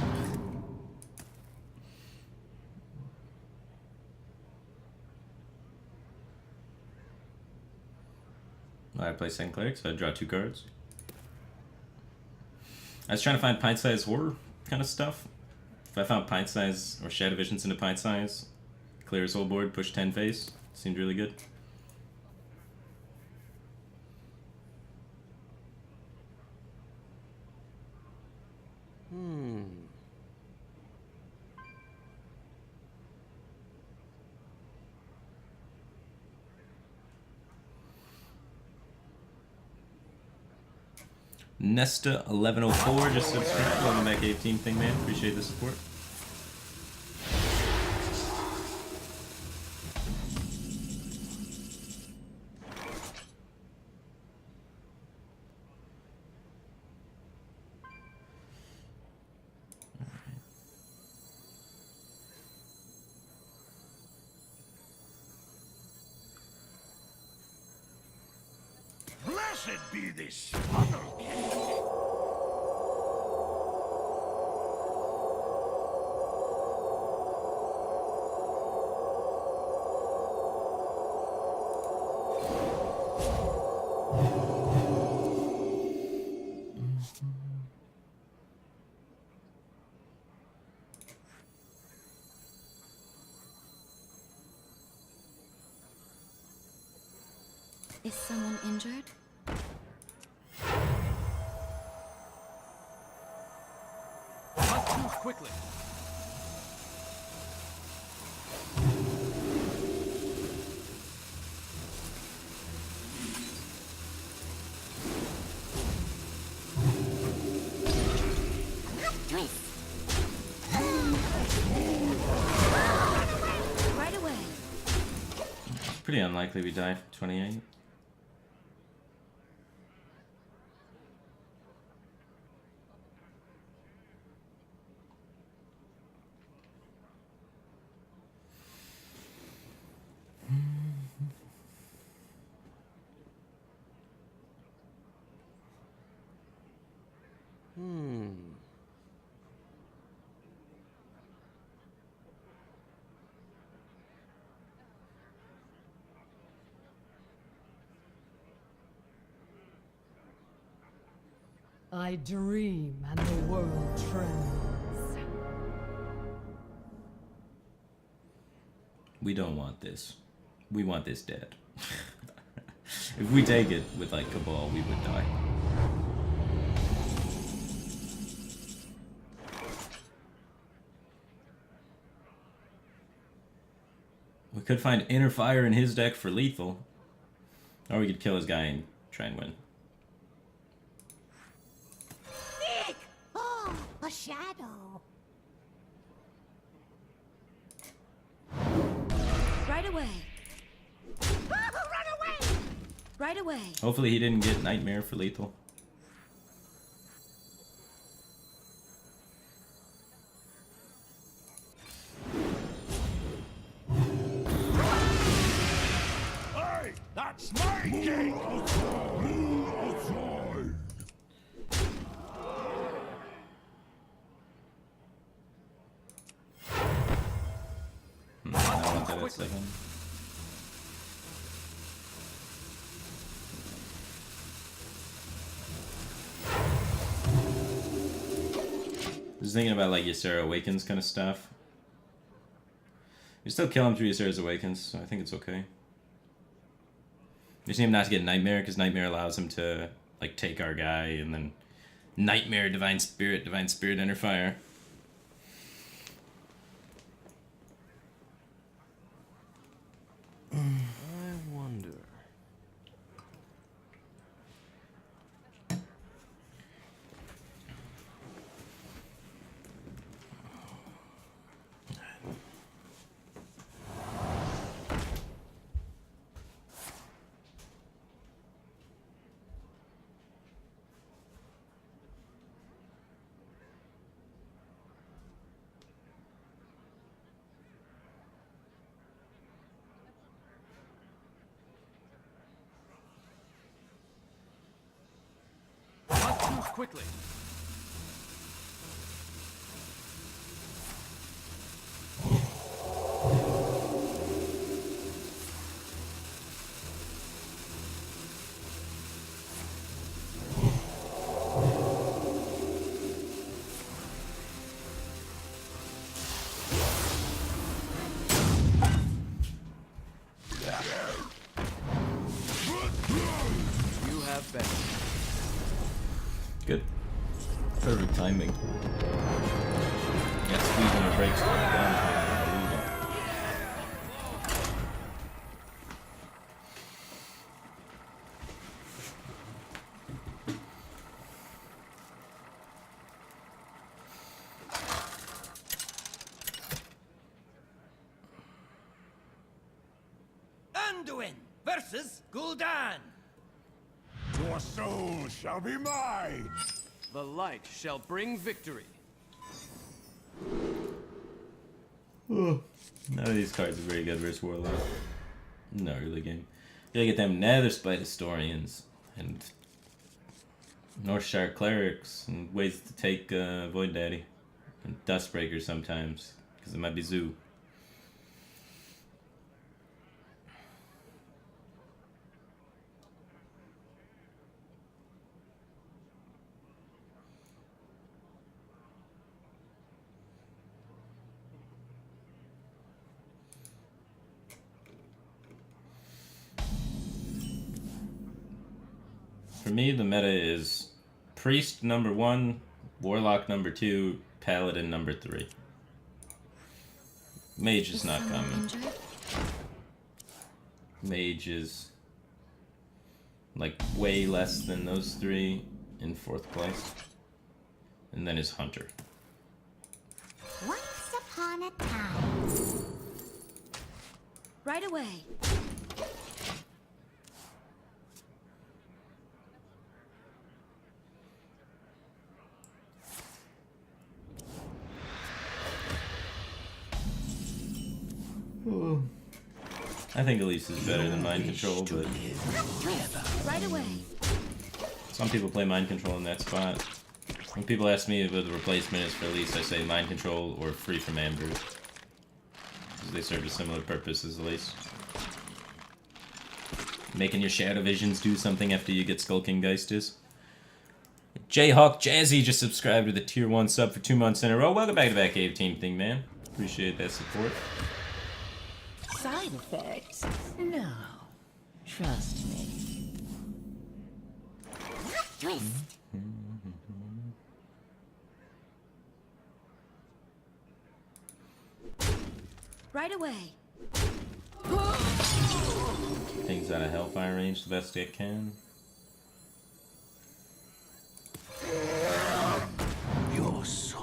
I play Saint Cleric, so I draw 2 cards. I was trying to find pint-sized horror kind of stuff. If I found pint-size or Shadow Visions into pint-size, clear his whole board, push 10 face, seemed really good. Nesta 1104 just subscribed. Welcome back, 18 thing man. Appreciate the support. Blessed be this funnel cake! Is someone injured? Must move quickly. Right away. Pretty unlikely we die from 28. I dream and the world trembles. We don't want this. We want this dead. If we take it with like Cabal, we would die. We could find Inner Fire in his deck for lethal. Or we could kill his guy and try and win. Nick! Oh, a shadow. Right away. Oh, run away! Right away. Hopefully he didn't get Nightmare for lethal. Hey, that's my gate! Move outside! I want that at second. Just thinking about like Ysera Awakens kind of stuff. You still kill him through your Sarah's Awakens, so I think it's okay. You just need him not to get Nightmare, because Nightmare allows him to like take our guy, and then Nightmare, Divine Spirit, Enter Fire. I wonder. Must move quickly. You have been. Good. Perfect timing. Yeah, squeezing the brakes down. Anduin versus Gul'dan. Your soul shall be mine! The light shall bring victory. None of these cards are very good versus Warlock. Not really game. You gotta get them Netherspite Historians and Northshire Clerics and ways to take Void Daddy and Dustbreaker sometimes, because it might be Zoo. For me, the meta is Priest number 1, Warlock number 2, Paladin number 3. Mage is not coming. Mage is like way less than those 3 in 4th place. And then is Hunter. Once upon a time. Right away. I think Elise is better than Mind Control, but Right away. some people play Mind Control in that spot. When people ask me what the replacement is for Elise, I say Mind Control or Free from Amber. Because they serve a similar purpose as Elise. Making your Shadow Visions do something after you get Skulking Geistes. Jayhawk Jazzy just subscribed with a tier 1 sub for 2 months in a row. Welcome back to that Cave Team thing, man. Appreciate that support. Side effects? No. Trust me. Right away. Things out of Hellfire range the best I can. Your soul.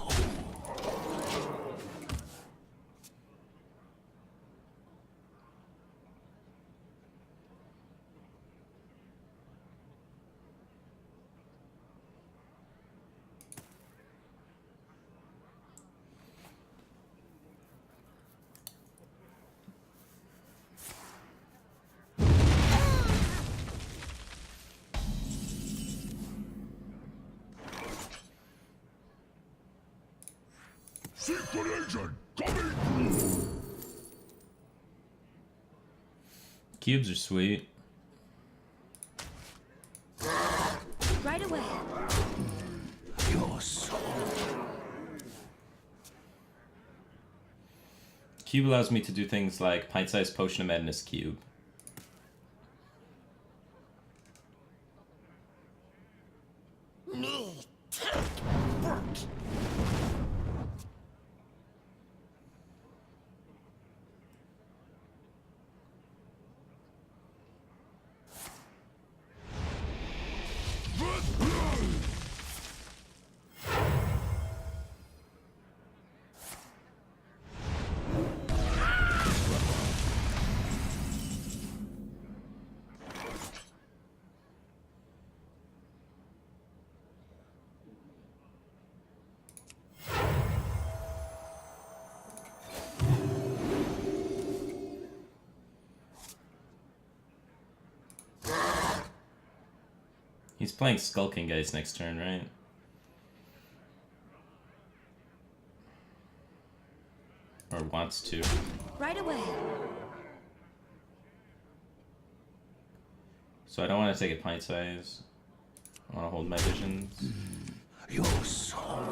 Secret agent coming through! Cubes are sweet. Right away. Your soul. Cube allows me to do things like pint-sized potion of madness cube. Me take work. He's playing Skulking Geist next turn, right? Or wants to. Right away. So I don't want to take a pint size. I want to hold my visions. Your soul.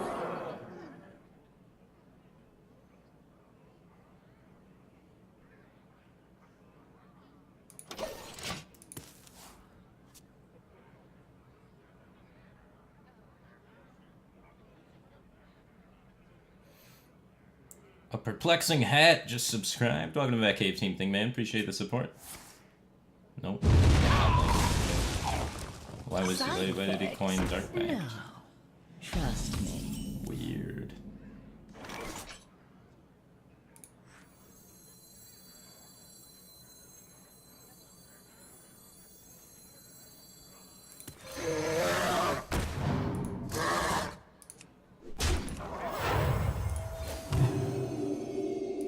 A perplexing hat just subscribed. Welcome to that Cave Team thing, man. Appreciate the support. Nope. Why was he late? Why did he coin Dark Pact? No. Trust me. Weird.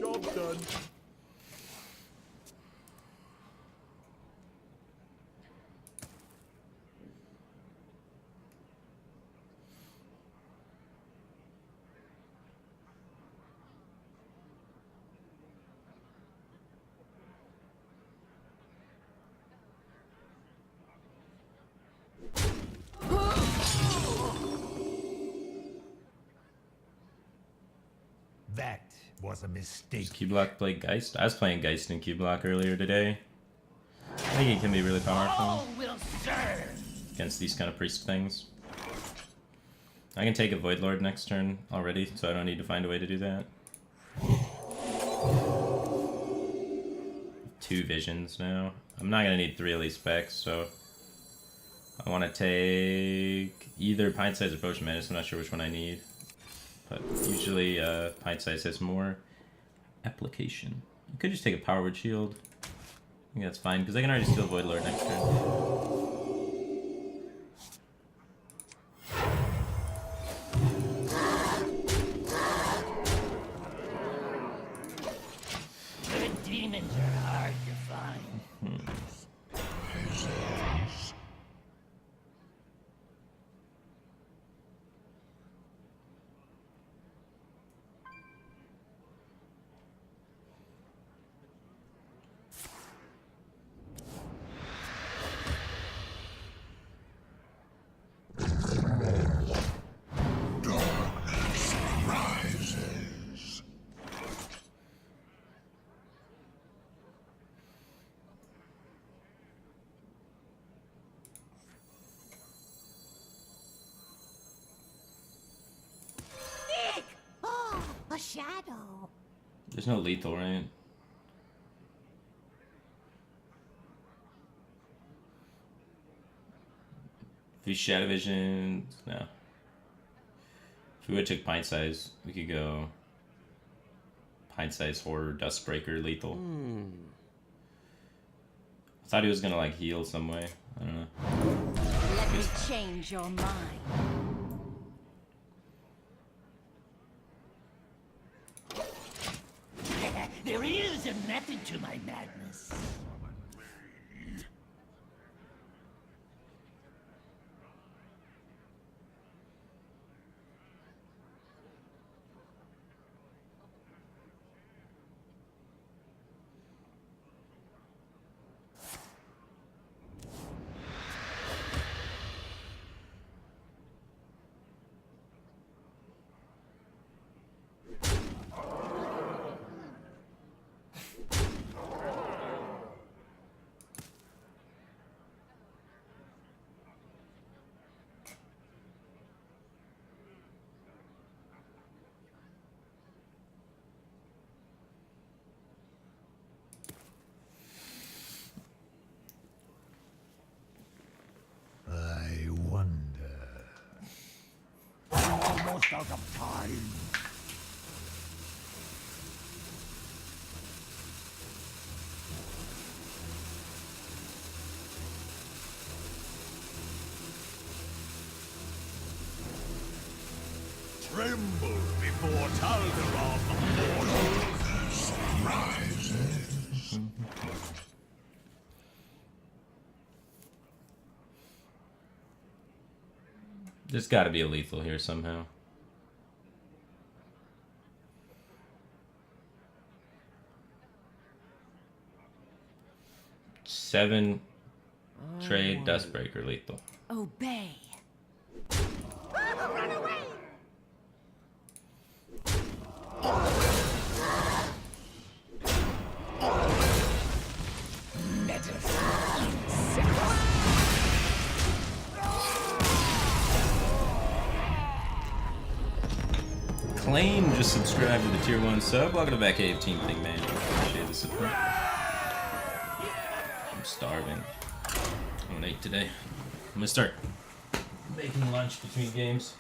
Job done. That was a mistake. Does Cublock play Geist? I was playing Geist in Cublock earlier today. I think it can be really powerful All will serve. against these kind of priest things. I can take a Void Lord next turn already, so I don't need to find a way to do that. 2 visions now. I'm not gonna need 3 of these specs, so I want to take either Pint Size or Potion Madness. I'm not sure which one I need, but usually Pint Size has more application. You could just take a Power Word Shield. I think that's fine because I can already steal Void Lord next turn. Good demons are hard to find. Nick! Oh, a shadow. There's no lethal, right? If we Shadow Vision, no. If we would take Pint Size, we could go Pint Size Horror, Dustbreaker, lethal. I thought he was gonna like heal some way. I don't know. Let me change your mind. There is a method to my madness. out of time. Tremble before Taldaron, mortals. There's got to be a lethal here somehow. Seven trade Dustbreaker lethal. Obey. Run away! Claim just subscribed to the tier 1 sub. Welcome to the back cave team thing, man. Appreciate the support. I'm starving. I'm late today. I'm gonna start making lunch between games.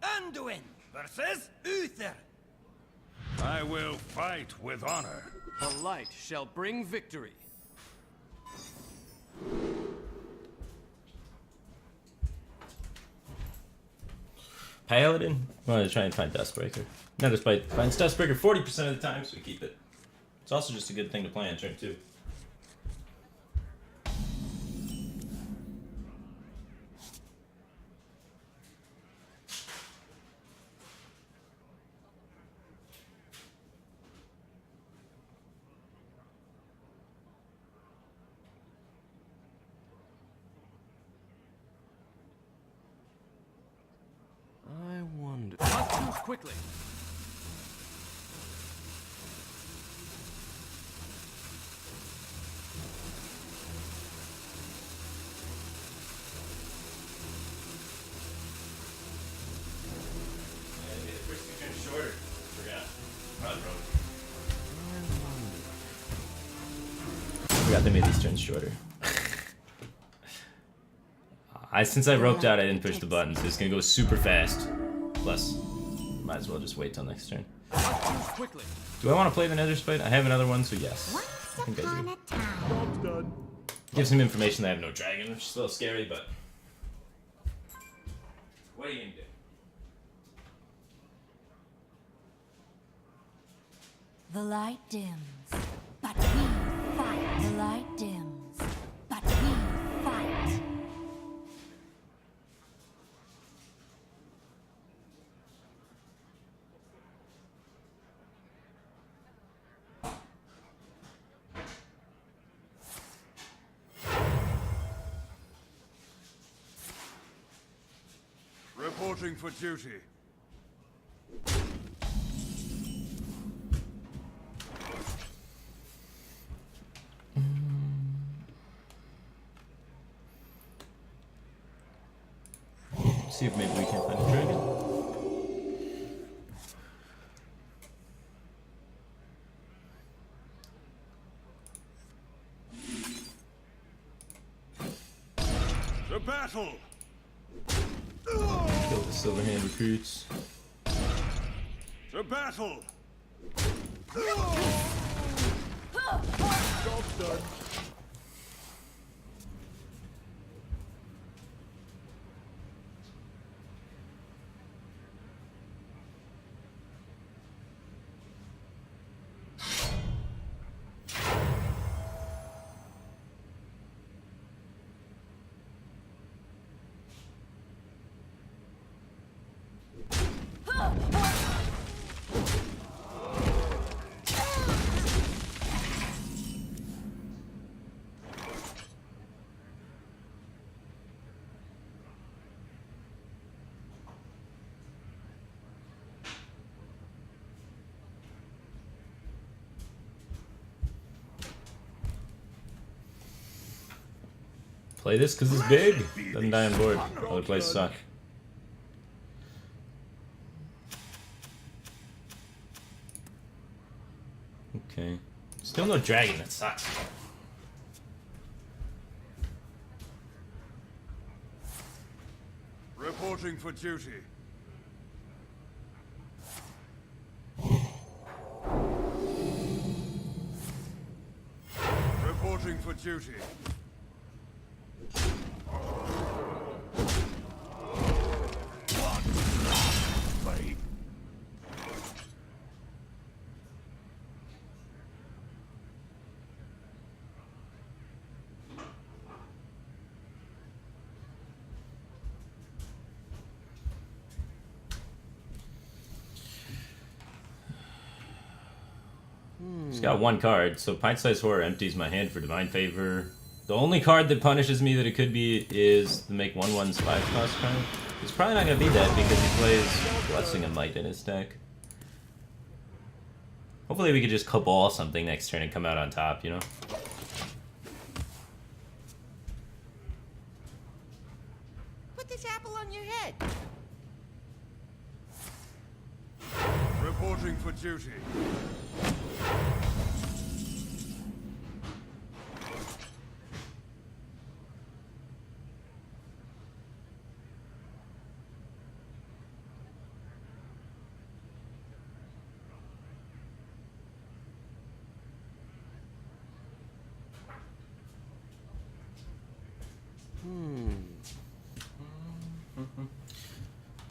Anduin versus Uther. I will fight with honor. The light shall bring victory. Paladin? I want to try and find Dustbreaker. Not despite finds Dustbreaker 40% of the time, so we keep it. It's also just a good thing to play on turn 2. I wonder. Must choose quickly. Forgot they made these turns shorter. Since I roped out, I didn't push the buttons. So it's gonna go super fast. Plus, might as well just wait till next turn. Must choose quickly. Do I want to play the Nether Spite? I have another one, so yes. Once I think I upon do. a time. Give some information that I have no dragon, which is a little scary, but what are you gonna do? The light dims, but we fight. The light dims, but we fight. Reporting for duty. See if maybe we can find a dragon. To battle! Kill the Silverhand recruits. To battle! Job done. Play this because it's big. Doesn't die on board. Other plays suck. Still no dragon, that sucks. Reporting for duty. Reporting for duty. Wait. He's got one card, so Pint-Sized Horror empties my hand for Divine Favor. The only card that punishes me that it could be is the make 1/1 5-cost card. It's probably not going to be that because he plays Blessing of Might in his deck. Hopefully we could just Cabal something next turn and come out on top, you know? Put this apple on your head. Reporting for duty.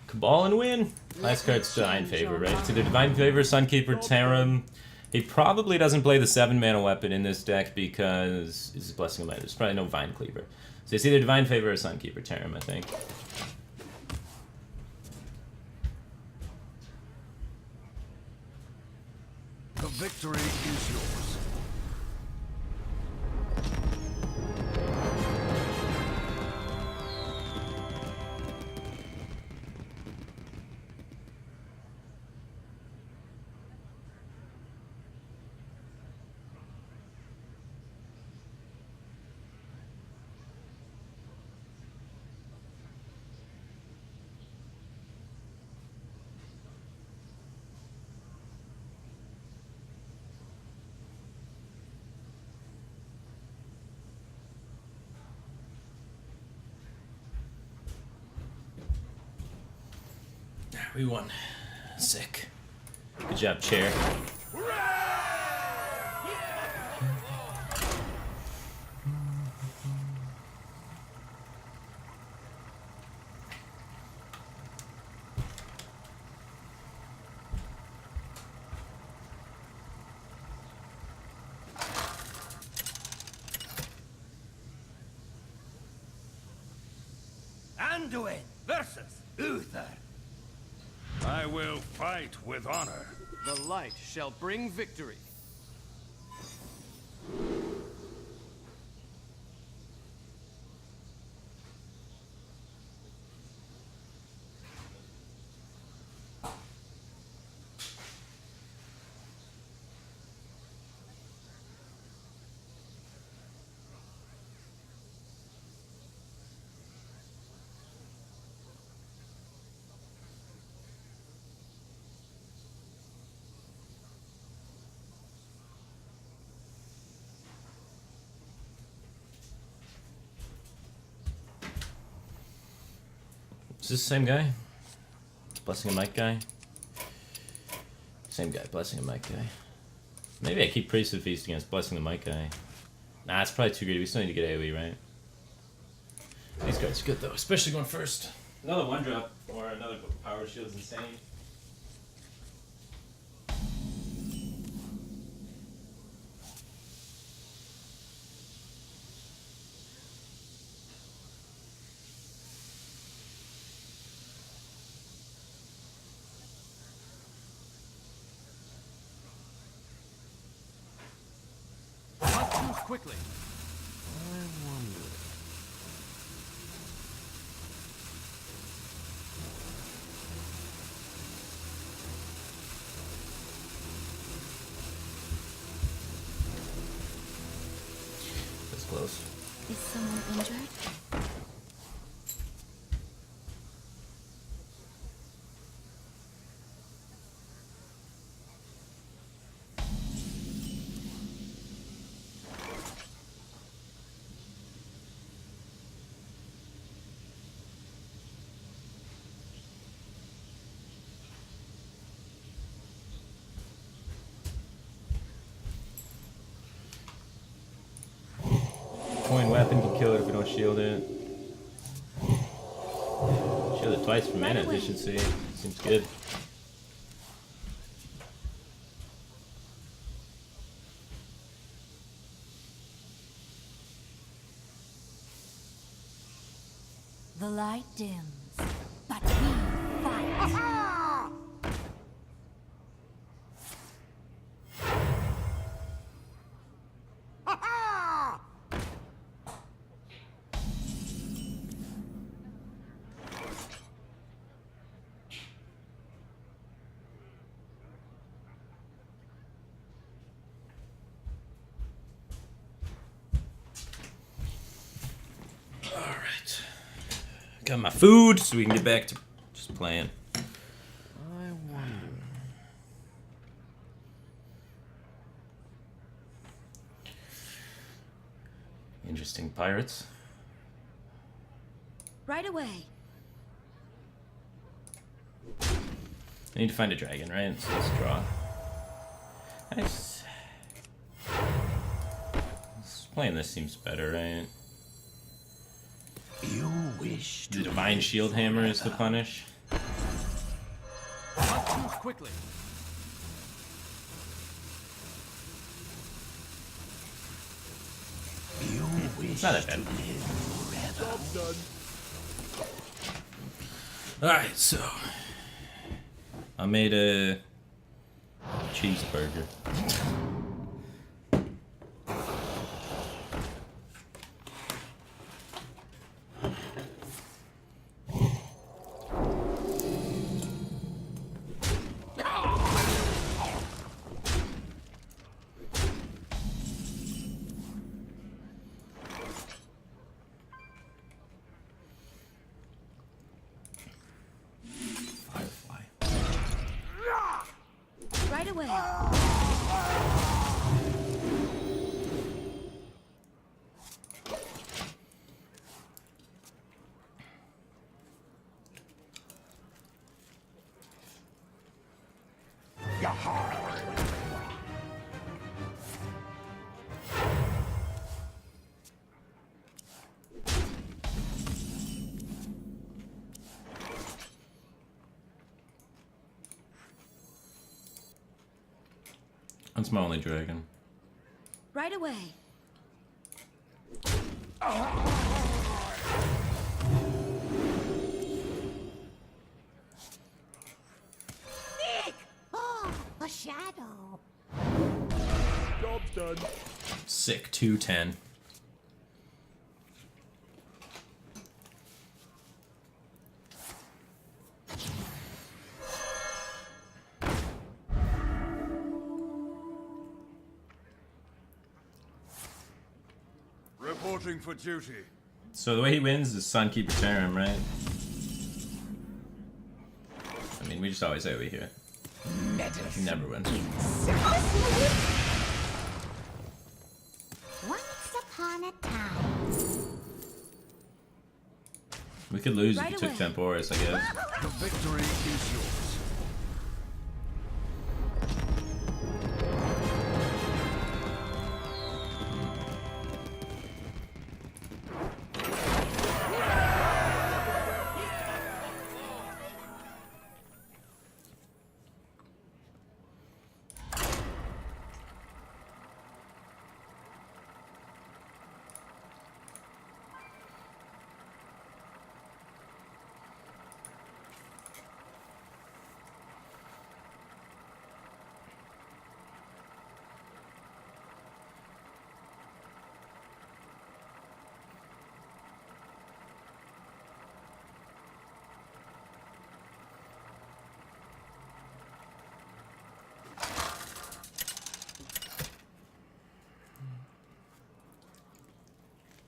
Cabal and win. Last card's Divine Favor, right? It's either Divine Favor, Sunkeeper, Tarim. He probably doesn't play the 7-mana weapon in this deck because it's Blessing of Might. There's probably no Vine Cleaver. So it's either Divine Favor or Sunkeeper, Tarim, I think. The victory is yours. We won. Sick. Good job, chair. Anduin versus Uther. I will fight with honor. The light shall bring victory. Is this the same guy? Blessing of Might guy? Same guy, Blessing of Might guy. Maybe I keep Priest of Feast against Blessing of Might guy. Nah, it's probably too greedy. We still need to get AoE, right? These cards are good though, especially going first. Another 1-drop or another Power Shield is insane. Must move quickly. That's close. Is someone injured? I'll shield it. Shield it twice for mana efficiency. Seems good. The light dims, but we fight. Alright. Got my food so we can get back to just playing. I wonder. Interesting pirates. Right away. I need to find a dragon, right? So let's draw. Nice. Playing this seems better, right? You wish The Divine Shield Hammer is the punish. Must move quickly. You wish It's not that bad. to live forever. Alright, so I made a cheeseburger. Firefly. Right away. That's my only dragon. Right away. Nick! Oh, a shadow. Job's done. Sick 210. Reporting for duty. So the way he wins is Sunkeeper Terran, right? I mean, we just always say we here. He never wins. Once upon a time. We could lose Right if you away. took Temporis, I guess. The victory is yours.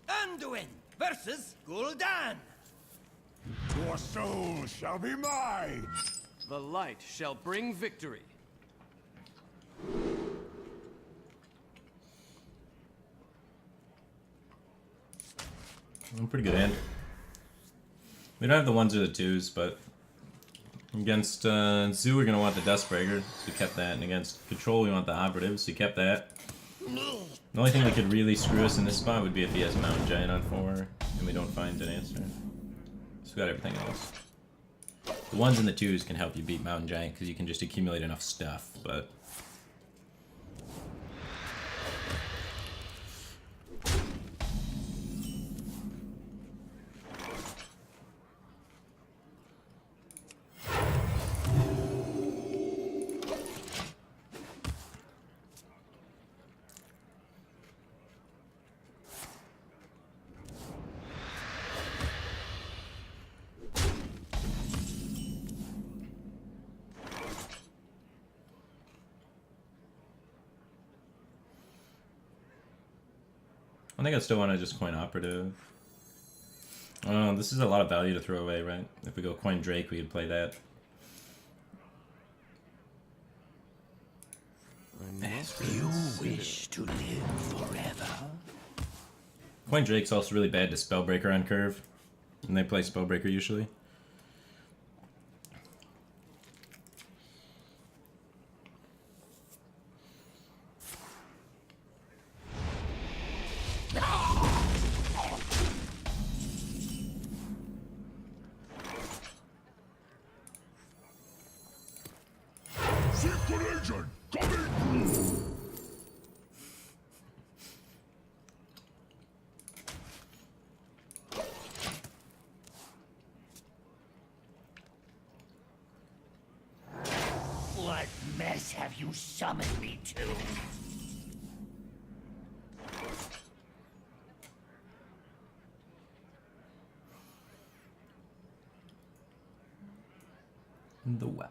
Anduin versus Gul'dan. Your soul shall be mine. The light shall bring victory. Pretty good hand. We don't have the ones or the twos, but against Zoo we're gonna want the Dustbreaker, so we kept that, and against Control we want the Operative, so we kept that. The only thing that could really screw us in this spot would be if he has a Mountain Giant on 4 and we don't find an answer. So we got everything else. The 1s and the 2s can help you beat Mountain Giant because you can just accumulate enough stuff, but... I think I still want to just coin Operative. I don't know, this is a lot of value to throw away, right? If we go coin Drake, we could play that. You wish to live forever? Coin Drake's also really bad to Spellbreaker on curve. And they play Spellbreaker usually. Secret agent coming through. What mess have you summoned me to? The weapon.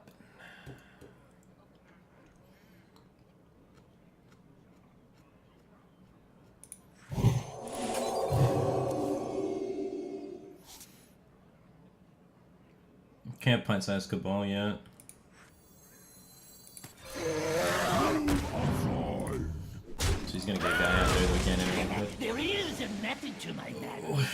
Can't pint-sized Cabal yet. So he's gonna get a guy out there that we can't interact with. There is a method to my madness.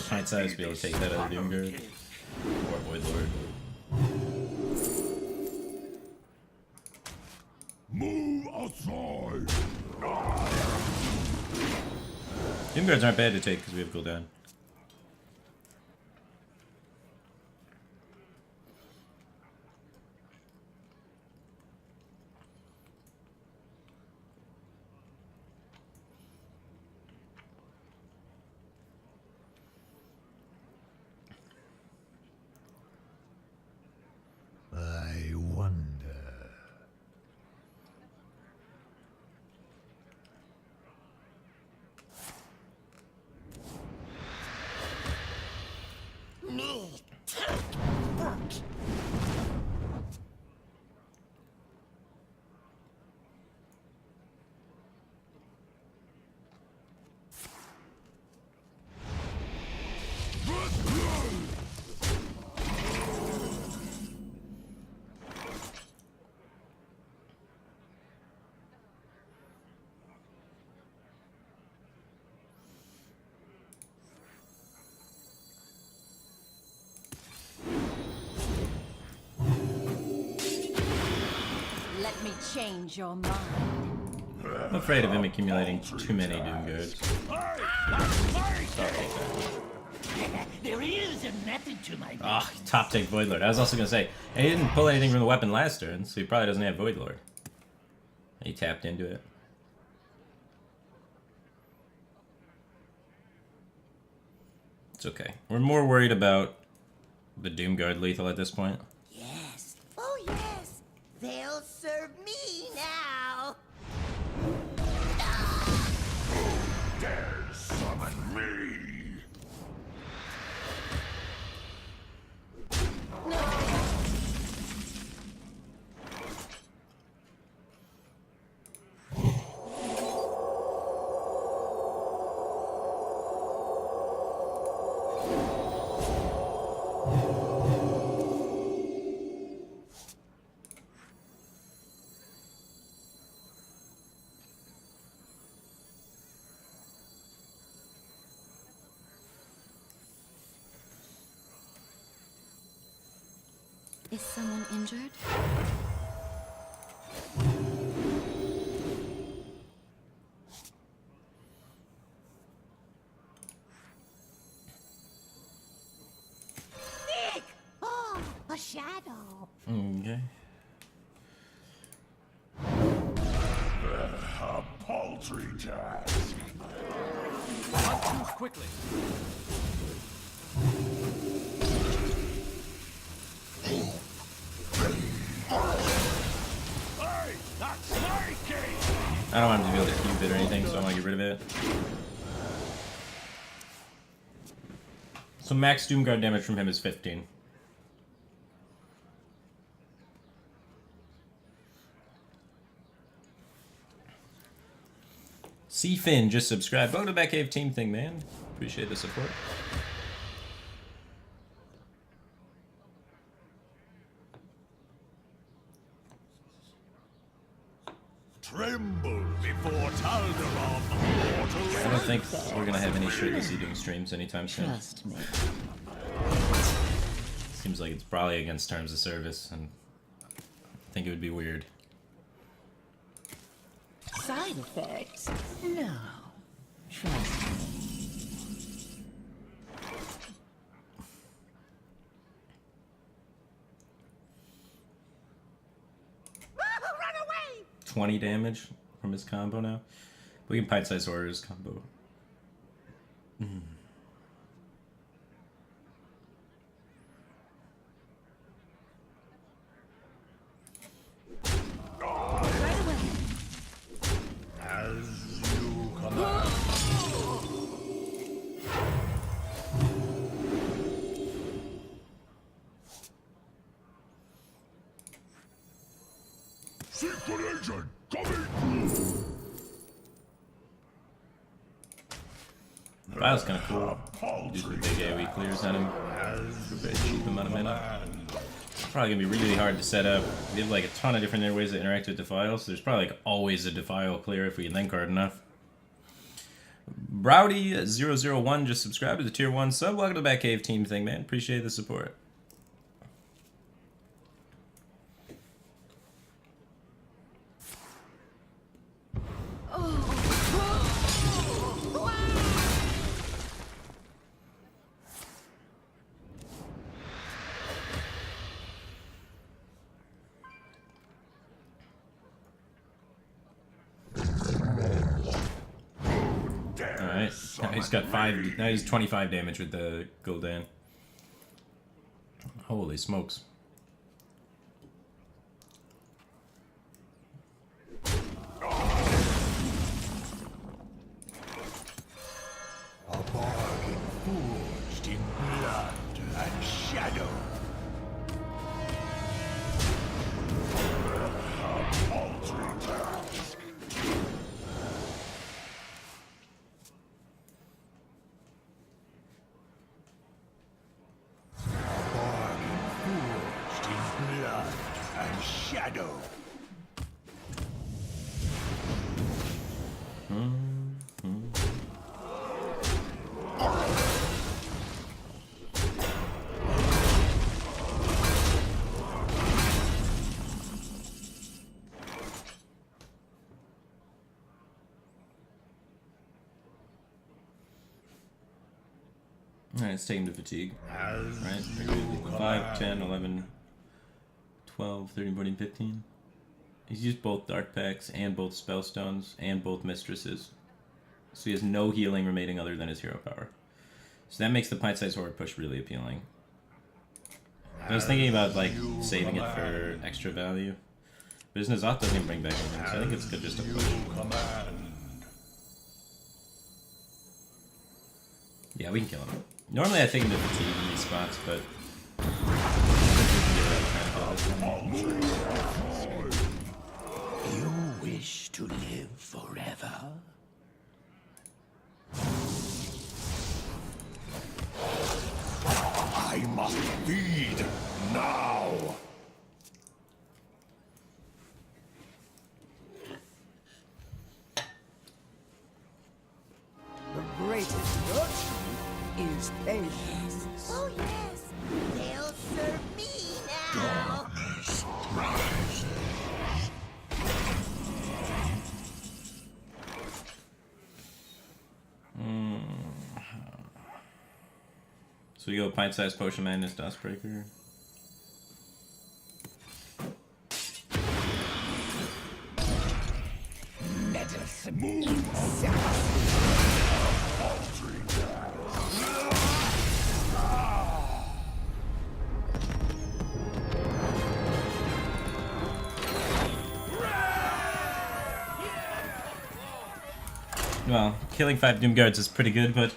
Pint size to be able to take that out of Doomguard. Or Void Lord. Move outside. Doomguards aren't bad to take because we have cooldown. I wonder. Me. Let me change your mind. I'm afraid of him accumulating too many Doomguards. There is a method to my Ah, top take Void Lord. I was also gonna say, he didn't pull anything from the weapon last turn, so he probably doesn't have Void Lord. He tapped into it. It's okay. We're more worried about the Doomguard lethal at this point. Yes. Oh, yes. They'll serve me now. Dare summon me. Is someone injured? Nick! Oh, a shadow. Okay. A paltry task. Not move quickly. Hey, that's sneaky! I don't want him to be able to cube it or anything, so I want to get rid of it. So max Doomguard damage from him is 15. C Finn just subscribed. Welcome to the Batcave team thing, man. Appreciate the support. Tremble before Taldarob, mortal. I don't think we're gonna have any shirtless eating streams anytime soon. Trust me. Seems like it's probably against terms of service, and I think it would be weird. Side effects? No. Trust me. Run away! 20 damage from his combo now. We can pint-sized horrors combo. Right away. As you command. Secret agent coming through. That was kind of cool. Do some big AoE clears on him. For a very cheap amount of mana. Probably gonna be really hard to set up. We have like a ton of different ways to interact with Defile, so there's probably like always a Defile clear if we can link hard enough. Browdy001 just subscribed to the tier 1 sub. Welcome to the Batcave team thing, man. Appreciate the support. Alright, now he's got 5, now he's 25 damage with the Gul'dan. Holy smokes. A bargain forged in blood and shadow. A paltry task. A bargain forged in blood and shadow. Alright, let's take him to fatigue. As Right? you 5, 10, 11, 12, 13, 14, 15. He's used both Dark Packs and both Spellstones and both Mistresses. So he has no healing remaining other than his hero power. So that makes the pint-sized horde push really appealing. I was thinking about like saving it for extra value. But his N'Zoth doesn't even bring back anything, so I think it's good just to push. command. Yeah, we can kill him. Normally I take him to fatigue in these spots, but You wish to live forever? I must feed now. The greatest virtue is patience. Oh, yes. They'll serve me now. Darkness rises. So we go pint-sized potion madness Dustbreaker. Well, killing 5 Doom Guards is pretty good, but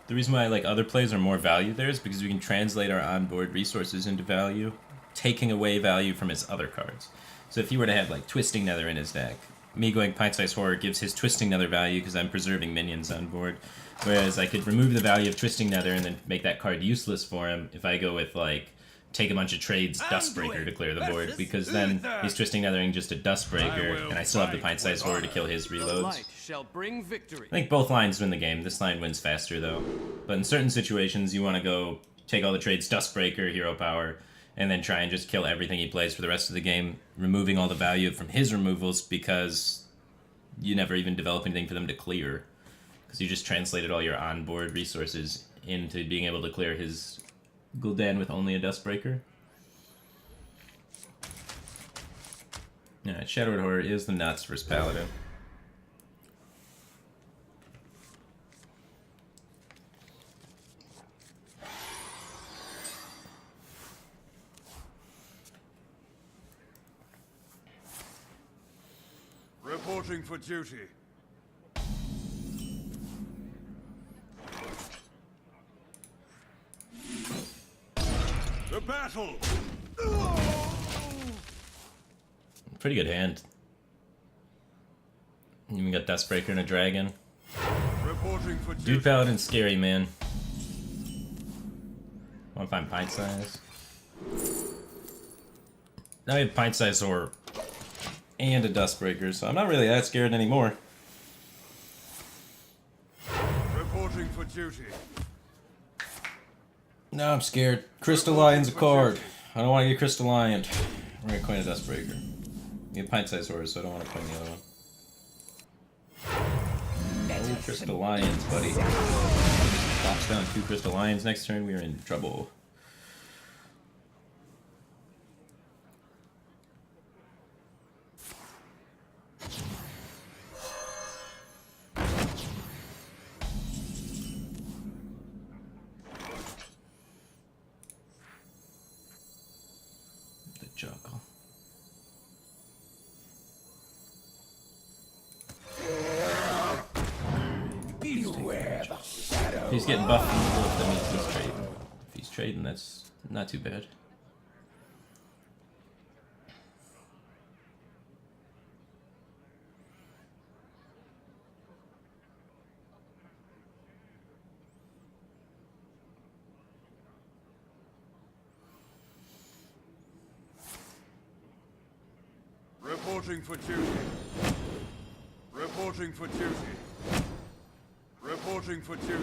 the reason why I like other plays are more value there is because we can translate our onboard resources into value, taking away value from his other cards. So if he were to have like Twisting Nether in his deck, me going Pint-Sized Horror gives his Twisting Nether value because I'm preserving minions on board. Whereas I could remove the value of Twisting Nether and then make that card useless for him if I go with like take a bunch of trades Dustbreaker to clear the board, because then he's Twisting Nethering just a Dustbreaker, and I still have the Pint-Sized Horror to kill his reloads. Shall bring victory. I think both lines win the game. This line wins faster though. But in certain situations you want to go take all the trades Dustbreaker, Hero Power, and then try and just kill everything he plays for the rest of the game, removing all the value from his removals because you never even develop anything for them to clear. Because you just translated all your onboard resources into being able to clear his Gul'dan with only a Dustbreaker. Yeah, Shadowed Horror is the nuts versus Paladin. Reporting for duty. The battle! Pretty good hand. Even got Dustbreaker and a dragon. Reporting for duty. Dude Paladin's scary, man. Wanna find pint size? Now we have pint size Horror and a Dustbreaker, so I'm not really that scared anymore. Reporting for duty. No, I'm scared. Crystallion's a card. I don't want to get Crystallioned. We're gonna coin a Dustbreaker. You have pint size Horror, so I don't want to coin the other one. Oh, Crystallions, buddy. Pops down 2 Crystallions next turn, we are in trouble. The juggle. He's getting buffed from the wolf, that means he's trading. If he's trading, that's not too bad. Reporting for duty. Reporting for duty. Reporting for duty.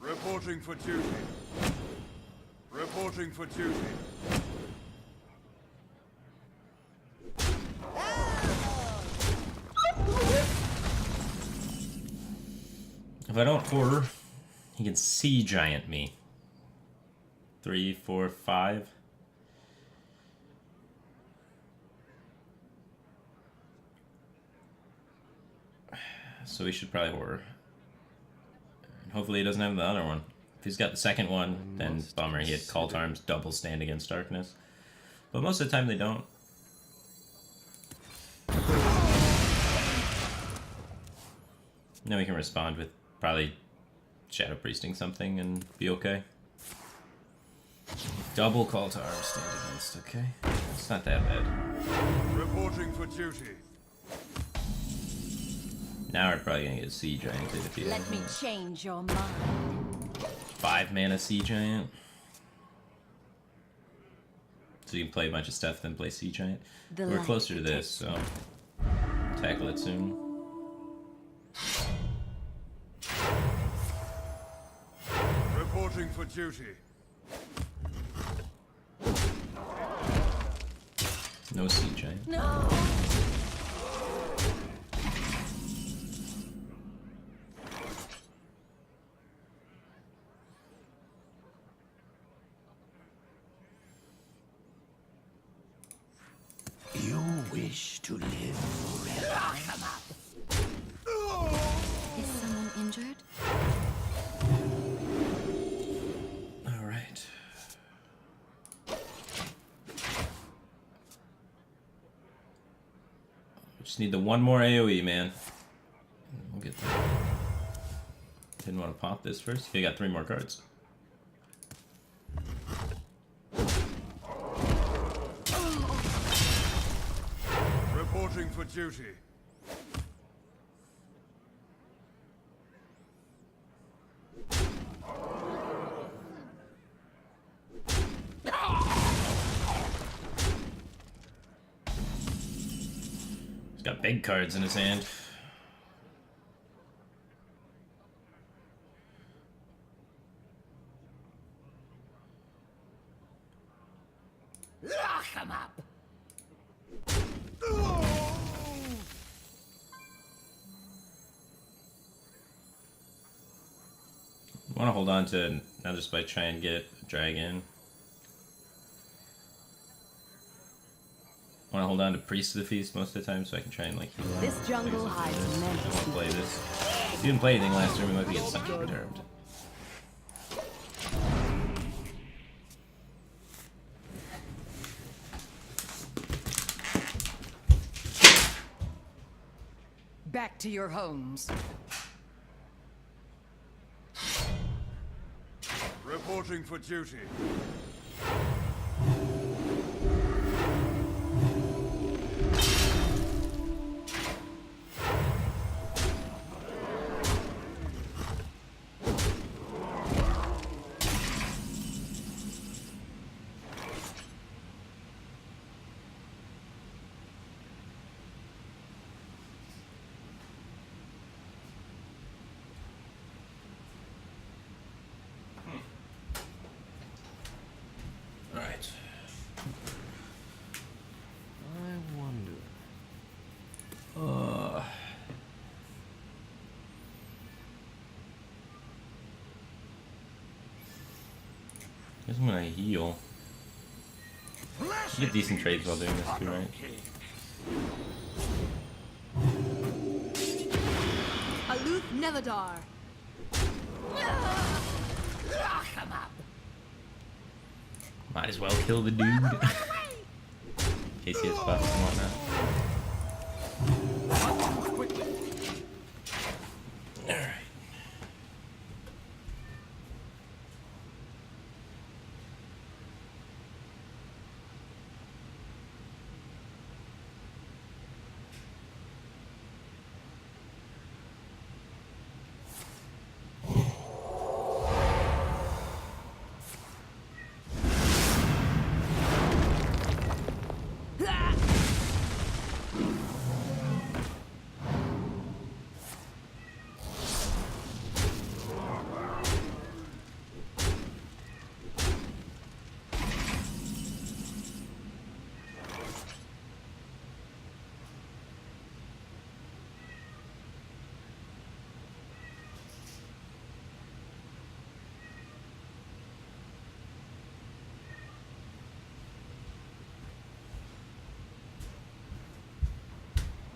Reporting for duty. Reporting for duty. If I don't horror, he can Sea Giant me. 3, 4, 5. So we should probably horror. And hopefully he doesn't have the other one. If he's got the second one, then bummer. He had Cult Arms, double stand against darkness. But most of the time they don't. Then we can respond with probably Shadow Priesting something and be okay. Double Cult Arms stand against, okay. It's not that bad. Reporting for duty. Now we're probably gonna get Sea Giant to defeat Let me change your mind. 5 mana Sea Giant. So you can play a bunch of stuff, then play Sea Giant. We're closer to this, so tackle it soon. Reporting for duty. No siege, eh? No! You wish to live forever. Is someone injured? All right. Just need the one more AoE, man. We'll get that. Didn't want to pop this first. Okay, got 3 more cards. Reporting for duty. He's got big cards in his hand. Lock him up! I want to hold on to another spike, try and get a dragon. I want to hold on to Priest of the Feast most of the time so I can try and like heal out. This jungle hides I many. don't want to play this. If you didn't play anything last turn, we might be getting something perturbed. Back to your homes. Reporting for duty. Alright. I wonder. Guess I'm gonna heal. You get decent trades while doing this too, right? Aloof Nevadar. Lock him up! Might as well kill the dude. In case he has buffs and whatnot. Alright.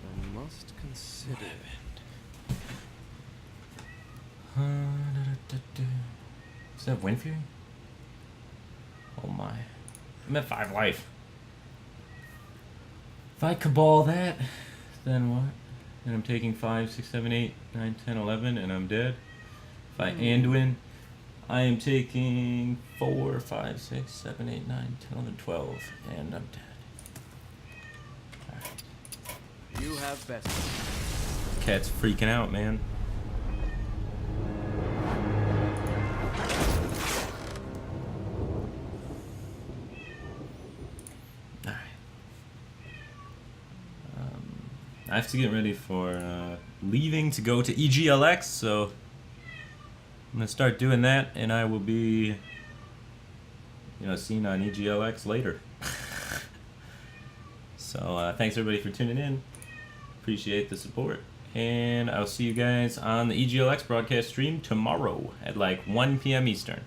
I must consider. Does that have Wind Fury? Oh my. I'm at 5 life. If I cabal that, then what? Then I'm taking 5, 6, 7, 8, 9, 10, 11, and I'm dead. If I Anduin, I am taking 4, 5, 6, 7, 8, 9, 10, 11, 12, and I'm dead. Alright. You have best. Cat's freaking out, man. Alright. I have to get ready for leaving to go to EGLX, so I'm gonna start doing that, and I will be, seen on EGLX later. So thanks everybody for tuning in. Appreciate the support. And I'll see you guys on the EGLX broadcast stream tomorrow at like 1 p.m. Eastern.